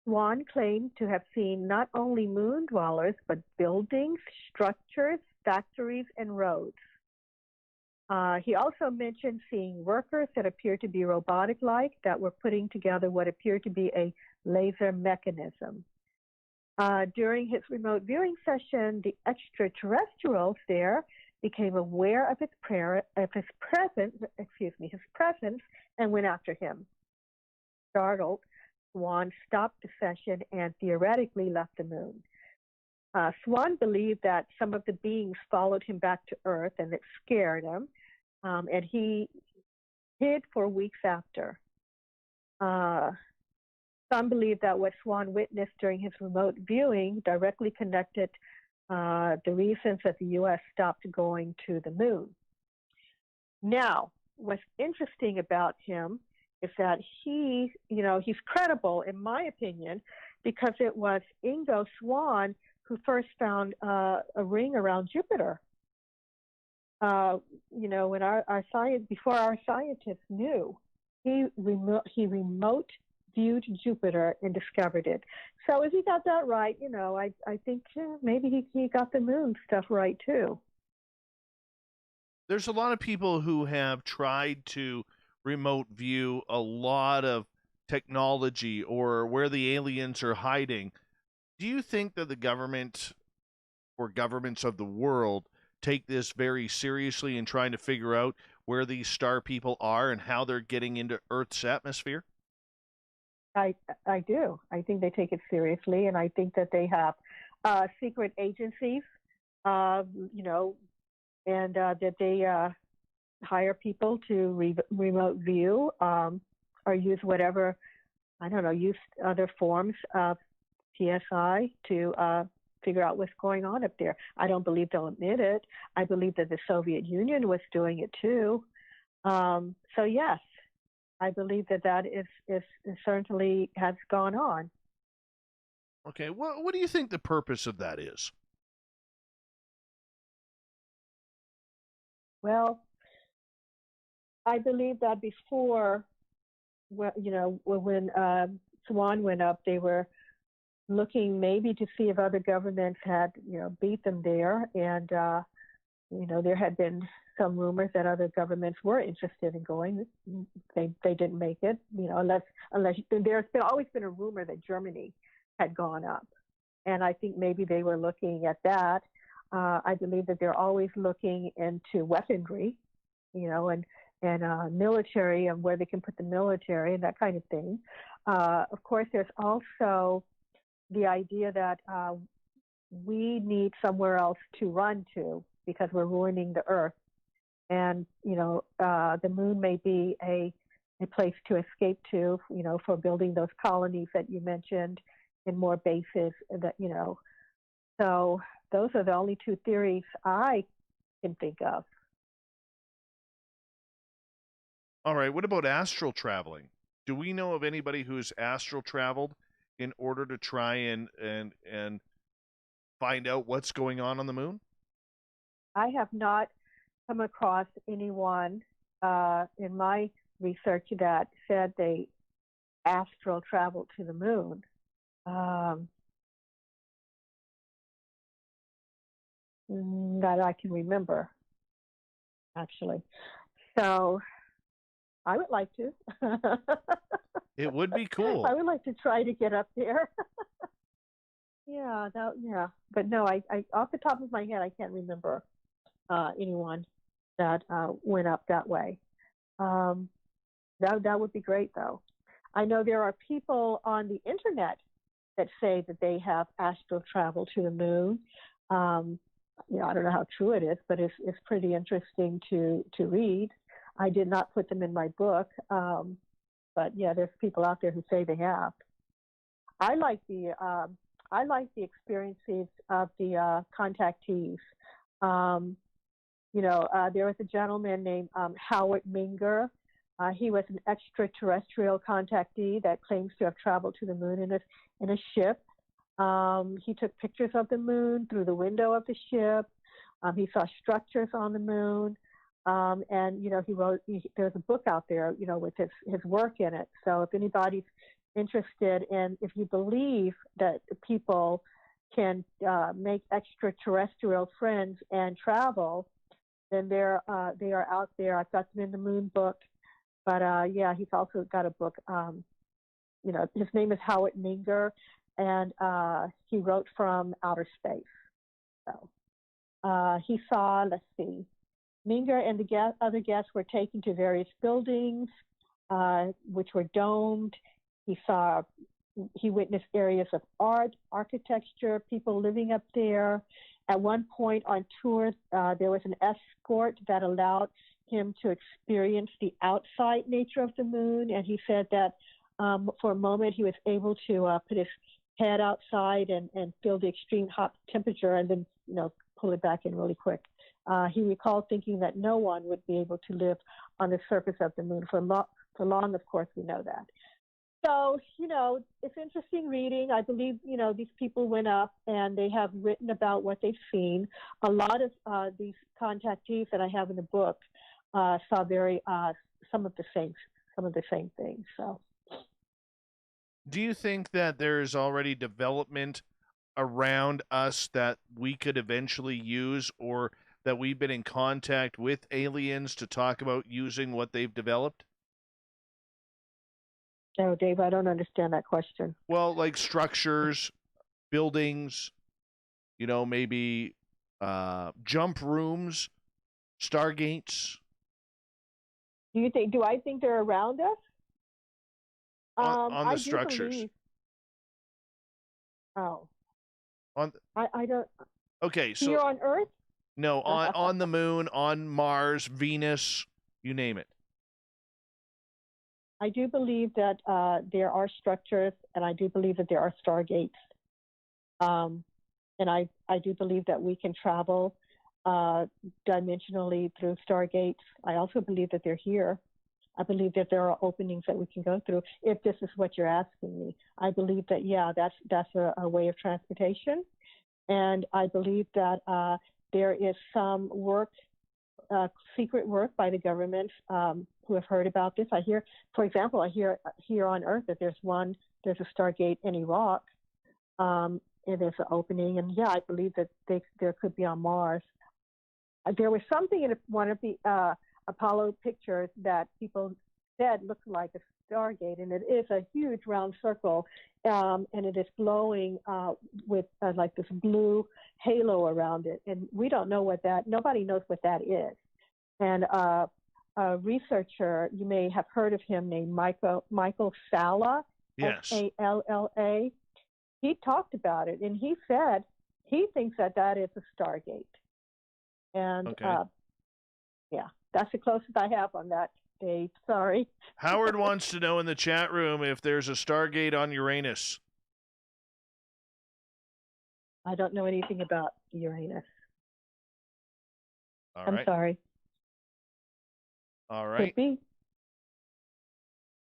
Swann claimed to have seen not only moon dwellers, but buildings, structures, factories, and roads. He also mentioned seeing workers that appeared to be robotic-like that were putting together what appeared to be a laser mechanism. During his remote viewing session, the extraterrestrials there became aware of his presence, and went after him. Startled, Swan stopped the session and theoretically left the moon. Swan believed that some of the beings followed him back to Earth, and it scared him, and he hid for weeks after. Some believe that what Swan witnessed during his remote viewing directly connected the reasons that the U.S. stopped going to the moon. Now, what's interesting about him is that he's credible, in my opinion, because it was Ingo Swann who first found a ring around Jupiter. When before our scientists knew, he remote viewed Jupiter and discovered it. So if he got that right, I think maybe he got the moon stuff right too. There's a lot of people who have tried to remote view a lot of technology or where the aliens are hiding. Do you think that the government or governments of the world take this very seriously in trying to figure out where these star people are and how they're getting into Earth's atmosphere? I do. I think they take it seriously, and I think that they have secret agencies, and that they hire people to remote view or use whatever, use other forms of PSI to figure out what's going on up there. I don't believe they'll admit it. I believe that the Soviet Union was doing it too. So yes, I believe that is certainly has gone on. Okay, what do you think the purpose of that is? Well, I believe that before, when Swan went up, they were looking maybe to see if other governments had, beat them there, and there had been some rumors that other governments were interested in going. They didn't make it, unless there's always been a rumor that Germany had gone up, and I think maybe they were looking at that. I believe that they're always looking into weaponry, and military, and where they can put the military and that kind of thing. Of course, there's also the idea that we need somewhere else to run to because we're ruining the Earth. And, the moon may be a place to escape to, for building those colonies that you mentioned and more bases that, So those are the only two theories I can think of. All right, what about astral traveling? Do we know of anybody who's astral traveled in order to try and find out what's going on the moon? I have not come across anyone in my research that said they astral traveled to the moon. That I can remember, actually. So I would like to. It would be cool. I would like to try to get up there. Yeah. But no, I off the top of my head, I can't remember anyone that went up that way. That would be great, though. I know there are people on the internet that say that they have astral travel to the moon. I don't know how true it is, but it's pretty interesting to read. I did not put them in my book, but yeah, there's people out there who say they have. I like the experiences of the contactees. There was a gentleman named Howard Minger. He was an extraterrestrial contactee that claims to have traveled to the moon in a ship. He took pictures of the moon through the window of the ship. He saw structures on the moon. And he wrote, there's a book out there, with his work in it. So if anybody's interested in, if you believe that people can make extraterrestrial friends and travel, then they are out there. I've got them in the Moon book, but yeah, he's also got a book. His name is Howard Minger, and he wrote from outer space. So he saw, let's see, Minger and the other guests were taken to various buildings, which were domed. He witnessed areas of art, architecture, people living up there. At one point on tour, there was an escort that allowed him to experience the outside nature of the moon, and he said that for a moment he was able to put his head outside and feel the extreme hot temperature, and then pull it back in really quick. He recalled thinking that no one would be able to live on the surface of the moon for long. Of course, we know that. So, it's interesting reading. I believe, these people went up and they have written about what they've seen. A lot of these contactees that I have in the book saw some of the same things. So, do you think that there is already development around us that we could eventually use, or that we've been in contact with aliens to talk about using what they've developed? Oh, Dave, I don't understand that question. Well, like structures, buildings, maybe jump rooms, stargates. Do I think they're around us? On the structures. Oh. I don't. Okay, so here on Earth? No, on the moon, on Mars, Venus, you name it. I do believe that there are structures, and I do believe that there are stargates. And I do believe that we can travel dimensionally through stargates. I also believe that they're here. I believe that there are openings that we can go through, if this is what you're asking me. I believe that, yeah, that's a way of transportation. And I believe that there is some work, secret work by the government who have heard about this. For example, I hear here on Earth that there's a Stargate in Iraq, and there's an opening. And yeah, I believe that there could be on Mars. There was something in one of the Apollo pictures that people said looked like a Stargate, and it is a huge round circle, and it is glowing with like this blue halo around it. And we don't know nobody knows what that is. And a researcher, you may have heard of him, named Michael Salla, yes. Salla. He talked about it, and he said he thinks that is a Stargate. And okay. Yeah, that's the closest I have on that, Dave. Sorry. Howard wants to know in the chat room if there's a Stargate on Uranus. I don't know anything about Uranus. All I'm right. sorry. All right. Could be.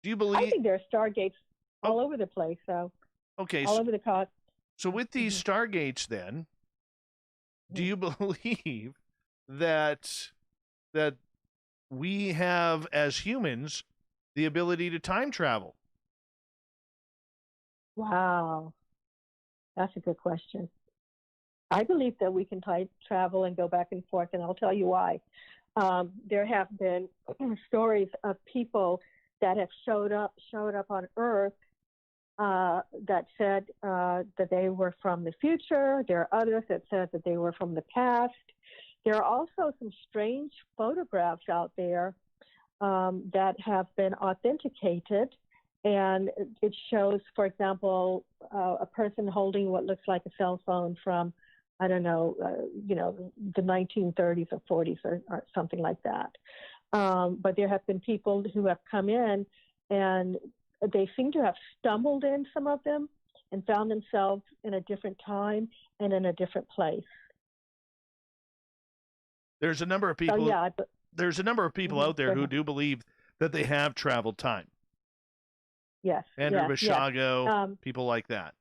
Do you believe? I think there are Stargates all over the place. So. Okay. All over the cosmos. So with these Stargates, then, do you believe that we have, as humans, the ability to time travel? Wow. That's a good question. I believe that we can time travel and go back and forth, and I'll tell you why. There have been stories of people that have showed up on Earth that said that they were from the future. There are others that said that they were from the past. There are also some strange photographs out there that have been authenticated, and it shows, for example, a person holding what looks like a cell phone from, I don't know, the 1930s or 40s or something like that. But there have been people who have come in, and they seem to have stumbled in, some of them, and found themselves in a different time and in a different place. There's a number of people. So, yeah, there's a number of people out there who do believe that they have traveled time. Yes. Andrew Bashago, yes. People like that.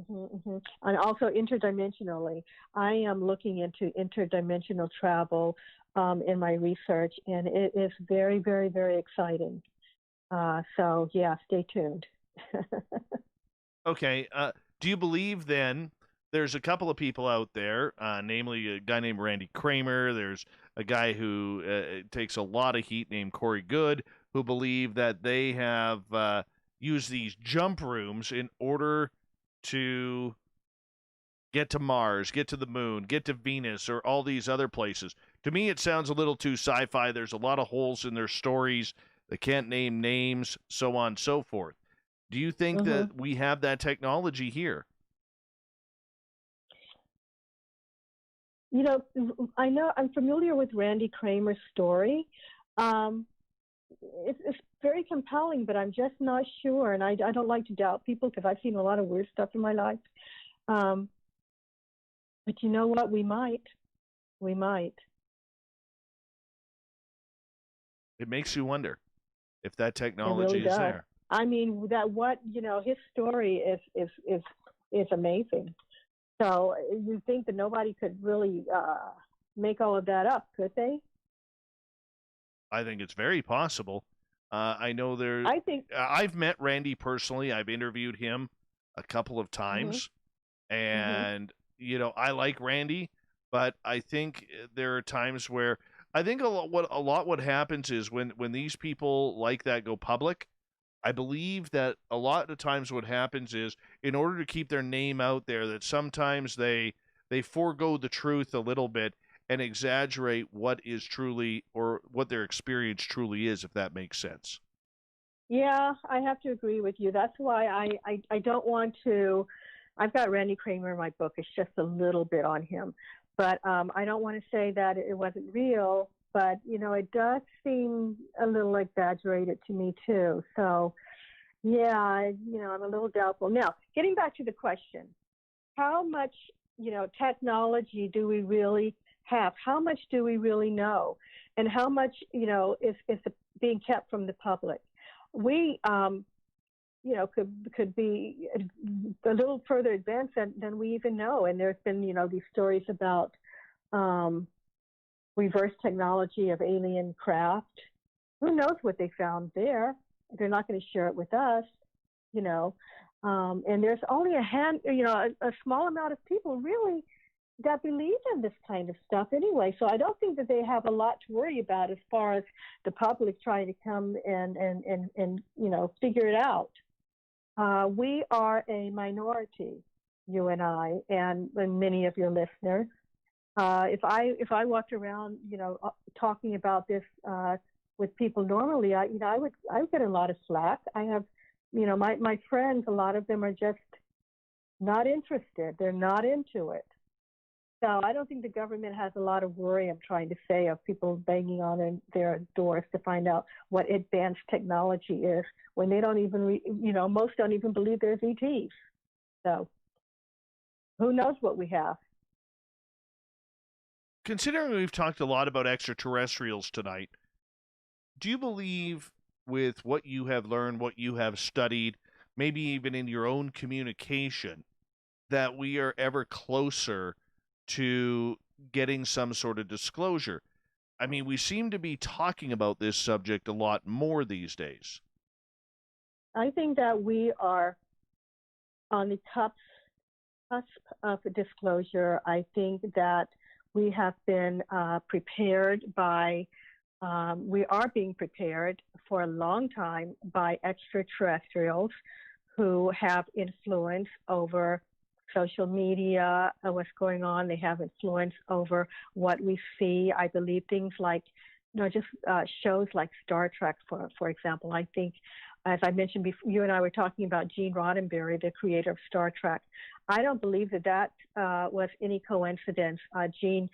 And also interdimensionally. I am looking into interdimensional travel in my research, and it is very, very, very exciting. So, yeah, stay tuned. Okay. Do you believe then there's a couple of people out there, namely a guy named Randy Kramer. There's a guy who takes a lot of heat named Corey Good, who believe that they have used these jump rooms in order to get to Mars, get to the moon, get to Venus, or all these other places. To me, it sounds a little too sci-fi. There's a lot of holes in their stories. They can't name names, so on and so forth. Do you think that we have that technology here? You know, I know I'm familiar with Randy Kramer's story. It's very compelling, but I'm just not sure. And I don't like to doubt people because I've seen a lot of weird stuff in my life. But you know what? We might. We might. It makes you wonder if that It technology really is does. there. I mean, his story is amazing. So you think that nobody could really make all of that up, could they? I think it's very possible. I know there. I think I've met Randy personally. I've interviewed him a couple of times, and I like Randy, but I think there are times where I think a lot what happens is when these people like that go public. I believe that a lot of times what happens is in order to keep their name out there, that sometimes they forego the truth a little bit and exaggerate what is truly or what their experience truly is, if that makes sense. Yeah, I have to agree with you. That's why I don't want to. I've got Randy Kramer in my book. It's just a little bit on him. But I don't want to say that it wasn't real. But, it does seem a little exaggerated to me, too. So, yeah, I'm a little doubtful. Now, getting back to the question, how much, technology do we really have? How much do we really know? And how much, is being kept from the public? We, could be a little further advanced than we even know. And there's been, these stories about reverse technology of alien craft. Who knows what they found there? They're not going to share it with us, and there's only a small amount of people really that believe in this kind of stuff anyway. So I don't think that they have a lot to worry about as far as the public trying to come and figure it out. We are a minority, you and I, and many of your listeners. If I walked around, talking about this with people normally, I would get a lot of slack. I have, my friends, a lot of them are just not interested. They're not into it. So I don't think the government has a lot of worry, I'm trying to say, of people banging on their doors to find out what advanced technology is when they don't even, most don't even believe there's ETs. So who knows what we have? Considering we've talked a lot about extraterrestrials tonight, do you believe with what you have learned, what you have studied, maybe even in your own communication, that we are ever closer to getting some sort of disclosure? I mean, we seem to be talking about this subject a lot more these days. I think that we are on the cusp of a disclosure. I think that we have been prepared we are being prepared for a long time by extraterrestrials who have influence over social media, what's going on. They have influence over what we see. I believe things like, just shows like Star Trek, for example. I think, as I mentioned before, you and I were talking about Gene Roddenberry, the creator of Star Trek. I don't believe that was any coincidence. Gene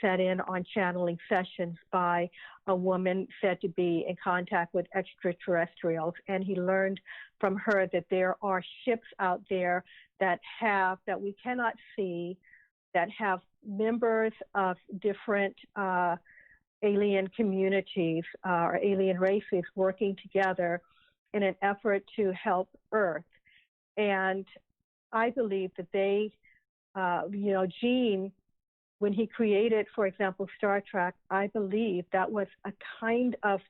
sat in on channeling sessions by a woman said to be in contact with extraterrestrials, and he learned from her that there are ships out there that we cannot see, that have members of different alien communities or alien races working together in an effort to help Earth. And I believe that they, Gene, when he created, for example, Star Trek, I believe that was a kind of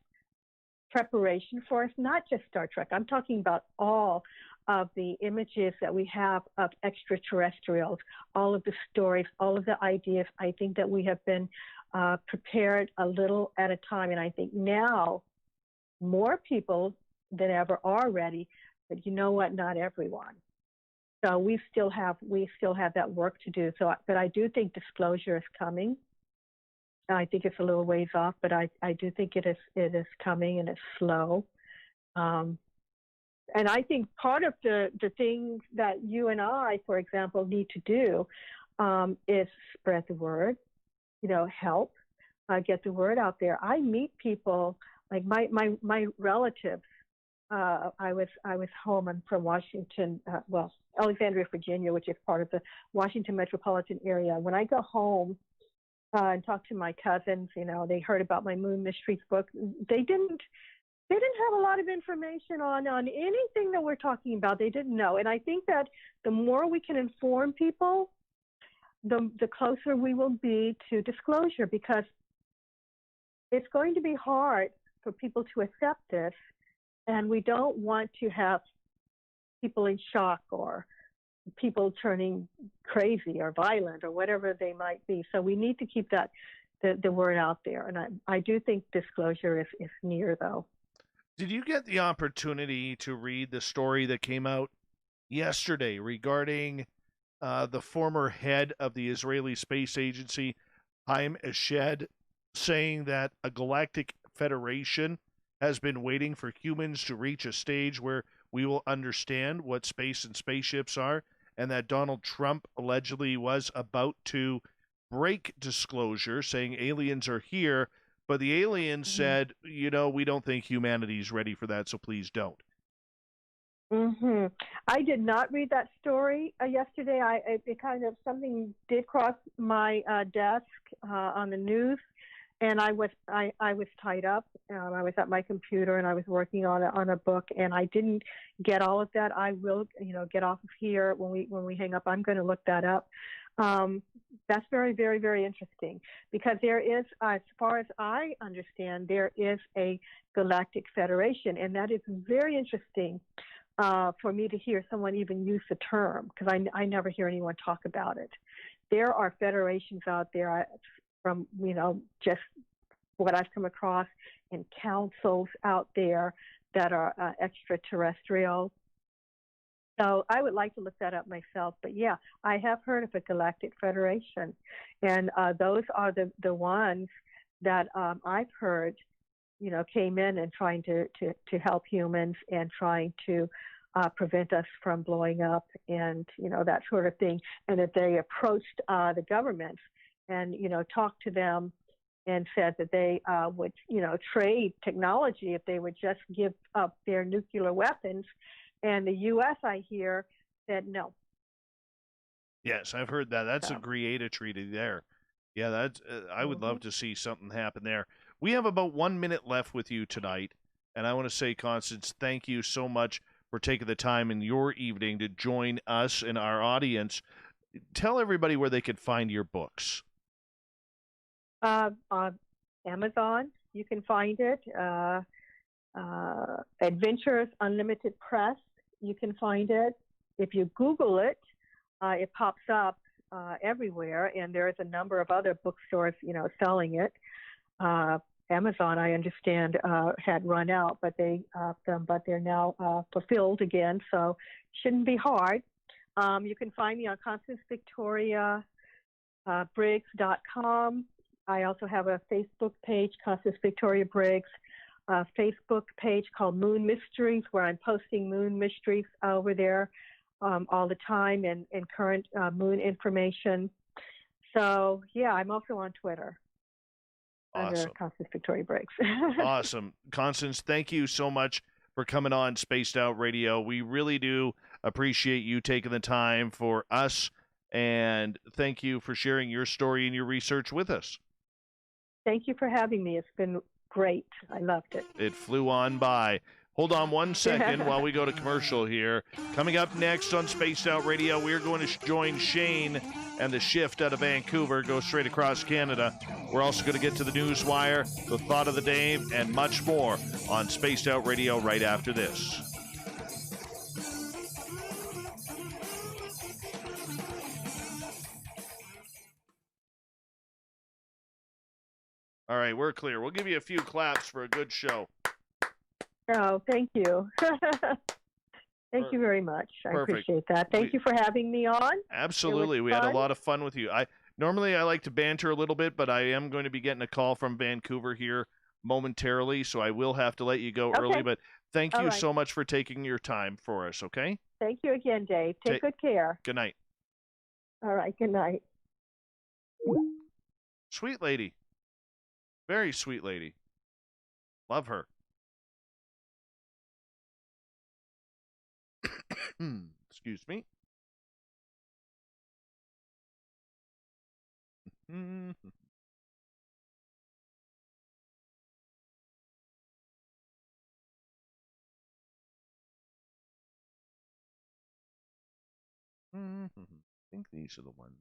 preparation for us, not just Star Trek. I'm talking about all of the images that we have of extraterrestrials, all of the stories, all of the ideas. I think that we have been prepared a little at a time, and I think now more people than ever are ready. But you know what? Not everyone. So we still have that work to do. So, but I do think disclosure is coming. I think it's a little ways off, but I do think it is coming, and it's slow. And I think part of the things that you and I, for example, need to do is spread the word, help get the word out there. I meet people like my relatives. I was home. I'm from Washington, Alexandria, Virginia, which is part of the Washington metropolitan area. When I go home and talk to my cousins, they heard about my Moon Mysteries book. They didn't have a lot of information on anything that we're talking about. They didn't know. And I think that the more we can inform people, the closer we will be to disclosure, because it's going to be hard for people to accept this. And we don't want to have people in shock or people turning crazy or violent or whatever they might be. So we need to keep the word out there. And I do think disclosure is near, though. Did you get the opportunity to read the story that came out yesterday regarding the former head of the Israeli Space Agency, Haim Eshed, saying that a galactic federation has been waiting for humans to reach a stage where we will understand what space and spaceships are, and that Donald Trump allegedly was about to break disclosure, saying aliens are here, but the aliens said, we don't think humanity's ready for that, so please don't. I did not read that story yesterday. It kind of, something did cross my desk on the news, and I was tied up. I was at my computer and I was working on a book, and I didn't get all of that. I will, get off of here when we hang up. I'm going to look that up. That's very, very, very interesting, because there is, as far as I understand, there is a galactic federation, and that is very interesting for me to hear someone even use the term, because I never hear anyone talk about it. There are federations out there from, just what I've come across, and councils out there that are extraterrestrial. So I would like to look that up myself. But yeah, I have heard of a galactic federation, and those are the ones that I've heard, came in and trying to help humans and trying to prevent us from blowing up and, that sort of thing. And that they approached the governments and, talked to them and said that they would, trade technology if they would just give up their nuclear weapons. And the U.S., I hear, said no. Yes, I've heard that. That's a Greada treaty there. Yeah, that's. I would love to see something happen there. We have about 1 minute left with you tonight, and I want to say, Constance, thank you so much for taking the time in your evening to join us and our audience. Tell everybody where they could find your books. On Amazon, you can find it. Adventures Unlimited Press, you can find it. If you Google it, it pops up everywhere, and there is a number of other bookstores, selling it. Amazon, I understand, had run out, but they're now fulfilled again, so shouldn't be hard. You can find me on Constance Victoria Briggs.com. I also have a Facebook page, Constance Victoria Briggs, a Facebook page called Moon Mysteries, where I'm posting Moon Mysteries over there all the time, and current moon information. So, yeah, I'm also on Twitter. Awesome. Under Constance Victoria Briggs. Awesome. Constance, thank you so much for coming on Spaced Out Radio. We really do appreciate you taking the time for us, and thank you for sharing your story and your research with us. Thank you for having me. It's been great. I loved it. It flew on by. Hold on 1 second while we go to commercial here. Coming up next on Spaced Out Radio, we're going to join Shane and the shift out of Vancouver, go straight across Canada. We're also going to get to the news wire, the thought of the day, and much more on Spaced Out Radio right after this. right, we're clear. We'll give you a few claps for a good show. Oh, thank you. Thank you very much. I appreciate that. Thank you for having me on. Absolutely. We had a lot of fun with you. Normally I like to banter a little bit, but I am going to be getting a call from Vancouver here momentarily, so I will have to let you go early. But thank you so much for taking your time for us, okay? Thank you again, Dave. Take good care. Good night. All right, good night. Sweet lady. Very sweet lady. Love her. Excuse me. I think these are the ones.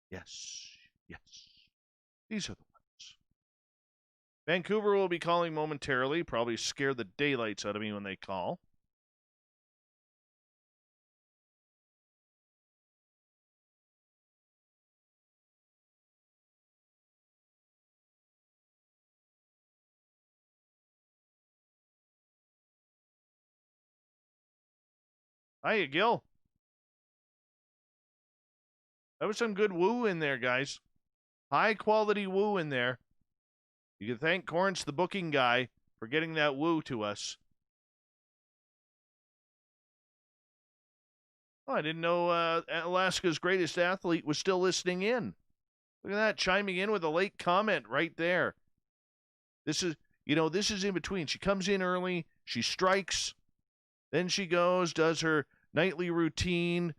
Yes. Yes. These are the ones. Vancouver will be calling momentarily. Probably scare the daylights out of me when they call. Hiya, Gil. That was some good woo in there, guys. High quality woo in there. You can thank Corrence, the booking guy, for getting that woo to us. Oh, I didn't know Alaska's greatest athlete was still listening in. Look at that, chiming in with a late comment right there. This is in between. She comes in early, she strikes, then she goes, does her nightly routine,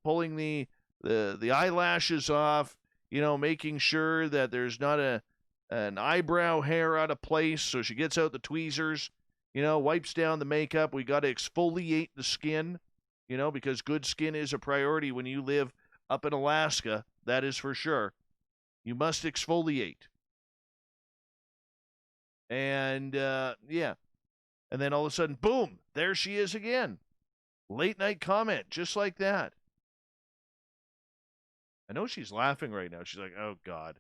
pulling the eyelashes off, making sure that there's not an eyebrow hair out of place, so she gets out the tweezers, wipes down the makeup. We got to exfoliate the skin, because good skin is a priority when you live up in Alaska. That is for sure. You must exfoliate. And, yeah. And then all of a sudden, boom, there she is again. Late night comment, just like that. I know she's laughing right now. She's like, oh, God.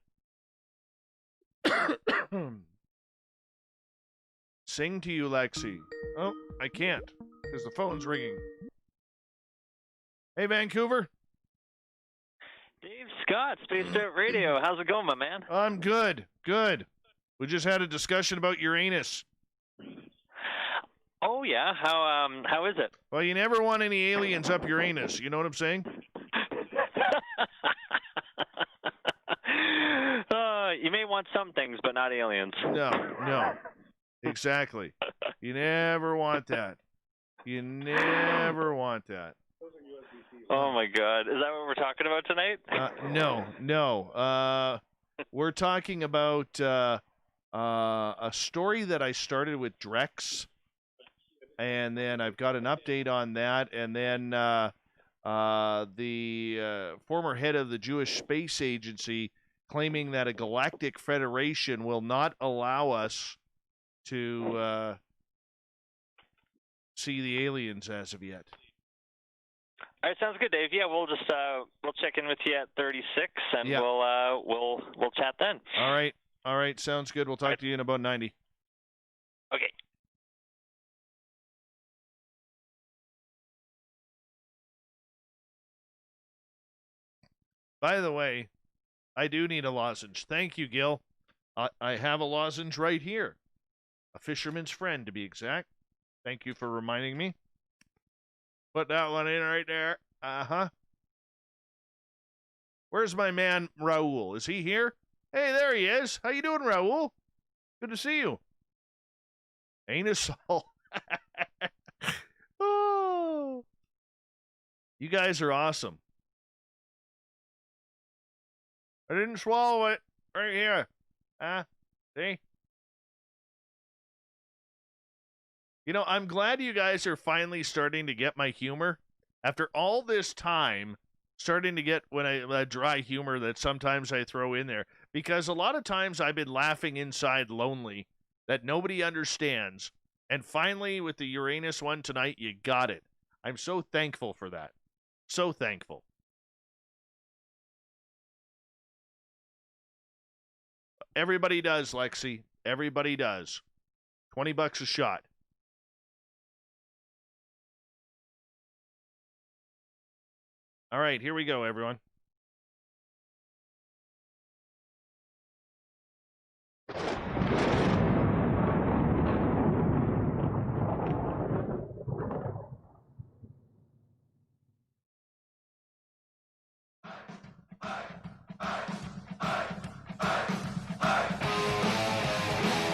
Sing to you, Lexi. Oh, I can't, because the phone's ringing. Hey, Vancouver. Dave Scott, Spaced Out Radio. How's it going, my man? I'm good. Good. We just had a discussion about Uranus. Oh, yeah? How is it? Well, you never want any aliens up Uranus. You know what I'm saying? You may want some things, but not aliens. No. Exactly. You never want that. You never want that. Oh, my God. Is that what we're talking about tonight? No. We're talking about a story that I started with Drex, and then I've got an update on that, and then the former head of the Jewish Space Agency claiming that a galactic federation will not allow us to see the aliens as of yet. All right, sounds good, Dave. Yeah, we'll just we'll check in with you at 36, and we'll chat then. All right, sounds good. We'll talk to you in about 90. Okay. By the way, I do need a lozenge. Thank you, Gil. I have a lozenge right here. A fisherman's friend, to be exact. Thank you for reminding me. Put that one in right there. Uh-huh. Where's my man, Raul? Is he here? Hey, there he is. How you doing, Raul? Good to see you. Ain't it all? Oh. You guys are awesome. I didn't swallow it. Right here. See? I'm glad you guys are finally starting to get my humor. After all this time, starting to get a dry humor that sometimes I throw in there. Because a lot of times I've been laughing inside lonely that nobody understands. And finally, with the Uranus one tonight, you got it. I'm so thankful for that. So thankful. Everybody does, Lexi. Everybody does. $20 a shot. All right, here we go, everyone.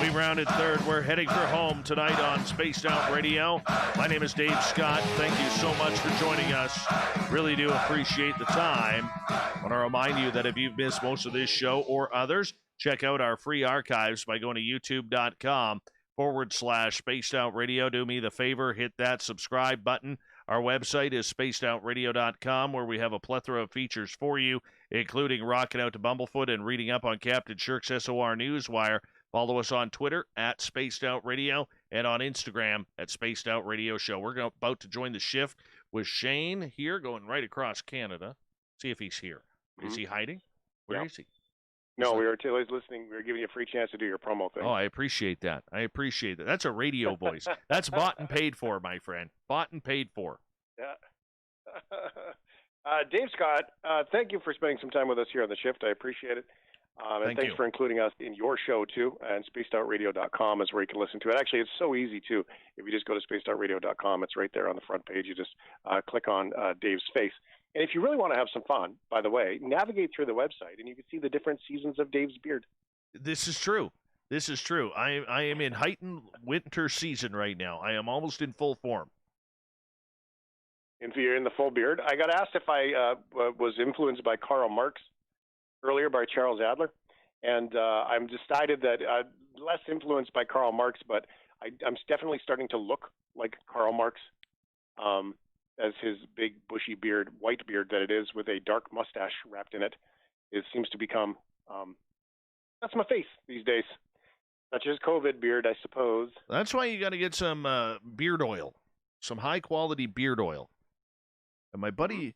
We rounded third. We're heading for home tonight on Spaced Out Radio. My name is Dave Scott. Thank you so much for joining us. Really do appreciate the time. I want to remind you that if you've missed most of this show or others, check out our free archives by going to youtube.com/Spaced Out Radio. Do me the favor, hit that subscribe button. Our website is spacedoutradio.com, where we have a plethora of features for you, including rocking out to Bumblefoot and reading up on Captain Shirk's SOR Newswire. Follow us on Twitter at Spaced Out Radio and on Instagram at Spaced Out Radio Show. We're about to join the shift with Shane here, going right across Canada. See if he's here. Is he hiding? Where is he? No, we were always listening. We were giving you a free chance to do your promo thing. Oh, I appreciate that. That's a radio voice. That's bought and paid for, my friend. Bought and paid for. Yeah. Dave Scott, thank you for spending some time with us here on the shift. I appreciate it. And thanks for including us in your show, too. And spacedoutradio.com is where you can listen to it. Actually, it's so easy, too. If you just go to spacedoutradio.com, it's right there on the front page. You just click on Dave's face. And if you really want to have some fun, by the way, navigate through the website, and you can see the different seasons of Dave's beard. This is true. I am in heightened winter season right now. I am almost in full form. If you're in the full beard. I got asked if I was influenced by Karl Marx earlier, by Charles Adler, and I'm decided that less influenced by Karl Marx, but I'm definitely starting to look like Karl Marx, as his big bushy beard, white beard that it is, with a dark mustache wrapped in it, seems to become that's my face these days. Such as COVID beard, I suppose. That's why you got to get some beard oil, some high quality beard oil. And my buddy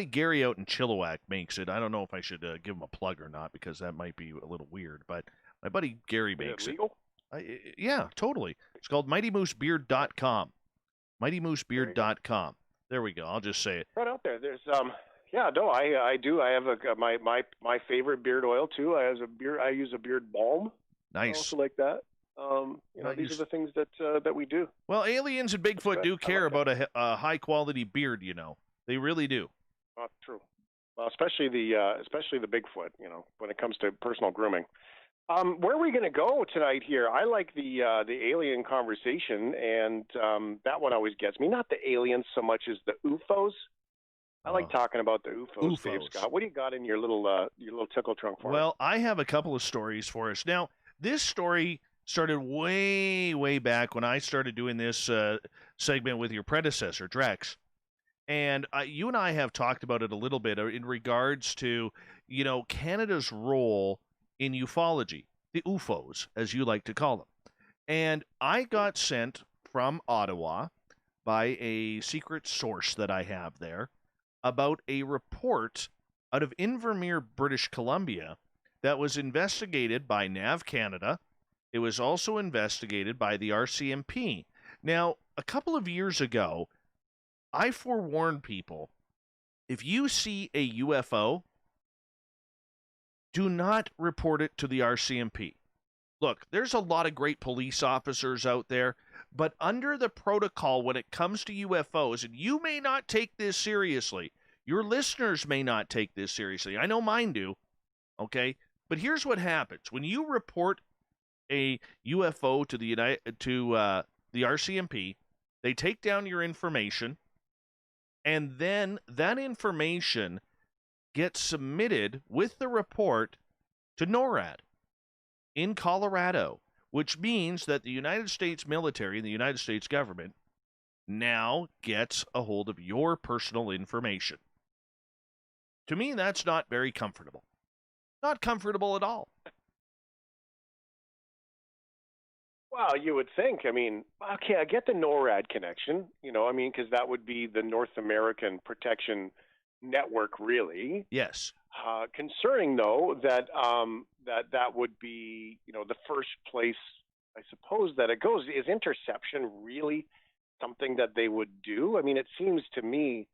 Gary out in Chilliwack makes it. I don't know if I should give him a plug or not, because that might be a little weird. But my buddy Gary makes it. Yeah, totally. It's called MightyMooseBeard.com. MightyMooseBeard.com. There we go. I'll just say it. Right out there. There's I do. I have my favorite beard oil too. I use a beard balm. Nice. I also like that. These are the things that we do. Well, aliens and Bigfoot do care about a high quality beard. They really do. True. Well, especially the Bigfoot. When it comes to personal grooming. Where are we going to go tonight here? I like the alien conversation, and that one always gets me. Not the aliens so much as the UFOs. I like talking about the UFOs, Dave Scott. What do you got in your little tickle trunk for us? Well, I have a couple of stories for us. Now, this story started way, way back when I started doing this segment with your predecessor, Drex. And you and I have talked about it a little bit in regards to, Canada's role in ufology, the UFOs, as you like to call them. And I got sent from Ottawa by a secret source that I have there about a report out of Invermere, British Columbia, that was investigated by NAV Canada. It was also investigated by the RCMP. Now, a couple of years ago, I forewarned people, if you see a UFO, do not report it to the RCMP. Look, there's a lot of great police officers out there, but under the protocol when it comes to UFOs, and you may not take this seriously, your listeners may not take this seriously. I know mine do, okay? But here's what happens. When you report a UFO to the RCMP, they take down your information, and then that information gets submitted with the report to NORAD in Colorado, which means that the United States military and the United States government now gets a hold of your personal information. To me, that's not very comfortable. Not comfortable at all. Well, you would think. I mean, okay, I get the NORAD connection, because that would be the North American Protection network, really. Yes. Concerning, though, that that would be, the first place, I suppose, that it goes. Is interception really something that they would do? I mean, it seems to me,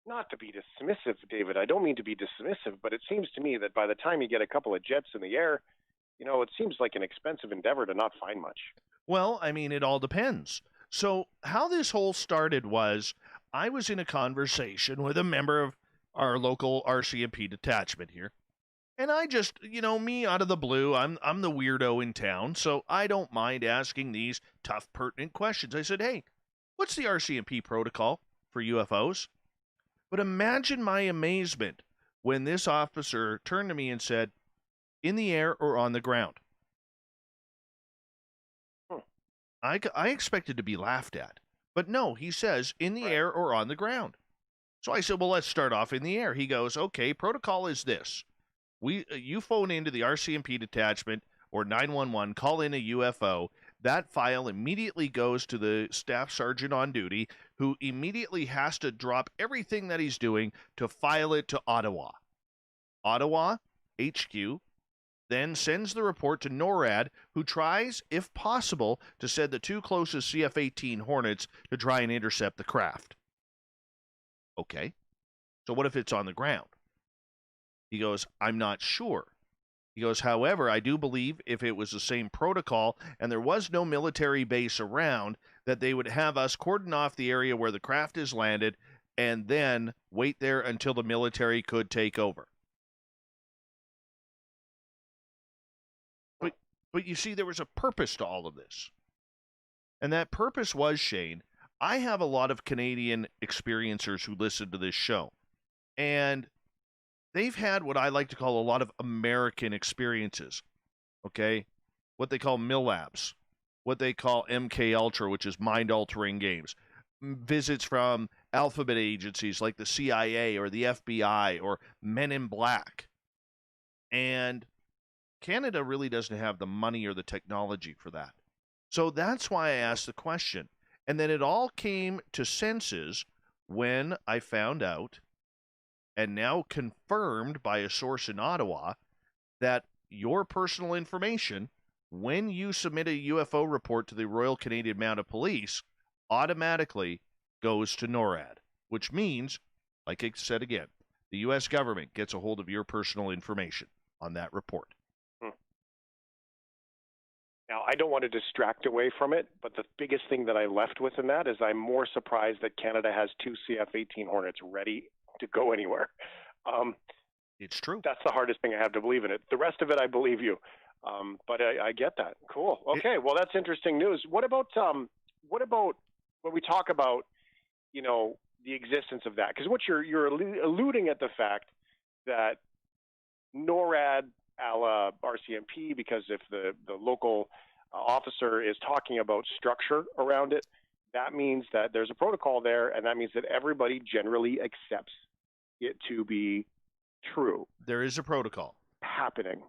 not to be dismissive, David, I don't mean to be dismissive, but it seems to me that by the time you get a couple of jets in the air, it seems like an expensive endeavor to not find much. Well, I mean, it all depends. So how this whole started was I was in a conversation with a member of our local RCMP detachment here. And I just, me out of the blue, I'm the weirdo in town, so I don't mind asking these tough, pertinent questions. I said, hey, what's the RCMP protocol for UFOs? But imagine my amazement when this officer turned to me and said, in the air or on the ground. I expected to be laughed at. But no, he says, in the air or on the ground. So I said, well, let's start off in the air. He goes, okay, protocol is this. You phone into the RCMP detachment or 911, call in a UFO. That file immediately goes to the staff sergeant on duty, who immediately has to drop everything that he's doing to file it to Ottawa. Ottawa, HQ, then sends the report to NORAD, who tries, if possible, to send the 2 closest CF-18 Hornets to try and intercept the craft. Okay, so what if it's on the ground? He goes, I'm not sure. He goes, however, I do believe if it was the same protocol and there was no military base around, that they would have us cordon off the area where the craft is landed and then wait there until the military could take over. But you see, there was a purpose to all of this. And that purpose was, Shane, I have a lot of Canadian experiencers who listen to this show. And they've had what I like to call a lot of American experiences. Okay? What they call MILABs. What they call MK Ultra, which is mind-altering games. Visits from alphabet agencies like the CIA or the FBI or Men in Black. And Canada really doesn't have the money or the technology for that. So that's why I asked the question. And then it all came to senses when I found out, and now confirmed by a source in Ottawa, that your personal information, when you submit a UFO report to the Royal Canadian Mounted Police, automatically goes to NORAD, which means, like I said again, the U.S. government gets a hold of your personal information on that report. Now, I don't want to distract away from it, but the biggest thing that I left with in that is I'm more surprised that Canada has 2 CF-18 Hornets ready to go anywhere. It's true. That's the hardest thing I have to believe in it. The rest of it, I believe you. But I get that. Cool. Okay. Well, that's interesting news. What about when we talk about, the existence of that? Because what you're alluding at the fact that NORAD, a la RCMP, because if the local officer is talking about structure around it, that means that there's a protocol there, and that means that everybody generally accepts it to be true. There is a protocol happening.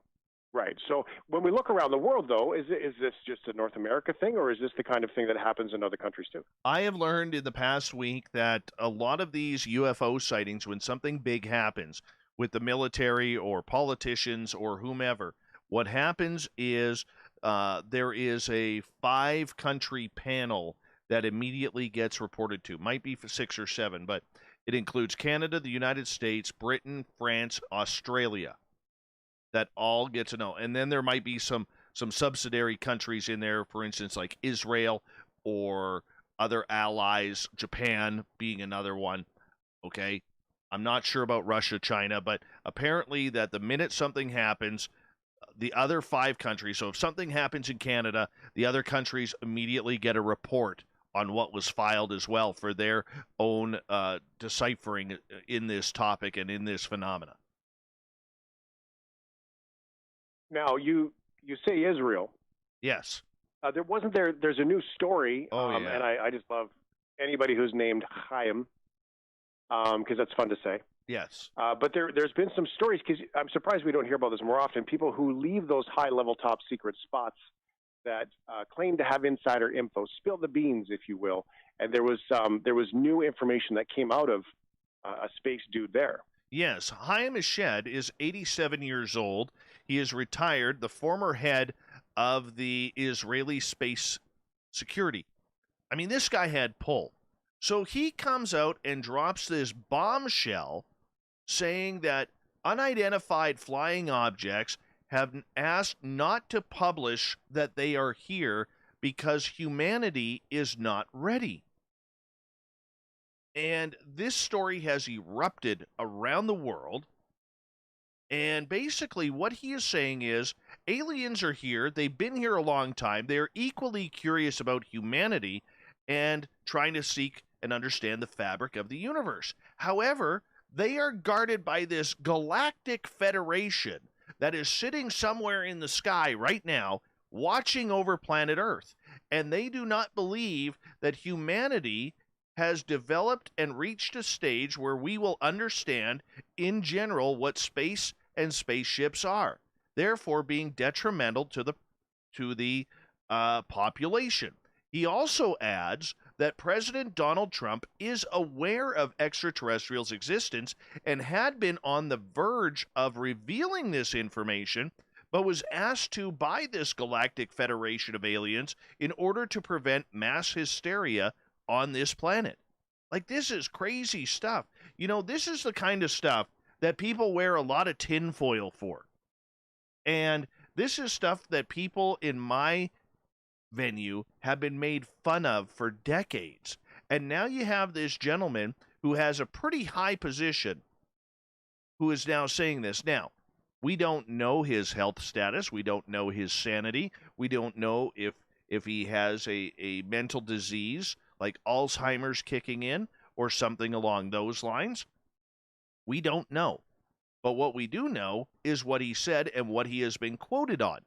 Right. So when we look around the world, though, is this just a North America thing, or is this the kind of thing that happens in other countries too? I have learned in the past week that a lot of these UFO sightings, when something big happens with the military or politicians or whomever, what happens is there is a 5-country panel that immediately gets reported to. Might be for 6 or 7, but it includes Canada, the United States, Britain, France, Australia. That all get to know. And then there might be some subsidiary countries in there, for instance, like Israel or other allies, Japan being another one. Okay? I'm not sure about Russia, China, but apparently that the minute something happens, the other 5 countries, so if something happens in Canada, the other countries immediately get a report on what was filed as well for their own deciphering in this topic and in this phenomena. Now, you say Israel. Yes. There's a new story, and I just love anybody who's named Chaim, because that's fun to say. Yes. But there's been some stories, because I'm surprised we don't hear about this more often, people who leave those high-level top-secret spots that claim to have insider info, spill the beans, if you will. And there was new information that came out of a space dude there. Yes, Chaim Eshed is 87 years old. He is retired, the former head of the Israeli space security. I mean, this guy had pull. So he comes out and drops this bombshell saying that unidentified flying objects have asked not to publish that they are here because humanity is not ready. And this story has erupted around the world. And basically, what he is saying is aliens are here. They've been here a long time. They're equally curious about humanity and trying to seek and understand the fabric of the universe. However, they are guarded by this galactic federation that is sitting somewhere in the sky right now, watching over planet Earth. And they do not believe that humanity has developed and reached a stage where we will understand in general what space and spaceships are, therefore being detrimental to the population. He also adds that President Donald Trump is aware of extraterrestrials' existence and had been on the verge of revealing this information, but was asked to by this galactic federation of aliens in order to prevent mass hysteria on this planet. Like, this is crazy stuff. You know, this is the kind of stuff that people wear a lot of tinfoil for. And this is stuff that people in my venue have been made fun of for decades. And now you have this gentleman who has a pretty high position who is now saying this. Now, we don't know his health status. We don't know his sanity. We don't know if he has a mental disease like Alzheimer's kicking in or something along those lines. We don't know. But what we do know is what he said and what he has been quoted on.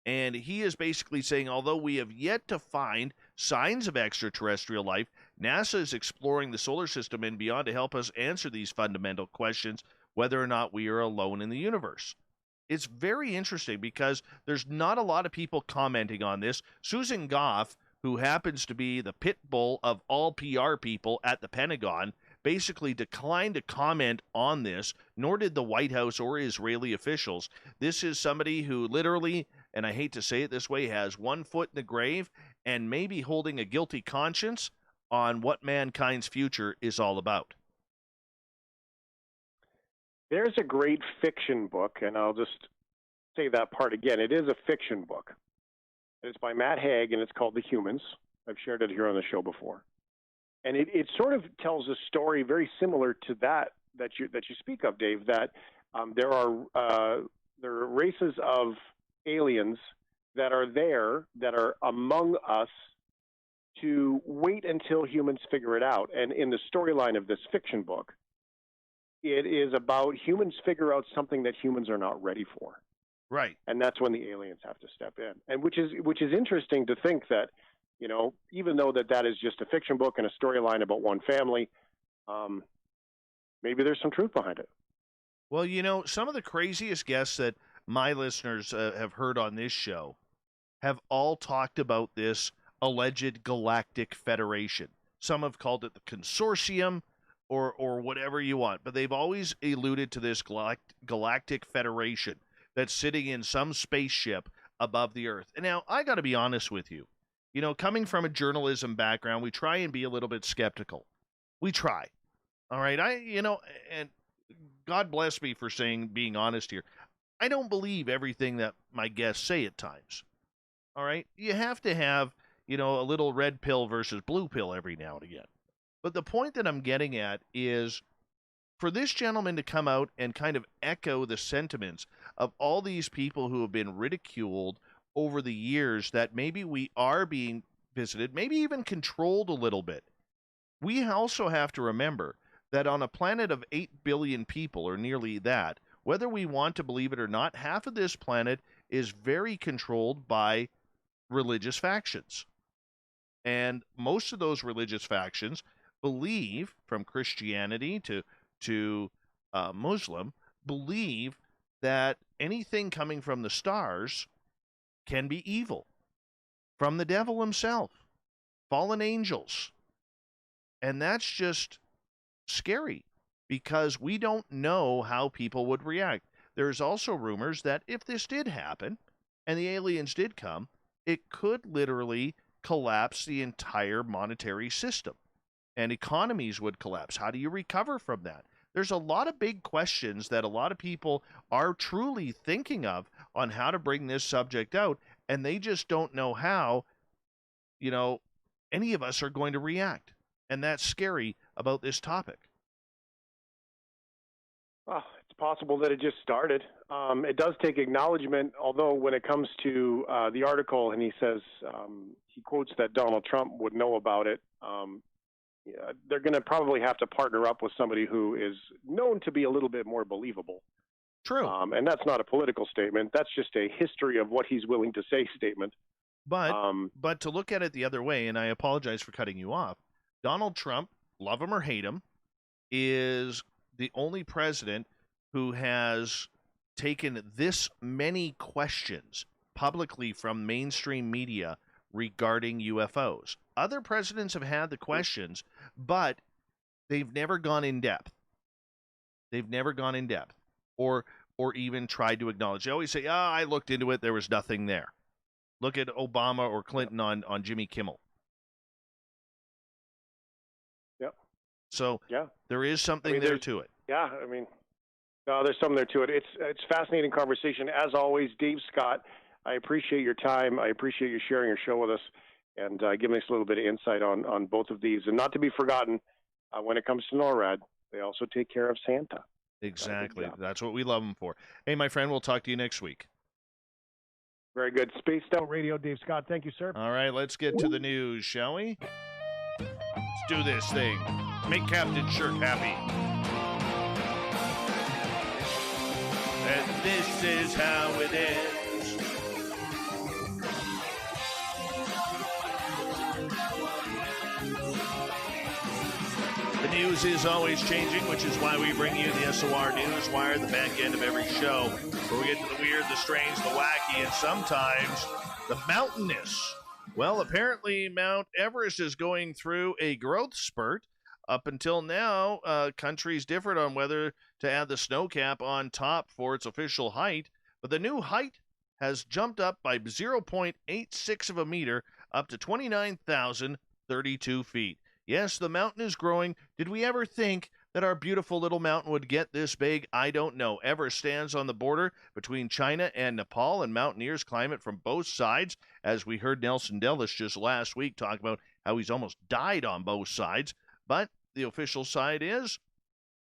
And he is basically saying, although we have yet to find signs of extraterrestrial life, NASA is exploring the solar system and beyond to help us answer these fundamental questions, whether or not we are alone in the universe. It's very interesting because there's not a lot of people commenting on this. Susan Goff, who happens to be the pit bull of all PR people at the Pentagon, basically declined to comment on this, nor did the White House or Israeli officials. This is somebody who literally, and I hate to say it this way, has one foot in the grave and maybe holding a guilty conscience on what mankind's future is all about. There's a great fiction book, and I'll just say that part again. It is a fiction book. It's by Matt Haig, and it's called The Humans. I've shared it here on the show before. And it sort of tells a story very similar to that you speak of, Dave, that there are races of aliens that are there, that are among us, to wait until humans figure it out. And in the storyline of this fiction book, it is about humans figure out something that humans are not ready for. Right. And that's when the aliens have to step in. And which is interesting to think that, you know, even though that is just a fiction book and a storyline about one family, maybe there's some truth behind it. Well, you know, some of the craziest guests that my listeners have heard on this show have all talked about this alleged galactic federation. Some have called it the consortium or whatever you want, but they've always alluded to this galactic federation that's sitting in some spaceship above the Earth. And now, I got to be honest with you. You know, coming from a journalism background, we try and be a little bit skeptical. We try. All right? And God bless me for being honest here. I don't believe everything that my guests say at times. All right? You have to have, you know, a little red pill versus blue pill every now and again. But the point that I'm getting at is for this gentleman to come out and kind of echo the sentiments of all these people who have been ridiculed over the years that maybe we are being visited, maybe even controlled a little bit. We also have to remember that on a planet of 8 billion people, or nearly that, whether we want to believe it or not, half of this planet is very controlled by religious factions. And most of those religious factions believe, from Christianity to Muslim, believe that anything coming from the stars can be evil, from the devil himself, fallen angels. And that's just scary. because we don't know how people would react. There's also rumors that if this did happen and the aliens did come, it could literally collapse the entire monetary system and economies would collapse. How do you recover from that? There's a lot of big questions that a lot of people are truly thinking of on how to bring this subject out, and they just don't know how, any of us are going to react. And that's scary about this topic. Well, it's possible that it just started. It does take acknowledgement, although when it comes to the article, and he says, he quotes that Donald Trump would know about it, they're going to probably have to partner up with somebody who is known to be a little bit more believable. True. And that's not a political statement. That's just a history of what he's willing to say statement. But to look at it the other way, and I apologize for cutting you off, Donald Trump, love him or hate him, is the only president who has taken this many questions publicly from mainstream media regarding UFOs. Other presidents have had the questions, but they've never gone in depth. They've never gone in depth or even tried to acknowledge. They always say, I looked into it, there was nothing there. Look at Obama or Clinton on Jimmy Kimmel. Yep. So yeah, there is something there to it. Yeah, there's something there to it. It's fascinating conversation. As always, Dave Scott, I appreciate your time. I appreciate you sharing your show with us and giving us a little bit of insight on both of these. And not to be forgotten, when it comes to NORAD, they also take care of Santa. Exactly. That's what we love them for. Hey, my friend, we'll talk to you next week. Very good. Spaced Out Radio, Dave Scott. Thank you, sir. All right, let's get to the news, shall we? Let's do this thing. Make Captain Shirk happy. And this is how it is. The news is always changing, which is why we bring you the SOR News Wire, the back end of every show, where we get to the weird, the strange, the wacky, and sometimes the mountainous. Well, apparently Mount Everest is going through a growth spurt. Up until now, countries differed on whether to add the snow cap on top for its official height, but the new height has jumped up by 0.86 of a meter up to 29,032 feet. Yes, the mountain is growing. Did we ever think that our beautiful little mountain would get this big? I don't know. Everest stands on the border between China and Nepal, and mountaineers climb it from both sides, as we heard Nelson Dellis just last week talk about how he's almost died on both sides. But the official side is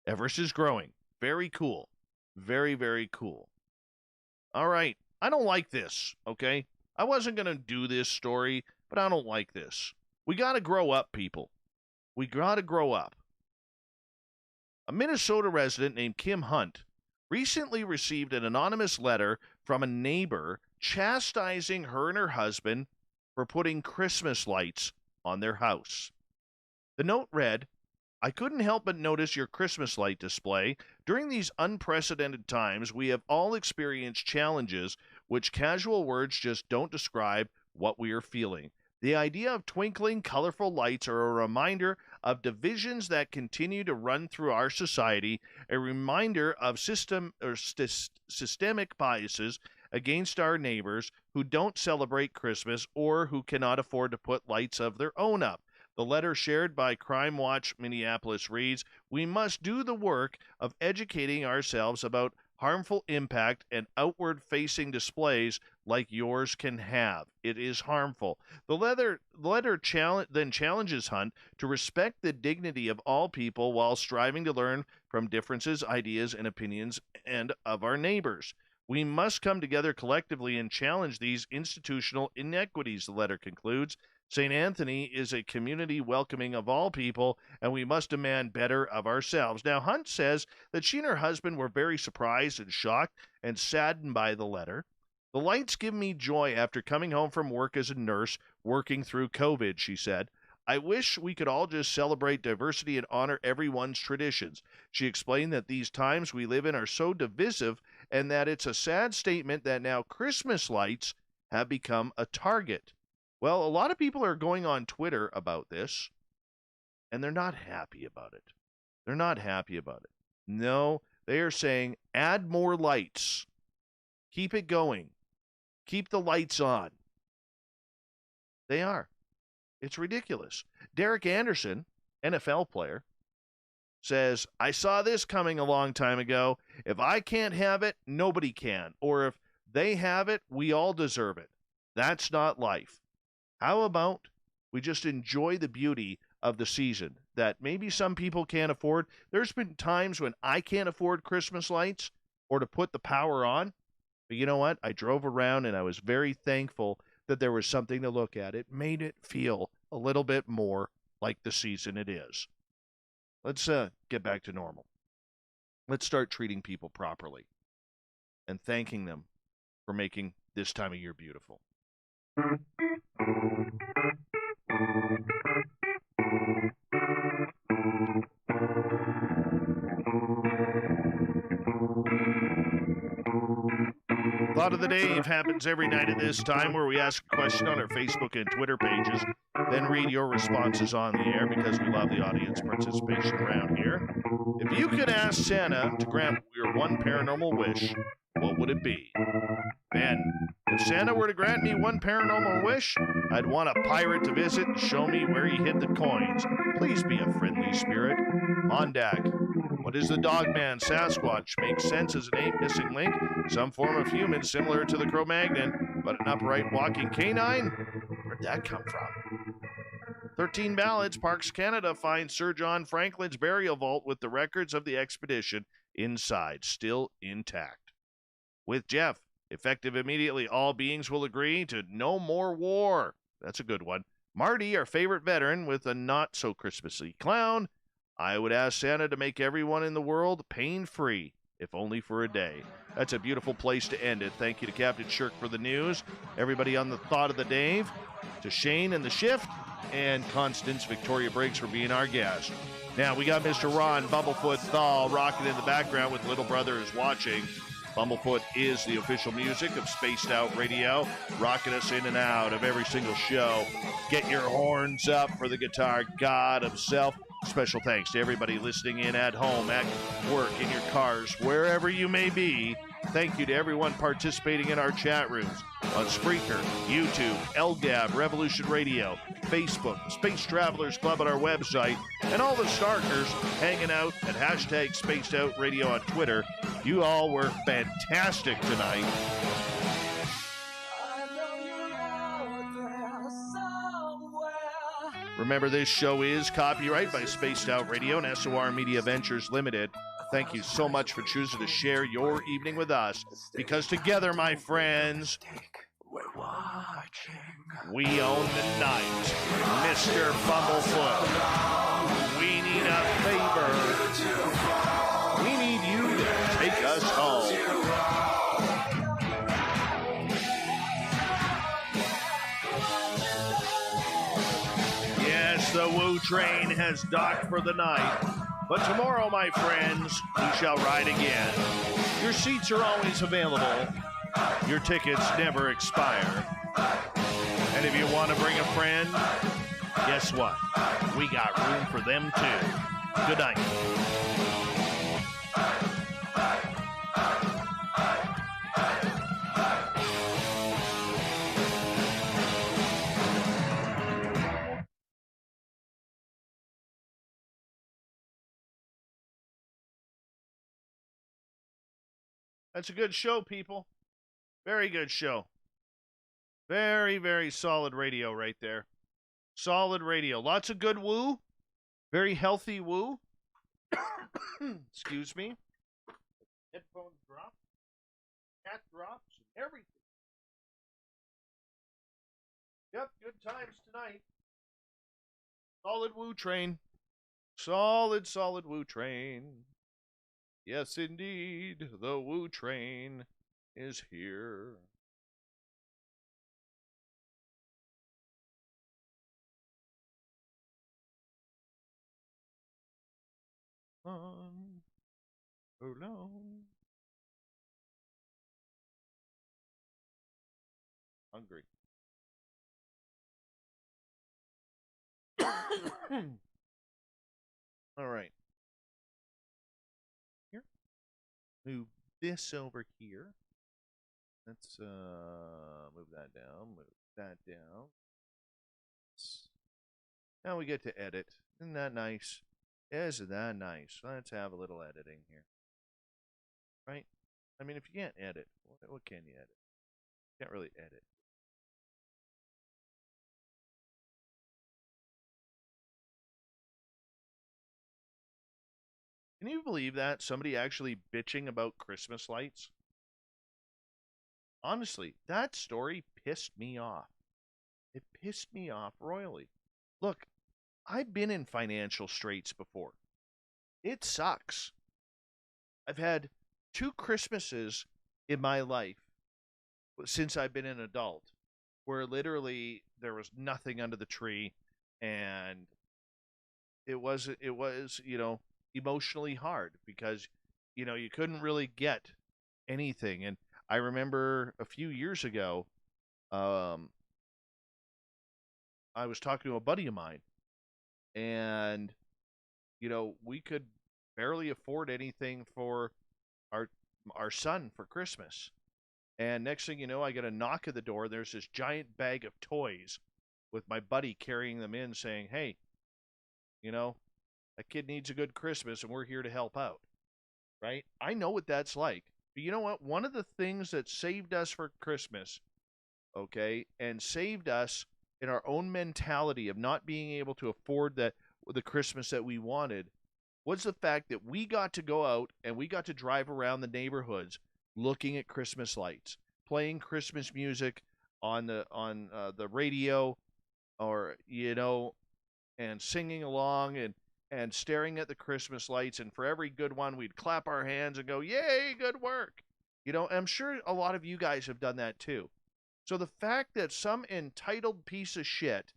Everest is growing. Very cool. Very, very cool. All right. I don't like this, okay? I wasn't going to do this story, but I don't like this. We got to grow up, people. We got to grow up. A Minnesota resident named Kim Hunt recently received an anonymous letter from a neighbor chastising her and her husband for putting Christmas lights on their house. The note read, "I couldn't help but notice your Christmas light display. During these unprecedented times, we have all experienced challenges which casual words just don't describe what we are feeling. The idea of twinkling, colorful lights are a reminder of divisions that continue to run through our society, a reminder of systemic biases against our neighbors who don't celebrate Christmas or who cannot afford to put lights of their own up." The letter shared by Crime Watch Minneapolis reads, "We must do the work of educating ourselves about harmful impact and outward-facing displays like yours can have. It is harmful." The letter then challenges Hunt to respect the dignity of all people while striving to learn from differences, ideas, and opinions and of our neighbors. "We must come together collectively and challenge these institutional inequities," the letter concludes. "St. Anthony is a community welcoming of all people, and we must demand better of ourselves." Now, Hunt says that she and her husband were very surprised and shocked and saddened by the letter. "The lights give me joy after coming home from work as a nurse working through COVID," she said. "I wish we could all just celebrate diversity and honor everyone's traditions." She explained that these times we live in are so divisive and that it's a sad statement that now Christmas lights have become a target. Well, a lot of people are going on Twitter about this, and they're not happy about it. They're not happy about it. No, they are saying add more lights. Keep it going. Keep the lights on. They are. It's ridiculous. Derek Anderson, NFL player, says, I saw this coming a long time ago. If I can't have it, nobody can. Or if they have it, we all deserve it. That's not life. How about we just enjoy the beauty of the season that maybe some people can't afford? There's been times when I can't afford Christmas lights or to put the power on. But you know what? I drove around and I was very thankful that there was something to look at. It made it feel a little bit more like the season it is. Let's get back to normal. Let's start treating people properly and thanking them for making this time of year beautiful. Thought of the Dave happens every night at this time, where we ask a question on our Facebook and Twitter pages, then read your responses on the air because we love the audience participation around here. If you could ask Santa to grant your one paranormal wish, what would it be? Ben, if Santa were to grant me one paranormal wish, I'd want a pirate to visit and show me where he hid the coins. Please be a friendly spirit. Mondak, what is the Dogman Sasquatch? Makes sense as an ape missing link, some form of human similar to the Cro-Magnon, but an upright walking canine? Where'd that come from? 13 Ballads, Parks Canada finds Sir John Franklin's burial vault with the records of the expedition inside, still intact. With Jeff, effective immediately, all beings will agree to no more war. That's a good one. Marty, our favorite veteran, with a not-so-Christmassy clown. I would ask Santa to make everyone in the world pain-free, if only for a day. That's a beautiful place to end it. Thank you to Captain Shirk for the news, everybody on the Thought of the Dave, to Shane and the Shift, and Constance Victoria Briggs for being our guest. Now, we got Mr. Ron Bumblefoot Thal rocking in the background with Little Brother is Watching. Bumblefoot is the official music of Spaced Out Radio, rocking us in and out of every single show. Get your horns up for the guitar god himself. Special thanks to everybody listening in at home, at work, in your cars, wherever you may be. Thank you to everyone participating in our chat rooms on Spreaker, YouTube, LGAB, Revolution Radio, Facebook, the Space Travelers Club on our website, and all the Starkers hanging out at hashtag Spaced Out Radio on Twitter. You all were fantastic tonight. Remember, this show is copyright by Spaced Out Radio and SOR Media Ventures Limited. Thank you so much for choosing to share your evening with us, because together, my friends, we own the night. Mr. Bumblefoot, we need a favor. We need you to take us home. Yes, the Woo train has docked for the night. But tomorrow, my friends, we shall ride again. Your seats are always available. Your tickets never expire. And if you want to bring a friend, guess what? We got room for them too. Good night. That's a good show, people. Very good show. Very, very solid radio right there. Solid radio. Lots of good woo. Very healthy woo. Excuse me. Headphones drop. Cat drops. And everything. Yep, good times tonight. Solid woo train. Solid woo train. Yes, indeed, the Woo train is here. On alone. Hungry. All right. move this over here. Let's move that down. Move that down. Now we get to edit. Isn't that nice? Isn't that nice? Let's have a little editing here. Right? I mean, if you can't edit, what can you edit? You can't really edit. Can you believe that? Somebody actually bitching about Christmas lights? Honestly, that story pissed me off. It pissed me off royally. Look, I've been in financial straits before. It sucks. I've had 2 Christmases in my life since I've been an adult where literally there was nothing under the tree, and it was emotionally hard because you couldn't really get anything. And I remember a few years ago, I was talking to a buddy of mine, and we could barely afford anything for our son for Christmas. And next thing you know, I get a knock at the door. There's this giant bag of toys with my buddy carrying them in, saying, "Hey, that kid needs a good Christmas, and we're here to help out." Right? I know what that's like. But you know what? One of the things that saved us for Christmas, okay, and saved us in our own mentality of not being able to afford the Christmas that we wanted, was the fact that we got to go out and we got to drive around the neighborhoods looking at Christmas lights, playing Christmas music on the radio, or and singing along and staring at the Christmas lights. And for every good one, we'd clap our hands and go, "Yay, good work!" I'm sure a lot of you guys have done that too. So the fact that some entitled piece of shit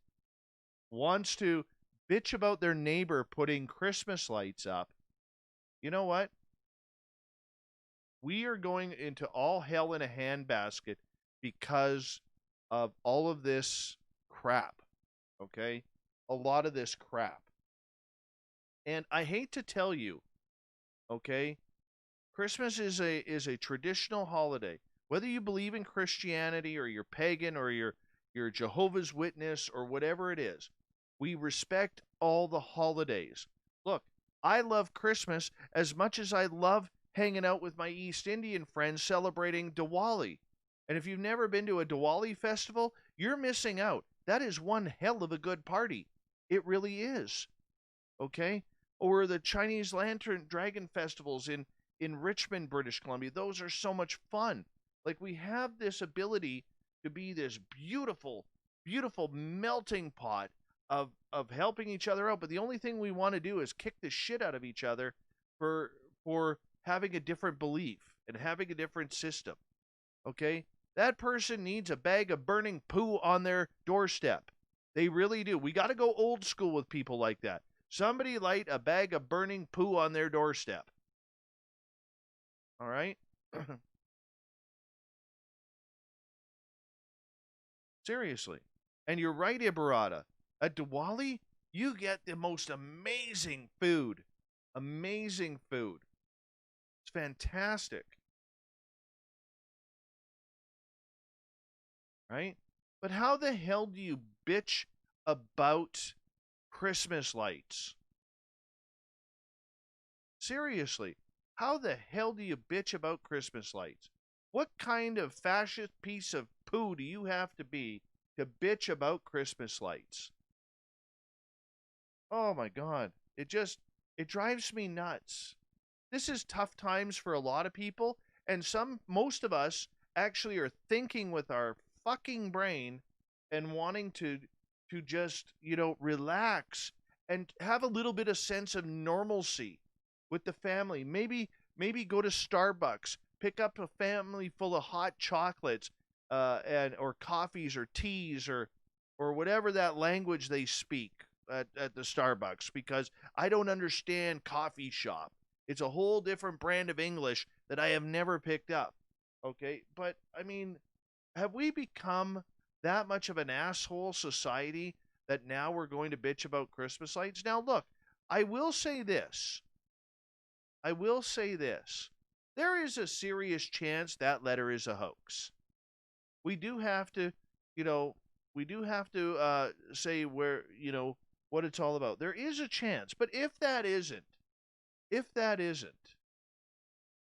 wants to bitch about their neighbor putting Christmas lights up, you know what? We are going into all hell in a handbasket because of all of this crap, okay? A lot of this crap. And I hate to tell you, okay, Christmas is a traditional holiday. Whether you believe in Christianity or you're pagan or you're Jehovah's Witness or whatever it is, we respect all the holidays. Look, I love Christmas as much as I love hanging out with my East Indian friends celebrating Diwali. And if you've never been to a Diwali festival, you're missing out. That is one hell of a good party. It really is. Okay? Or the Chinese Lantern Dragon festivals in Richmond, British Columbia. Those are so much fun. Like, we have this ability to be this beautiful, beautiful melting pot of helping each other out. But the only thing we want to do is kick the shit out of each other for having a different belief and having a different system. Okay? That person needs a bag of burning poo on their doorstep. They really do. We got to go old school with people like that. Somebody light a bag of burning poo on their doorstep. All right? Seriously. And you're right, Ibarata. At Diwali, you get the most amazing food. Amazing food. It's fantastic. Right? But how the hell do you bitch about Christmas lights? Seriously, how the hell do you bitch about Christmas lights? What kind of fascist piece of poo do you have to be to bitch about Christmas lights? Oh my God. It drives me nuts. This is tough times for a lot of people, and most of us actually are thinking with our fucking brain and wanting to just, relax and have a little bit of sense of normalcy with the family. Maybe go to Starbucks, pick up a family full of hot chocolates, or coffees or teas or whatever that language they speak at the Starbucks, because I don't understand coffee shop. It's a whole different brand of English that I have never picked up. Okay, but I mean, have we become that much of an asshole society that now we're going to bitch about Christmas lights? Now look, I will say this. there is a serious chance that letter is a hoax. We do have to, say where, what it's all about. There is a chance, but if that isn't,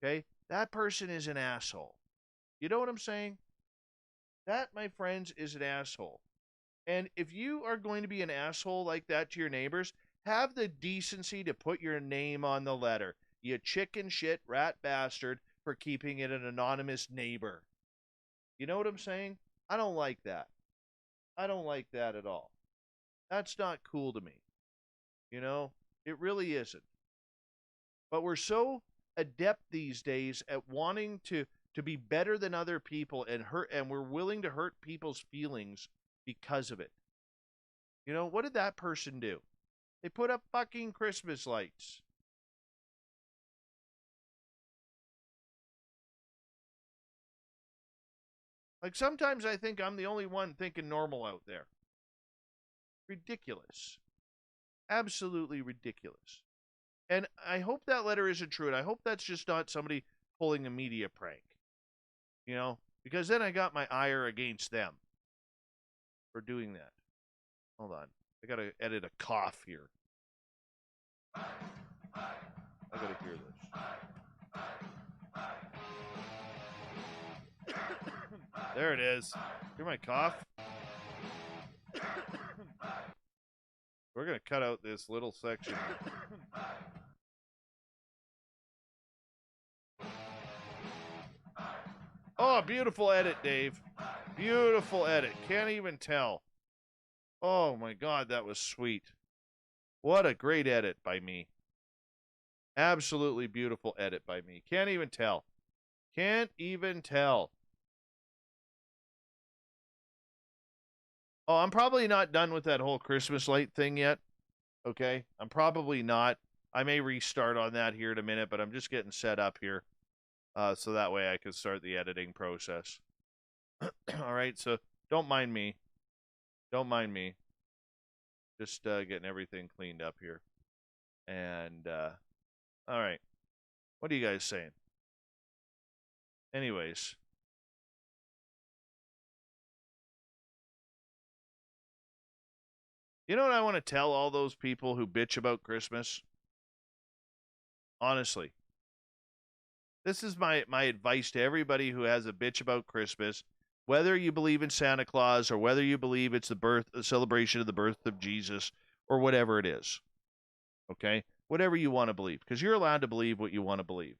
okay, that person is an asshole. You know what I'm saying? That, my friends, is an asshole. And if you are going to be an asshole like that to your neighbors, have the decency to put your name on the letter. You chicken shit rat bastard for keeping it an anonymous neighbor. You know what I'm saying? I don't like that. I don't like that at all. That's not cool to me. It really isn't. But we're so adept these days at wanting to be better than other people and we're willing to hurt people's feelings because of it. What did that person do? They put up fucking Christmas lights. Like, sometimes I think I'm the only one thinking normal out there. Ridiculous. Absolutely ridiculous. And I hope that letter isn't true, and I hope that's just not somebody pulling a media prank. Because then I got my ire against them for doing that. Hold on. I gotta edit a cough here. I gotta hear this. There it is. Hear my cough? We're going to cut out this little section. Oh, beautiful edit, Dave. Beautiful edit. Can't even tell. Oh, my God, that was sweet. What a great edit by me. Absolutely beautiful edit by me. Can't even tell. Can't even tell. Oh, I'm probably not done with that whole Christmas light thing yet. Okay? I'm probably not. I may restart on that here in a minute, but I'm just getting set up here. So that way I can start the editing process. All right, so don't mind me. Don't mind me. Just getting everything cleaned up here. And, all right. What are you guys saying? Anyways. You know what I want to tell all those people who bitch about Christmas? Honestly. This is my advice to everybody who has a bitch about Christmas, whether you believe in Santa Claus or whether you believe it's the celebration of the birth of Jesus or whatever it is. Okay? Whatever you want to believe, because you're allowed to believe what you want to believe.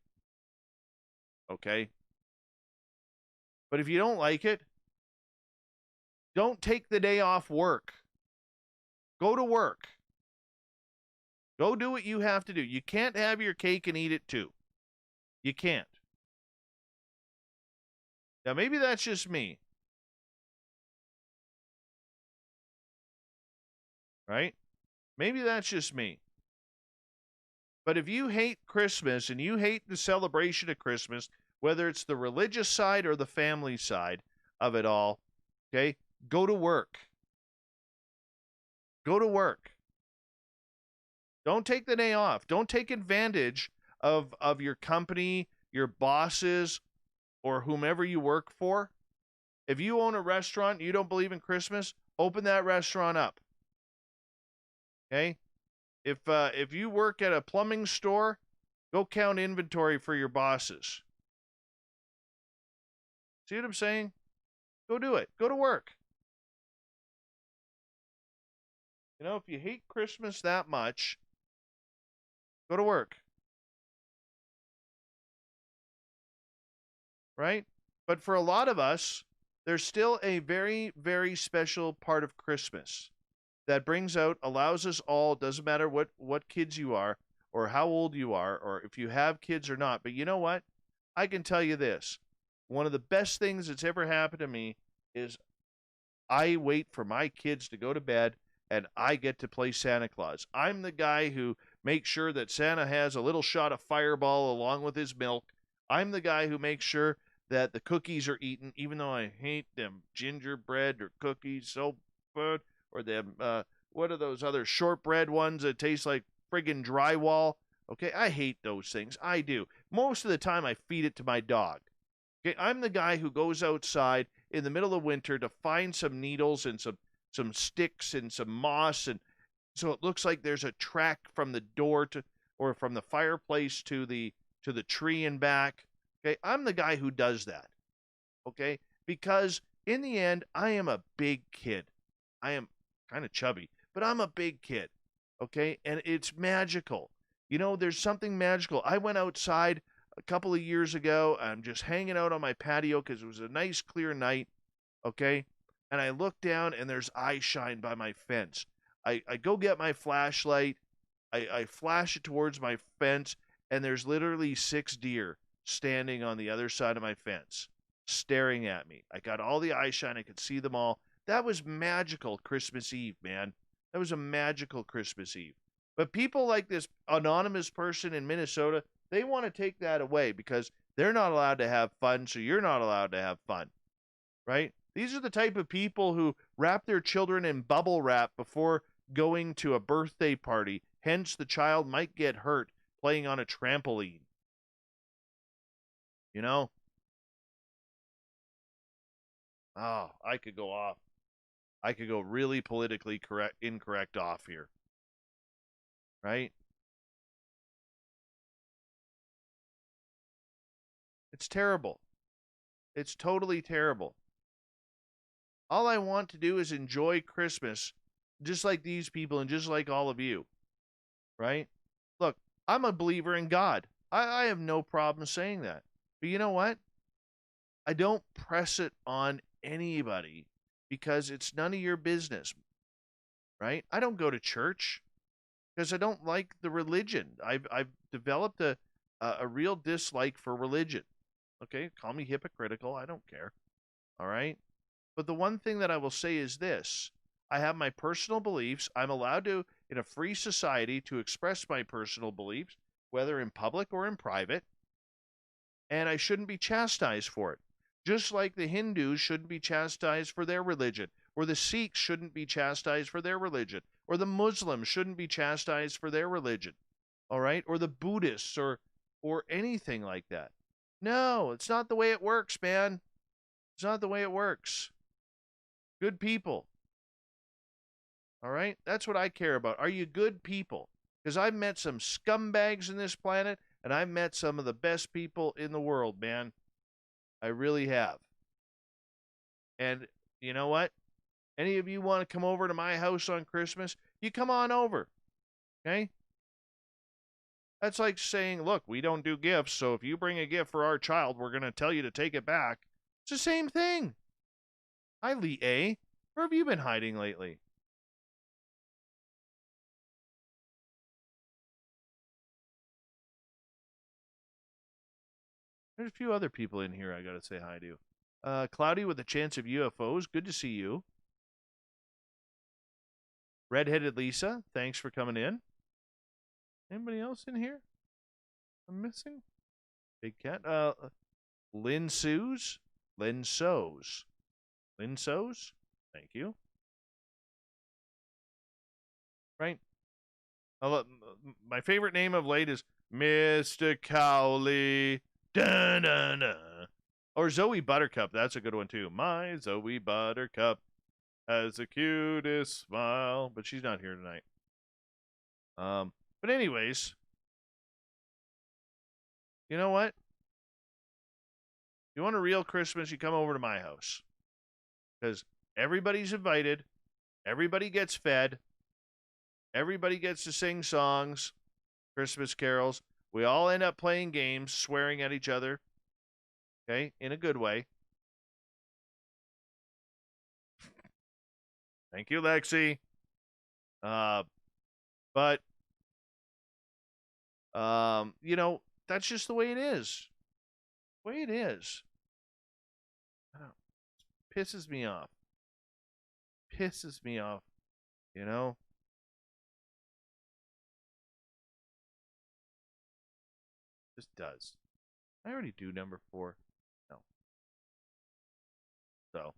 Okay? But if you don't like it, don't take the day off work. Go to work. Go do what you have to do. You can't have your cake and eat it too. You can't. Now, maybe that's just me. Right? Maybe that's just me. But if you hate Christmas and you hate the celebration of Christmas, whether it's the religious side or the family side of it all, okay, go to work. Go to work. Don't take the day off. Don't take advantage of your company, your bosses, or whomever you work for. If you own a restaurant and you don't believe in Christmas, open that restaurant up. Okay? If you work at a plumbing store, go count inventory for your bosses. See what I'm saying? Go do it. Go to work. If you hate Christmas that much, go to work. Right? But for a lot of us, there's still a very, very special part of Christmas that allows us all, doesn't matter what kids you are or how old you are or if you have kids or not. But you know what? I can tell you this. One of the best things that's ever happened to me is I wait for my kids to go to bed and I get to play Santa Claus. I'm the guy who makes sure that Santa has a little shot of Fireball along with his milk. I'm the guy who makes sure that the cookies are eaten, even though I hate them gingerbread or cookies so good, or them, what are those other shortbread ones that taste like friggin' drywall? Okay, I hate those things. I do. Most of the time, I feed it to my dog. Okay, I'm the guy who goes outside in the middle of winter to find some needles and some sticks and some moss, and so it looks like there's a track from the door to or from the fireplace to the tree and back. Okay, I'm the guy who does that. Okay, because in the end, I am a big kid. I am kind of chubby, but I'm a big kid. Okay, and it's magical. You know, there's something magical. I went outside a couple of years ago. I'm just hanging out on my patio because it was a nice, clear night. Okay, and I look down and there's eye shine by my fence. I go get my flashlight. I flash it towards my fence, and there's literally 6 deer standing on the other side of my fence, staring at me. I got all the eye shine. I could see them all. That was magical Christmas Eve, man. That was a magical Christmas Eve. But people like this anonymous person in Minnesota, they want to take that away because they're not allowed to have fun, so you're not allowed to have fun, right? These are the type of people who wrap their children in bubble wrap before going to a birthday party. Hence, the child might get hurt playing on a trampoline. You know? Oh, I could go off. I could go really politically incorrect off here. Right? It's terrible. It's totally terrible. All I want to do is enjoy Christmas, just like these people and just like all of you. Right? Look, I'm a believer in God. I have no problem saying that. But you know what? I don't press it on anybody because it's none of your business. Right? I don't go to church because I don't like the religion. I've developed a real dislike for religion. Okay? Call me hypocritical. I don't care. All right? But the one thing that I will say is this. I have my personal beliefs. I'm allowed to, in a free society, to express my personal beliefs, whether in public or in private, and I shouldn't be chastised for it. Just like the Hindus shouldn't be chastised for their religion, or the Sikhs shouldn't be chastised for their religion, or the Muslims shouldn't be chastised for their religion, all right? Or the Buddhists, or anything like that. No, it's not the way it works, man. It's not the way it works. Good people. All right? That's what I care about. Are you good people? Because I've met some scumbags in this planet, and I've met some of the best people in the world, man. I really have. And you know what? Any of you want to come over to my house on Christmas? You come on over. Okay? That's like saying, look, we don't do gifts, so if you bring a gift for our child, we're going to tell you to take it back. It's the same thing. Hi, Lee A. Where have you been hiding lately? There's a few other people in here I got to say hi to. Cloudy with a chance of UFOs. Good to see you. Redheaded Lisa. Thanks for coming in. Anybody else in here I'm missing? Big Cat. Lynn Soos. Lynn Soos. Lynn Soos. Thank you. Right? My favorite name of late is Mr. Cowley. Da-da-da. Or Zoe Buttercup. That's a good one, too. My Zoe Buttercup has the cutest smile. But she's not here tonight. But anyways, you know what? You want a real Christmas, you come over to my house. Because everybody's invited. Everybody gets fed. Everybody gets to sing songs, Christmas carols. We all end up playing games, swearing at each other. Okay? In a good way. Thank you, Lexi. But, you know, that's just the way it is. The way it is. Pisses me off. Pisses me off. You know? Just does. I already do number 4. No. So.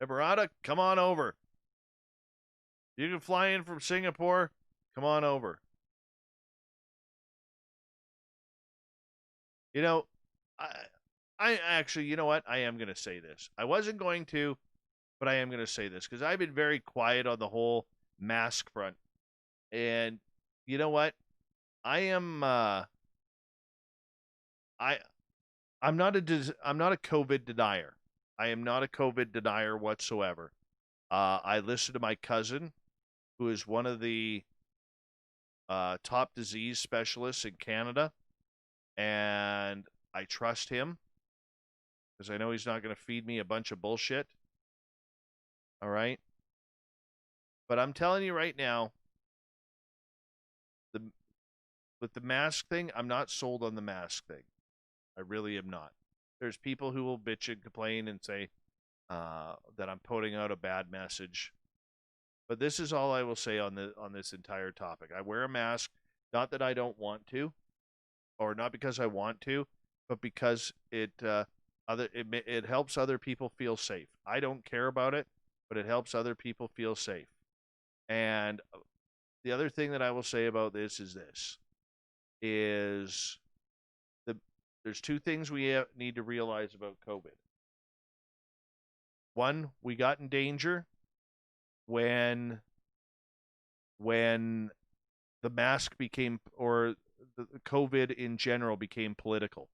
Eberata, come on over. You can fly in from Singapore. Come on over. You know, I actually, you know what? I am going to say this. I wasn't going to, but I am going to say this because I've been very quiet on the whole mask front. And you know what? I am I'm not a COVID denier. I am not a COVID denier whatsoever. I listen to my cousin, who is one of the top disease specialists in Canada, and I trust him because I know he's not going to feed me a bunch of bullshit. All right? But I'm telling you right now, with the mask thing, I'm not sold on the mask thing. I really am not. There's people who will bitch and complain and say that I'm putting out a bad message. But this is all I will say on this entire topic. I wear a mask, not that I don't want to, or not because I want to, but because it helps other people feel safe. I don't care about it, but it helps other people feel safe. And the other thing that I will say about this is there's two things we need to realize about COVID. One, we got in danger when the mask became, or the COVID in general became political.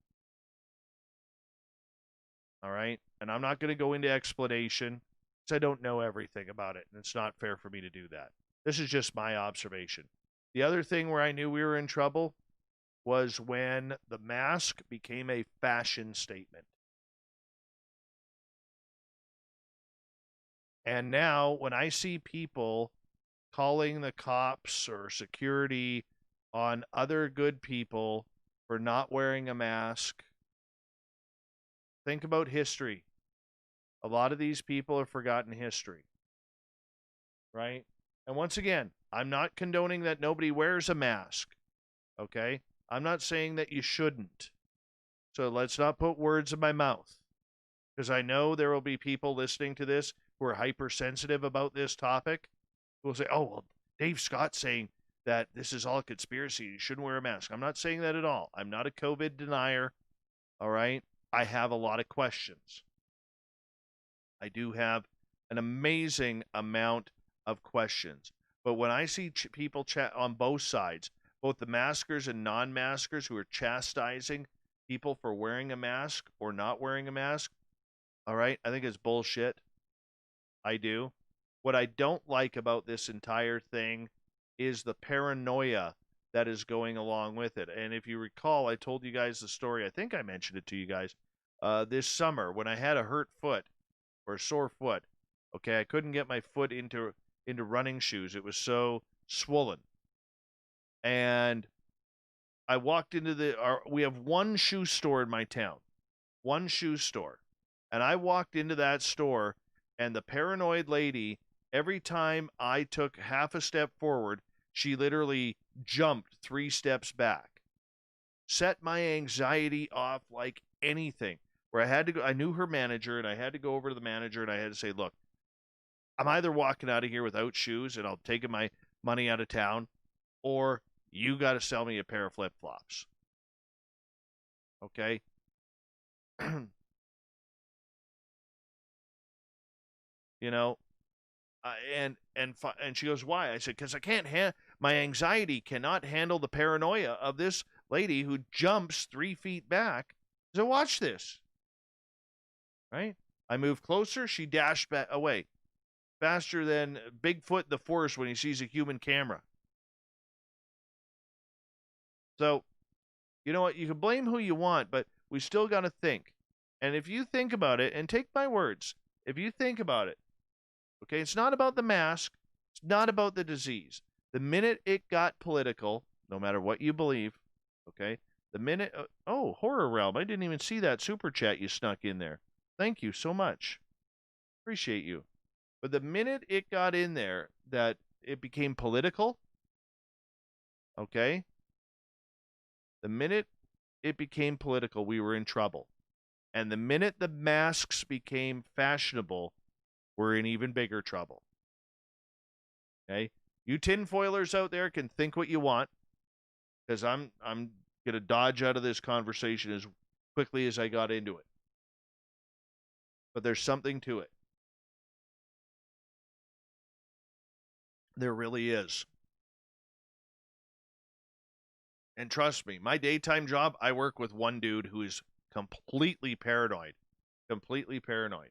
All right? And I'm not going to go into explanation because I don't know everything about it, and it's not fair for me to do that. This is just my observation. The other thing where I knew we were in trouble was when the mask became a fashion statement. And now when I see people calling the cops or security on other good people for not wearing a mask, think about history. A lot of these people have forgotten history, right? And once again, I'm not condoning that nobody wears a mask, okay? I'm not saying that you shouldn't. So let's not put words in my mouth, because I know there will be people listening to this who are hypersensitive about this topic who will say, oh, well, Dave Scott's saying that this is all a conspiracy. You shouldn't wear a mask. I'm not saying that at all. I'm not a COVID denier, all right? I have a lot of questions. I do have an amazing amount of questions. But when I see people chat on both sides, both the maskers and non-maskers who are chastising people for wearing a mask or not wearing a mask, all right, I think it's bullshit. I do. What I don't like about this entire thing is the paranoia that is going along with it. And if you recall, I told you guys the story, I think I mentioned it to you guys, this summer when I had a hurt foot or a sore foot. Okay, I couldn't get my foot into running shoes. It was so swollen. And I walked into we have one shoe store in my town. One shoe store. And I walked into that store, and the paranoid lady, every time I took half a step forward, she literally jumped 3 steps back. Set my anxiety off like anything. Where I had to go, I knew her manager, and I had to go over to the manager, and I had to say, look, I'm either walking out of here without shoes, and I'll take my money out of town, or you got to sell me a pair of flip-flops. Okay? You know, and she goes, why? I said, because I can't my anxiety cannot handle the paranoia of this lady who jumps 3 feet back. So watch this. Right? I moved closer. She dashed back away faster than Bigfoot in the forest when he sees a human camera. So, you know what? You can blame who you want, but we still got to think. And if you think about it, and take my words, if you think about it, okay, it's not about the mask. It's not about the disease. The minute it got political, no matter what you believe, okay, the minute, oh, Horror Realm, I didn't even see that super chat you snuck in there. Thank you so much. Appreciate you. But the minute it got in there that it became political, okay, the minute it became political, we were in trouble. And the minute the masks became fashionable, we're in even bigger trouble. Okay? You tinfoilers out there can think what you want, because I'm going to dodge out of this conversation as quickly as I got into it. But there's something to it. There really is. And trust me, my daytime job, I work with one dude who is completely paranoid. Completely paranoid.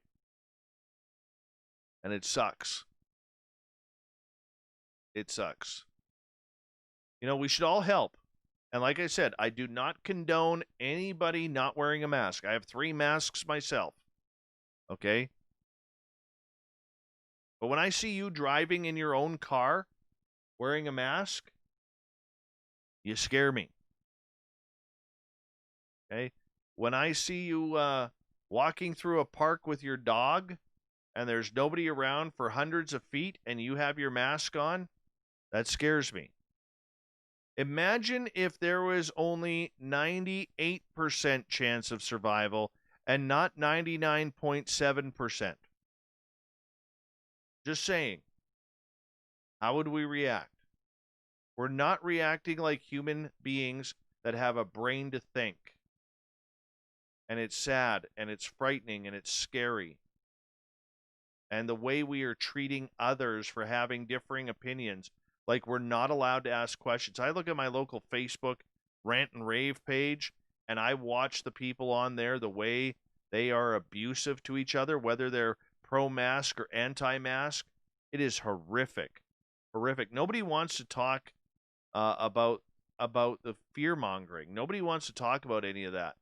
And it sucks. It sucks. You know, we should all help. And like I said, I do not condone anybody not wearing a mask. I have 3 masks myself. Okay? But when I see you driving in your own car wearing a mask, you scare me. Okay? When I see you walking through a park with your dog and there's nobody around for hundreds of feet and you have your mask on, that scares me. Imagine if there was only 98% chance of survival and not 99.7%. Just saying. How would we react? We're not reacting like human beings that have a brain to think. And it's sad, and it's frightening, and it's scary. And the way we are treating others for having differing opinions, like we're not allowed to ask questions. I look at my local Facebook rant and rave page, and I watch the people on there, the way they are abusive to each other, whether they're pro-mask or anti-mask. It is horrific. Horrific. Nobody wants to talk about the fear-mongering. Nobody wants to talk about any of that.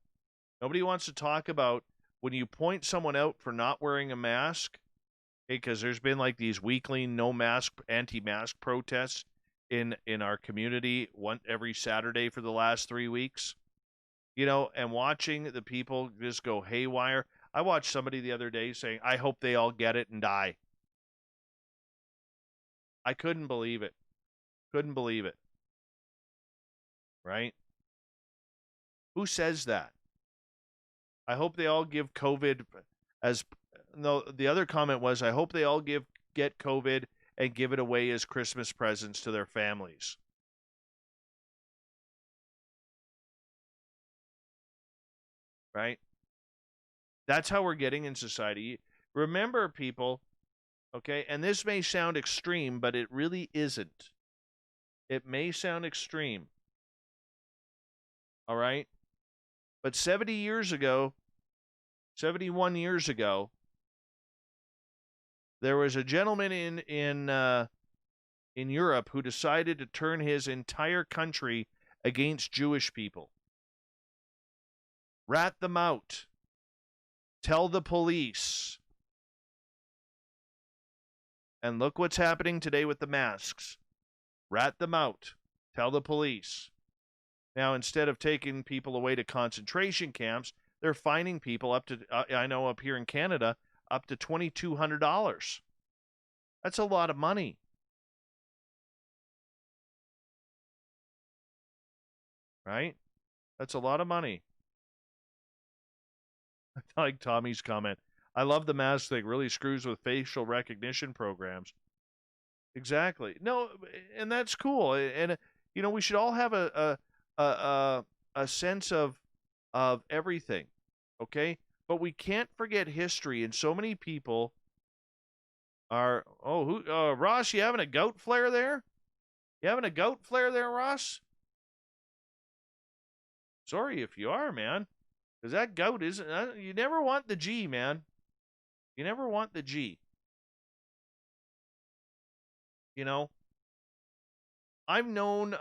Nobody wants to talk about when you point someone out for not wearing a mask, because there's been like these weekly no-mask, anti-mask protests in our community every Saturday for the last 3 weeks. You know, and watching the people just go haywire. I watched somebody the other day saying, I hope they all get it and die. I couldn't believe it. Couldn't believe it. Right? Who says that? I hope they all give COVID as... No, the other comment was, I hope they all get COVID and give it away as Christmas presents to their families. Right? That's how we're getting in society. Remember, people, okay, and this may sound extreme, but it really isn't. It may sound extreme. All right? But 71 years ago, there was a gentleman in Europe who decided to turn his entire country against Jewish people. Rat them out. Tell the police. And look what's happening today with the masks. Rat them out. Tell the police. Now, instead of taking people away to concentration camps, they're fining people up to, I know up here in Canada, up to $2,200. That's a lot of money. Right? That's a lot of money. I like Tommy's comment. I love the mask thing. Really screws with facial recognition programs. Exactly. No, and that's cool. And you know, we should all have a sense of everything. Okay? But we can't forget history, and so many people are... Ross, you having a goat flare there? You having a goat flare there, Ross? Sorry if you are, man. Because that goat isn't... you never want the G, man. You never want the G. You know? I've known,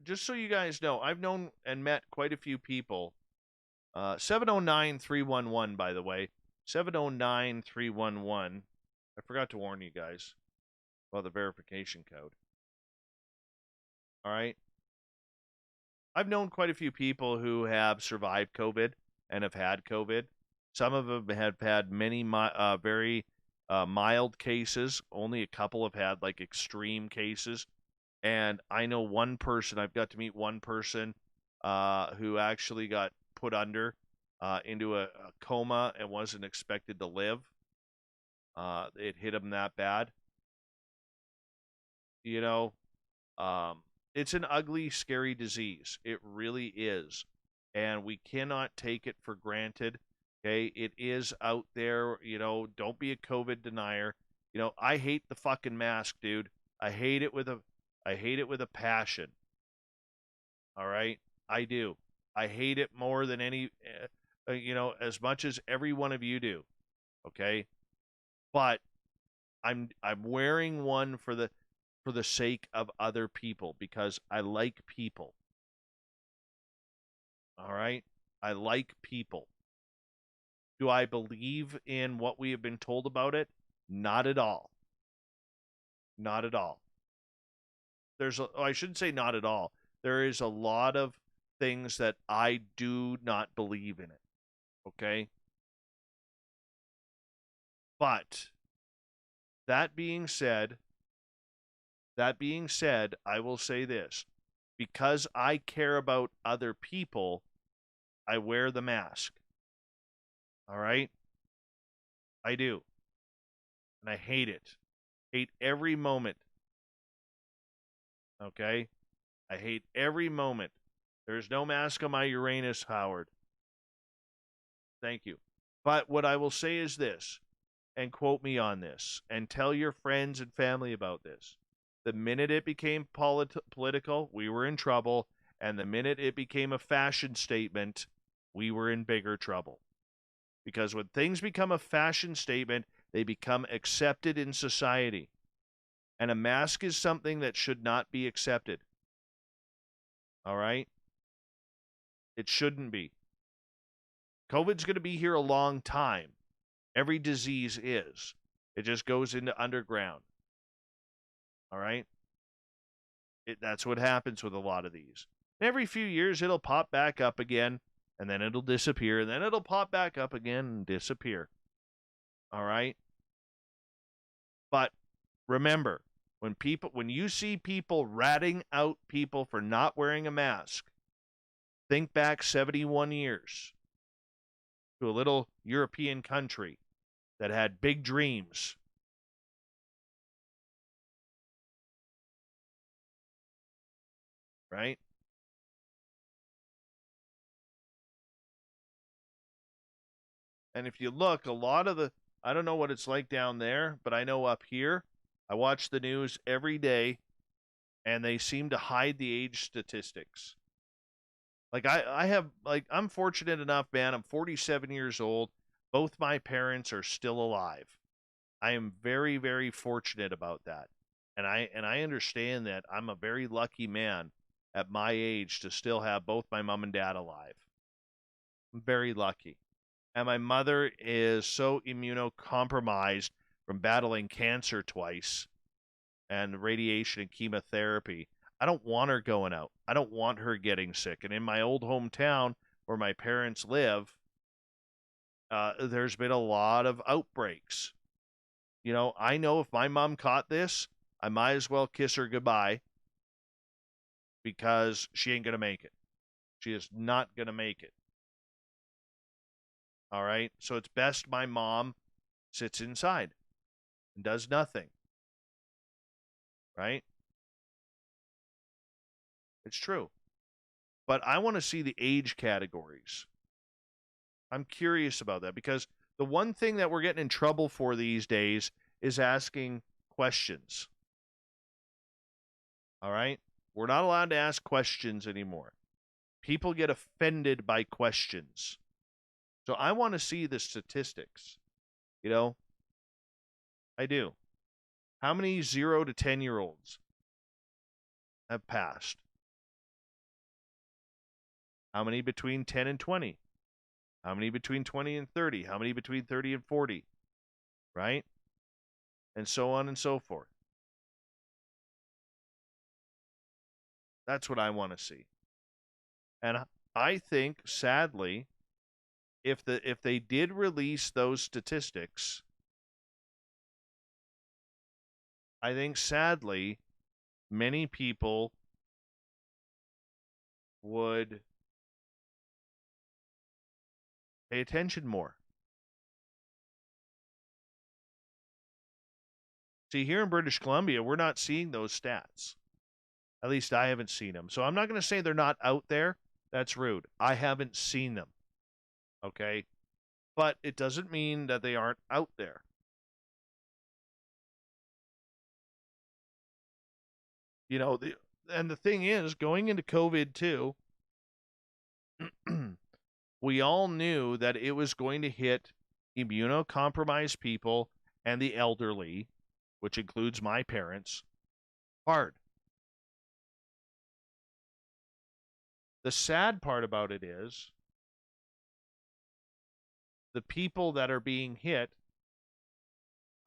just so you guys know, I've known and met quite a few people. 709-311, by the way. 709-311. I forgot to warn you guys about the verification code. All right? I've known quite a few people who have survived COVID and have had COVID. Some of them have had many very mild cases. Only a couple have had like extreme cases. And I know one person, I've got to meet one person who actually got put under into a coma and wasn't expected to live. It hit him that bad. You know, it's an ugly, scary disease. It really is. And we cannot take it for granted. Okay. It is out there. Don't be a COVID denier. I hate the fucking mask, dude. I hate it with a passion. All right. I do. I hate it more than as much as every one of you do. Okay. But I'm wearing one for the sake of other people because I like people. All right? I like people. Do I believe in what we have been told about it? Not at all. Not at all. I shouldn't say not at all. There is a lot of things that I do not believe in it. Okay? But that being said, I will say this. Because I care about other people, I wear the mask. All right? I do. And I hate it. Hate every moment. Okay? I hate every moment. There's no mask on my Uranus, Howard. Thank you. But what I will say is this, and quote me on this, and tell your friends and family about this. The minute it became political, we were in trouble. And the minute it became a fashion statement, we were in bigger trouble. Because when things become a fashion statement, they become accepted in society. And a mask is something that should not be accepted. All right? It shouldn't be. COVID's going to be here a long time. Every disease is. It just goes into underground. All right? That's what happens with a lot of these. Every few years, it'll pop back up again, and then it'll disappear, and then it'll pop back up again and disappear. All right? But remember, when you see people ratting out people for not wearing a mask, think back 71 years to a little European country that had big dreams. Right? And if you look, I don't know what it's like down there, but I know up here, I watch the news every day, and they seem to hide the age statistics. Like I'm fortunate enough, man. I'm 47 years old. Both my parents are still alive. I am very, very fortunate about that. And I understand that I'm a very lucky man at my age to still have both my mom and dad alive. I'm very lucky. And my mother is so immunocompromised from battling cancer twice and radiation and chemotherapy. I don't want her going out. I don't want her getting sick. And in my old hometown where my parents live, there's been a lot of outbreaks. I know if my mom caught this, I might as well kiss her goodbye because she ain't going to make it. She is not going to make it. All right? So it's best my mom sits inside and does nothing. Right? It's true. But I want to see the age categories. I'm curious about that because the one thing that we're getting in trouble for these days is asking questions. All right? We're not allowed to ask questions anymore. People get offended by questions. So I want to see the statistics. I do. How many 0 to 10-year-olds have passed? How many between 10 and 20? How many between 20 and 30? How many between 30 and 40? Right? And so on and so forth. That's what I want to see. And I think, sadly, if they did release those statistics, I think, sadly, many people would pay attention more. See, here in British Columbia, we're not seeing those stats. At least I haven't seen them. So I'm not going to say they're not out there. That's rude. I haven't seen them. Okay? But it doesn't mean that they aren't out there. You know, and the thing is, going into COVID too, we all knew that it was going to hit immunocompromised people and the elderly, which includes my parents, hard. The sad part about it is the people that are being hit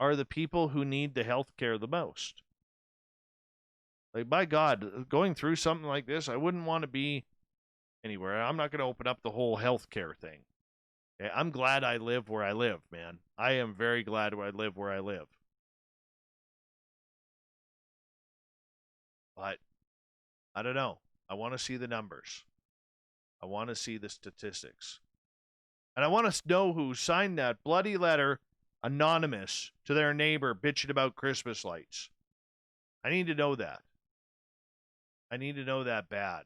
are the people who need the health care the most. Like, by God, going through something like this, I wouldn't want to be anywhere. I'm not going to open up the whole healthcare thing. Okay? I'm glad I live where I live, man. I am very glad I live where I live. But I don't know. I want to see the numbers. I want to see the statistics. And I want to know who signed that bloody letter anonymous to their neighbor bitching about Christmas lights. I need to know that. I need to know that bad.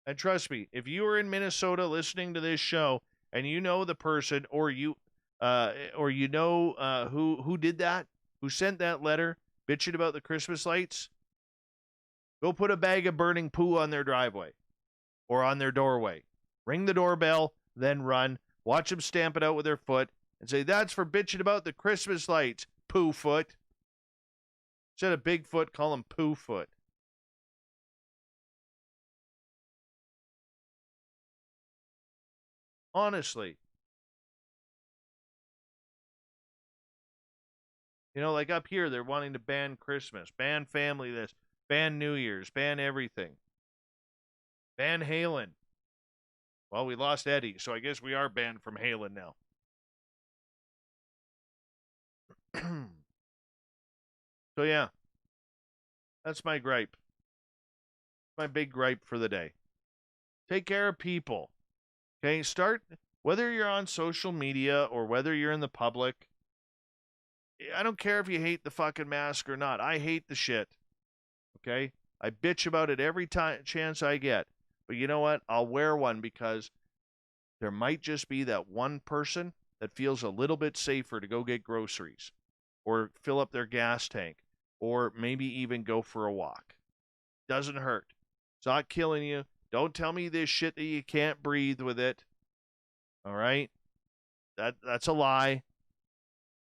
And trust me, if you are in Minnesota listening to this show and you know the person or you know who did that, who sent that letter bitching about the Christmas lights, go put a bag of burning poo on their driveway or on their doorway. Ring the doorbell, then run. Watch them stamp it out with their foot and say, "That's for bitching about the Christmas lights, poo foot." Instead of Bigfoot, call him Poo Foot. Honestly. You know, like up here, they're wanting to ban Christmas, ban family this, ban New Year's, ban everything. Ban Halen. Well, we lost Eddie, so I guess we are banned from Halen now. So, yeah. That's my gripe. My big gripe for the day. Take care of people. Okay, start, whether you're on social media or whether you're in the public, I don't care if you hate the fucking mask or not. I hate the shit. Okay? I bitch about it every chance I get. But you know what? I'll wear one because there might just be that one person that feels a little bit safer to go get groceries or fill up their gas tank or maybe even go for a walk. Doesn't hurt. It's not killing you. Don't tell me this shit that you can't breathe with it. All right? That's a lie.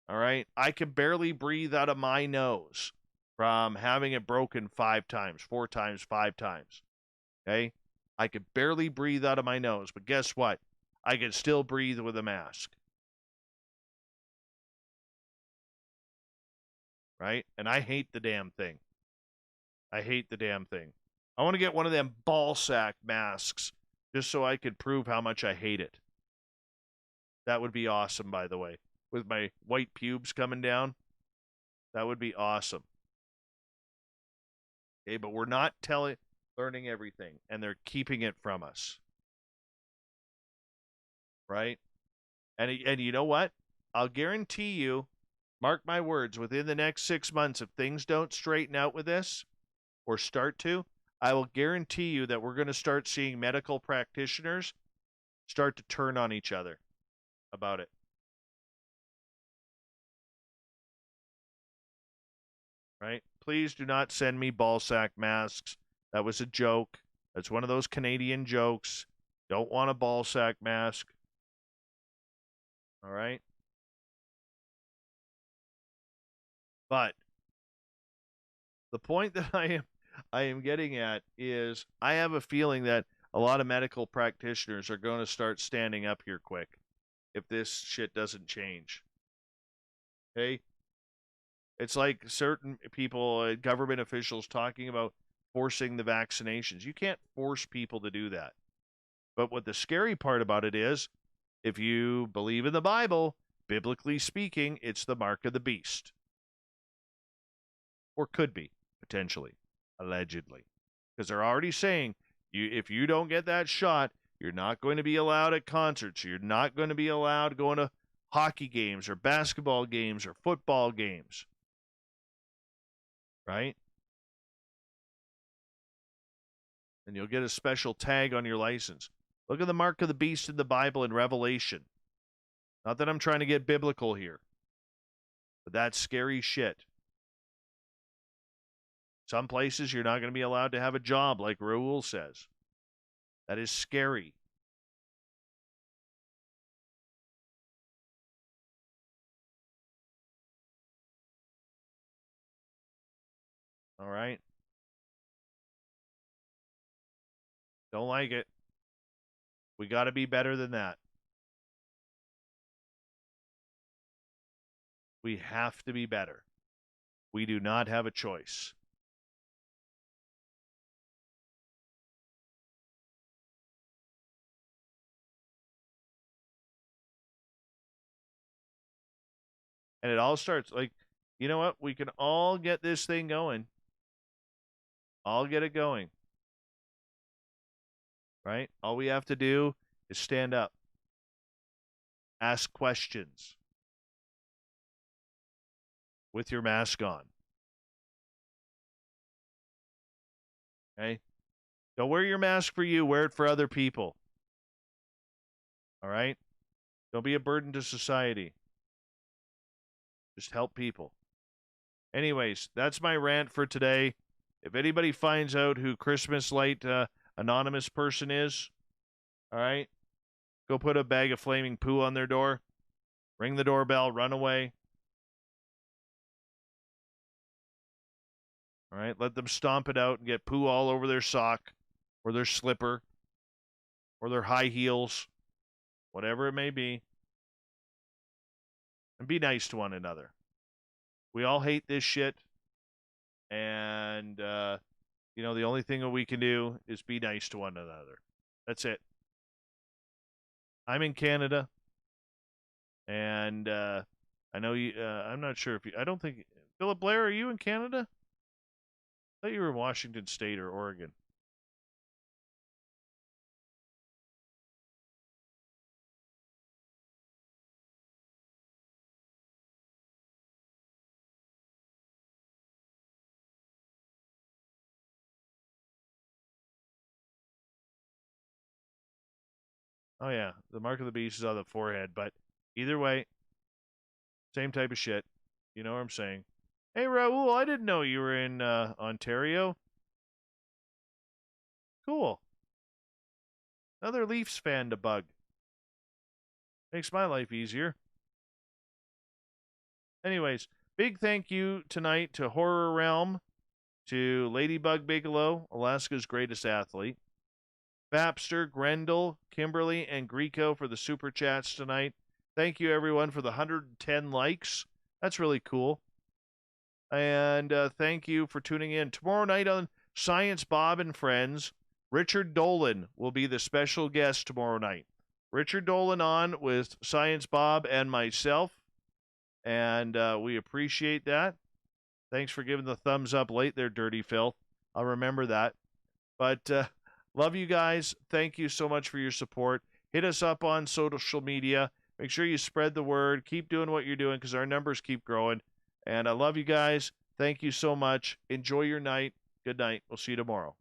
All right? I can barely breathe out of my nose from having it broken 5 times, 4 times, 5 times. Okay? I could barely breathe out of my nose, but guess what? I can still breathe with a mask. Right? And I hate the damn thing. I hate the damn thing. I want to get one of them ball sack masks just so I could prove how much I hate it. That would be awesome, by the way. With my white pubes coming down, that would be awesome. Okay, but we're not learning everything, and they're keeping it from us. Right? And you know what? I'll guarantee you, mark my words, within the next 6 months, if things don't straighten out with this, or start to, I will guarantee you that we're going to start seeing medical practitioners start to turn on each other about it. Right? Please do not send me ball sack masks. That was a joke. That's one of those Canadian jokes. Don't want a ball sack mask. All right? But the point that I am getting at is I have a feeling that a lot of medical practitioners are going to start standing up here quick if this shit doesn't change. Okay? It's like certain people, government officials, talking about forcing the vaccinations. You can't force people to do that. But what the scary part about it is, if you believe in the Bible, biblically speaking, it's the mark of the beast. Or could be, potentially, allegedly. Because they're already saying, if you don't get that shot, you're not going to be allowed at concerts. You're not going to be allowed going to hockey games or basketball games or football games. Right? And you'll get a special tag on your license. Look at the mark of the beast in the Bible in Revelation. Not that I'm trying to get biblical here, but that's scary shit. Some places you're not going to be allowed to have a job, like Raul says. That is scary. All right? Don't like it. We got to be better than that. We have to be better. We do not have a choice. And it all starts like, you know what? We can all get this thing going. All get it going. Right? All we have to do is stand up. Ask questions. With your mask on. Okay? Don't wear your mask for you. Wear it for other people. All right? Don't be a burden to society. Just help people. Anyways, that's my rant for today. If anybody finds out who Christmas Light anonymous person is, all right, go put a bag of flaming poo on their door. Ring the doorbell. Run away. All right, let them stomp it out and get poo all over their sock or their slipper or their high heels, whatever it may be. And be nice to one another. We all hate this shit. And, you know, the only thing that we can do is be nice to one another. That's it. I'm in Canada. And I know you, I'm not sure if you, I don't think, Philip Blair, are you in Canada? I thought you were in Washington State or Oregon. Oh, yeah. The mark of the beast is on the forehead. But either way, same type of shit. You know what I'm saying? Hey, Raul, I didn't know you were in Ontario. Cool. Another Leafs fan to bug. Makes my life easier. Anyways, big thank you tonight to Horror Realm, to Ladybug Bigelow, Alaska's greatest athlete, Fapster, Grendel, Kimberly, and Greco for the super chats tonight. Thank you, everyone, for the 110 likes. That's really cool. And thank you for tuning in. Tomorrow night on Science Bob and Friends, Richard Dolan will be the special guest tomorrow night. Richard Dolan on with Science Bob and myself. And we appreciate that. Thanks for giving the thumbs up late there, Dirty Filth. I'll remember that. But love you guys. Thank you so much for your support. Hit us up on social media. Make sure you spread the word. Keep doing what you're doing because our numbers keep growing. And I love you guys. Thank you so much. Enjoy your night. Good night. We'll see you tomorrow.